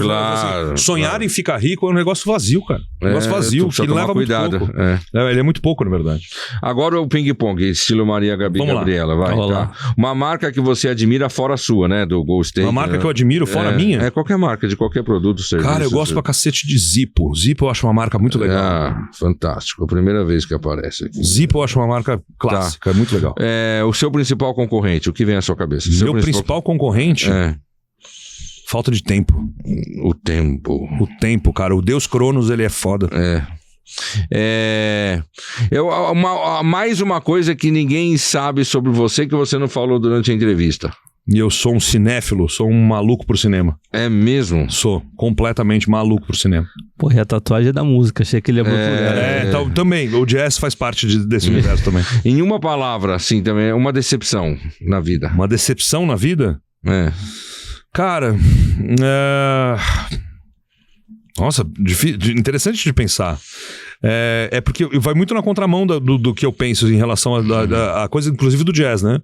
Speaker 4: sonhar em ficar rico é um negócio vazio, cara. Um negócio vazio, que leva
Speaker 1: cuidado.
Speaker 4: muito pouco. Ele é muito pouco, na verdade.
Speaker 1: Agora o ping-pong, estilo Maria Gabriela. Vai,
Speaker 3: Vamos
Speaker 1: tá.
Speaker 3: lá.
Speaker 1: Uma marca que você admira fora sua, né? Do Gold State.
Speaker 4: Uma marca
Speaker 1: né?
Speaker 4: que eu admiro fora minha?
Speaker 1: É qualquer marca, de qualquer produto, serviço.
Speaker 4: Cara, eu gosto pra cacete de Zippo. Zippo eu acho uma marca muito legal.
Speaker 1: Fantástico. A primeira vez que aparece aqui.
Speaker 4: Zippo eu acho uma marca clássica, muito legal.
Speaker 1: O seu principal concorrente, o que vem à sua cabeça?
Speaker 4: Meu principal concorrente? Falta de tempo.
Speaker 1: O tempo.
Speaker 4: O tempo, cara. O Deus Cronos, ele é foda.
Speaker 1: Mais uma coisa que ninguém sabe sobre você que você não falou durante a entrevista.
Speaker 4: E eu sou um cinéfilo, sou um maluco por cinema.
Speaker 1: É mesmo?
Speaker 4: Sou completamente maluco por cinema.
Speaker 3: Porra, e a tatuagem é da música, achei que ele ia pro outro lugar.
Speaker 4: Também, o jazz faz parte desse universo também.
Speaker 1: Em uma palavra, assim, também, uma decepção na vida.
Speaker 4: Uma decepção na vida? Cara, nossa, interessante de pensar. Porque vai muito na contramão do que eu penso em relação a coisa, inclusive do jazz, né?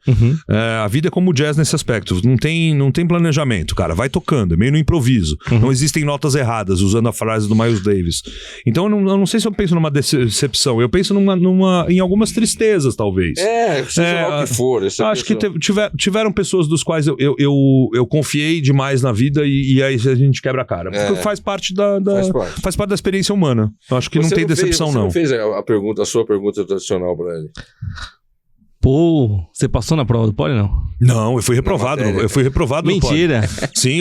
Speaker 4: A vida é como o jazz nesse aspecto. Não tem planejamento, cara. Vai tocando, é meio no improviso. Não existem notas erradas, usando a frase do Miles Davis. Então eu não sei se eu penso numa decepção. Eu penso em algumas tristezas, talvez.
Speaker 1: Seja lá o que for.
Speaker 4: Acho que tiveram pessoas dos quais eu confiei demais na vida e aí a gente quebra a cara. Porque faz parte faz parte da experiência humana. Eu acho que não tem decepção,
Speaker 1: você não fez a sua pergunta tradicional pra ele.
Speaker 3: Pô, você passou na prova do Poli, não?
Speaker 4: Não, eu fui reprovado. Eu fui reprovado no Poli.
Speaker 3: Mentira.
Speaker 4: Sim,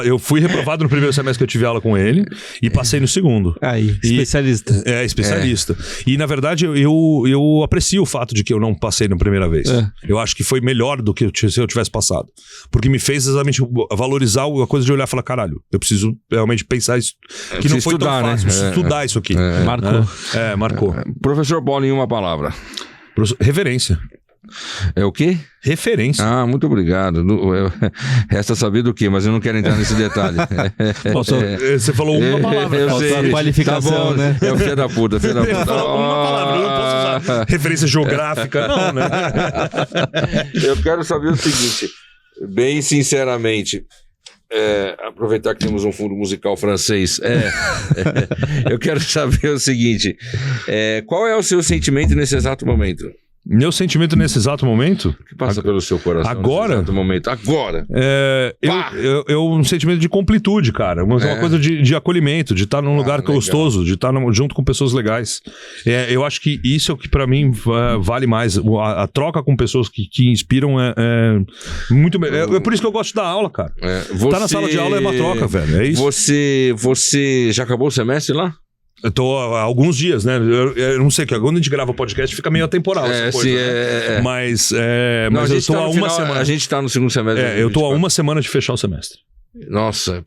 Speaker 4: eu fui reprovado no primeiro semestre que eu tive aula com ele e passei no segundo.
Speaker 3: Aí, especialista.
Speaker 4: Especialista. E, na verdade, eu aprecio o fato de que eu não passei na primeira vez. Eu acho que foi melhor do que se eu tivesse passado. Porque me fez exatamente valorizar a coisa de olhar e falar, caralho, eu preciso realmente pensar isso, que não foi
Speaker 1: estudar,
Speaker 4: tão fácil.
Speaker 1: né?
Speaker 4: Estudar isso aqui.
Speaker 3: Marcou.
Speaker 4: Marcou.
Speaker 1: Professor Bola, em uma palavra.
Speaker 4: Reverência.
Speaker 1: É o quê?
Speaker 4: Referência.
Speaker 1: Muito obrigado. Resta saber do quê, mas eu não quero entrar nesse detalhe.
Speaker 4: Você falou uma palavra.
Speaker 3: Faltou a qualificação,
Speaker 1: tá bom, né? É o filho da puta.
Speaker 4: Ele falou uma palavra, eu não posso usar referência geográfica, não, né?
Speaker 1: Eu quero saber o seguinte, bem sinceramente, aproveitar que temos um fundo musical francês, eu quero saber o seguinte, qual é o seu sentimento nesse exato momento?
Speaker 4: Meu sentimento nesse exato momento?
Speaker 1: O que passa pelo seu coração
Speaker 4: agora?
Speaker 1: nesse exato momento? Agora!
Speaker 4: Um sentimento de completude, cara. Uma coisa de acolhimento, de estar num lugar gostoso, de estar junto com pessoas legais. Eu acho que isso é o que pra mim vale mais. A troca com pessoas que inspiram é muito... É por isso que eu gosto da aula, cara. Tá na sala de aula é uma troca, velho. É isso.
Speaker 1: Você já acabou o semestre lá?
Speaker 4: Eu tô há alguns dias, né? Eu não sei, que quando a gente grava podcast fica meio atemporal essa coisa, né? Mas eu tô há uma semana.
Speaker 1: A gente tá no segundo semestre.
Speaker 4: Eu tô há uma semana de fechar o semestre.
Speaker 1: Nossa,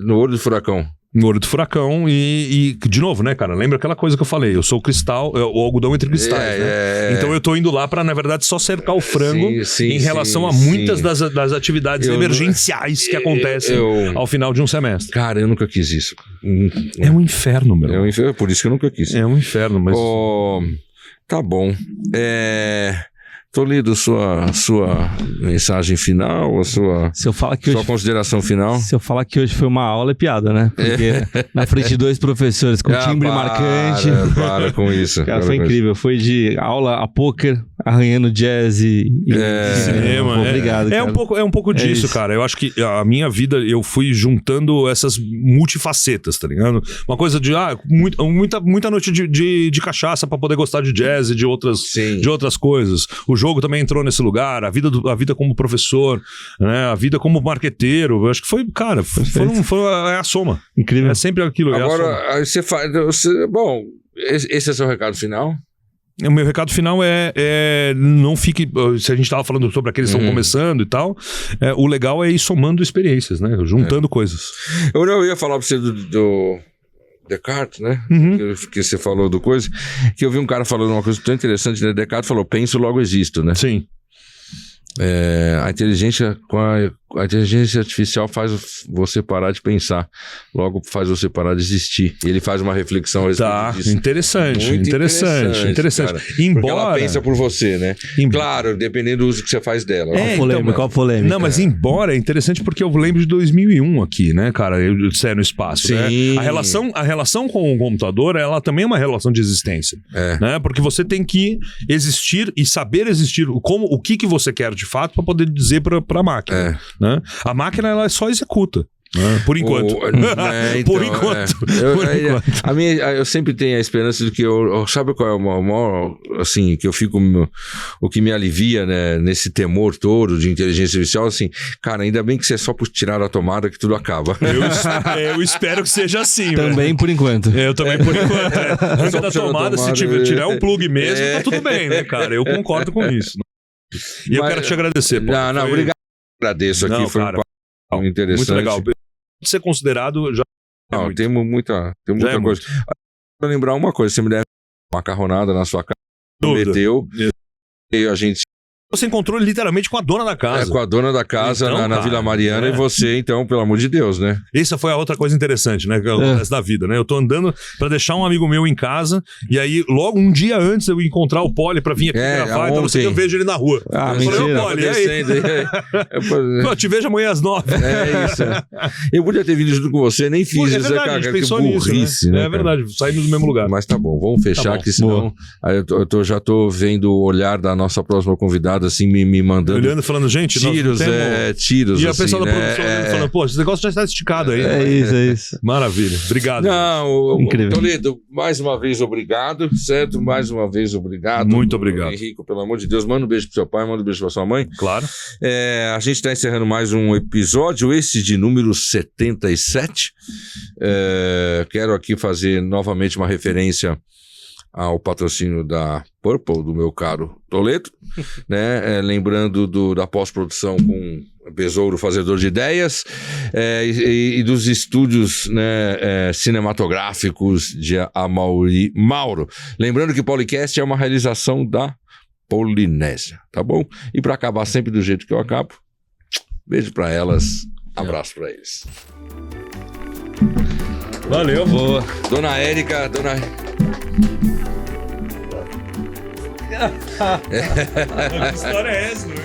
Speaker 1: no olho do furacão.
Speaker 4: No olho do furacão e de novo, né, cara? Lembra aquela coisa que eu falei? Eu sou o cristal, o algodão entre cristais, né? Então eu tô indo lá pra, na verdade, só cercar o frango em relação a muitas das atividades emergenciais que acontecem ao final de um semestre.
Speaker 1: Cara, eu nunca quis isso.
Speaker 4: É um inferno, meu.
Speaker 1: É um inferno, por isso que eu nunca quis.
Speaker 4: É um inferno, mas...
Speaker 1: Tá bom. Toledo, sua mensagem final, sua consideração final?
Speaker 3: Se eu falar que hoje foi uma aula, é piada, né? Porque na frente de 2 professores com timbre marcante.
Speaker 1: Para com isso.
Speaker 3: Cara, foi incrível. Foi de aula a pôquer, arranhando jazz e cinema. Obrigado, cara.
Speaker 4: É um pouco disso, cara. Eu acho que a minha vida, eu fui juntando essas multifacetas, tá ligado? Uma coisa de muita noite de cachaça pra poder gostar de jazz e de outras coisas. O jogo também entrou nesse lugar, a vida como professor, né? A vida como marqueteiro. Eu acho que foi, cara, foi a soma.
Speaker 3: Incrível.
Speaker 4: É sempre aquilo.
Speaker 1: Agora, você faz. Bom, esse é o seu recado final?
Speaker 4: O meu recado final não fique... Se a gente estava falando sobre aqueles que estão começando e tal, o legal é ir somando experiências, né? Juntando coisas.
Speaker 1: Eu ia falar para você do Descartes, né? Que você falou do coisa, que eu vi um cara falando uma coisa tão interessante, né? Descartes falou, penso, logo existo, né?
Speaker 4: Sim.
Speaker 1: A inteligência A inteligência artificial faz você parar de pensar, logo faz você parar de existir. E ele faz uma reflexão a respeito disso.
Speaker 4: Interessante,
Speaker 1: Muito
Speaker 4: interessante.
Speaker 1: cara.
Speaker 4: Embora...
Speaker 1: Porque ela pensa por você, né? Claro, dependendo do uso que você faz dela.
Speaker 3: Qual a polêmica?
Speaker 4: Não, mas embora é interessante porque eu lembro de 2001 aqui, né, cara? Eu disse no espaço,
Speaker 1: Sim.
Speaker 4: né? A relação com o computador, ela também é uma relação de existência, né? Porque você tem que existir e saber existir o que você quer de fato para poder dizer para a máquina, né? A máquina, ela só executa. Por enquanto. Por enquanto.
Speaker 1: Eu sempre tenho a esperança de que sabe qual é o maior, assim, que eu fico, o que me alivia, né, nesse temor todo de inteligência artificial, assim, cara, ainda bem que você é só por tirar a tomada que tudo acaba.
Speaker 4: Eu espero que seja assim.
Speaker 3: Também por enquanto.
Speaker 4: Eu também por enquanto. Arranca da tomada, se tiver um plug mesmo, tá tudo bem, né, cara? Eu concordo com isso. E eu quero te agradecer.
Speaker 1: Não, obrigado. Agradeço aqui, foi
Speaker 4: cara,
Speaker 1: um interessante.
Speaker 4: Muito legal. Ser considerado já.
Speaker 1: Não, temos muita coisa. Pra lembrar uma coisa, você me deve uma macarronada na sua casa, prometeu, e a gente.
Speaker 4: Você encontrou literalmente com a dona da casa.
Speaker 1: Com a dona da casa então, na Vila Mariana e você, então, pelo amor de Deus, né?
Speaker 4: Essa foi a outra coisa interessante, né? Que acontece da vida, né? Eu tô andando pra deixar um amigo meu em casa e aí, logo um dia antes eu encontrar o Poli pra vir aqui gravar, então eu vejo ele na rua.
Speaker 3: Eu falei,
Speaker 4: Poli, e aí? Eu te vejo amanhã às 9.
Speaker 1: É isso. Eu podia ter vindo junto com você, nem fiz isso.
Speaker 4: A gente pensou nisso, né? É verdade, saímos do mesmo lugar.
Speaker 1: Mas tá bom, vamos fechar, que senão já tô vendo o olhar da nossa próxima convidada, assim, me mandando.
Speaker 4: Olhando, falando, gente,
Speaker 1: tiros.
Speaker 4: E a
Speaker 1: assim,
Speaker 4: pessoa
Speaker 1: né?
Speaker 4: da produção falando, pô, esse negócio já está esticado aí.
Speaker 3: É isso.
Speaker 4: Maravilha. Obrigado.
Speaker 1: Não,
Speaker 3: incrível.
Speaker 1: Toledo, mais uma vez obrigado, certo? Mais uma vez obrigado.
Speaker 4: Muito obrigado.
Speaker 1: Henrico, pelo amor de Deus, manda um beijo pro seu pai, manda um beijo pra sua mãe.
Speaker 4: Claro.
Speaker 1: A gente está encerrando mais um episódio, esse de número 77. Quero aqui fazer novamente uma referência ao patrocínio da Purple, do meu caro Toledo, né? Lembrando da pós-produção com Besouro, fazedor de ideias, e dos estúdios, né, cinematográficos de Amaury Mauro. Lembrando que o Policast é uma realização da Polinésia, tá bom? E para acabar sempre do jeito que eu acabo, beijo para elas, abraço para eles.
Speaker 4: Valeu.
Speaker 1: Boa. Dona Érica,
Speaker 4: Que história é essa, né?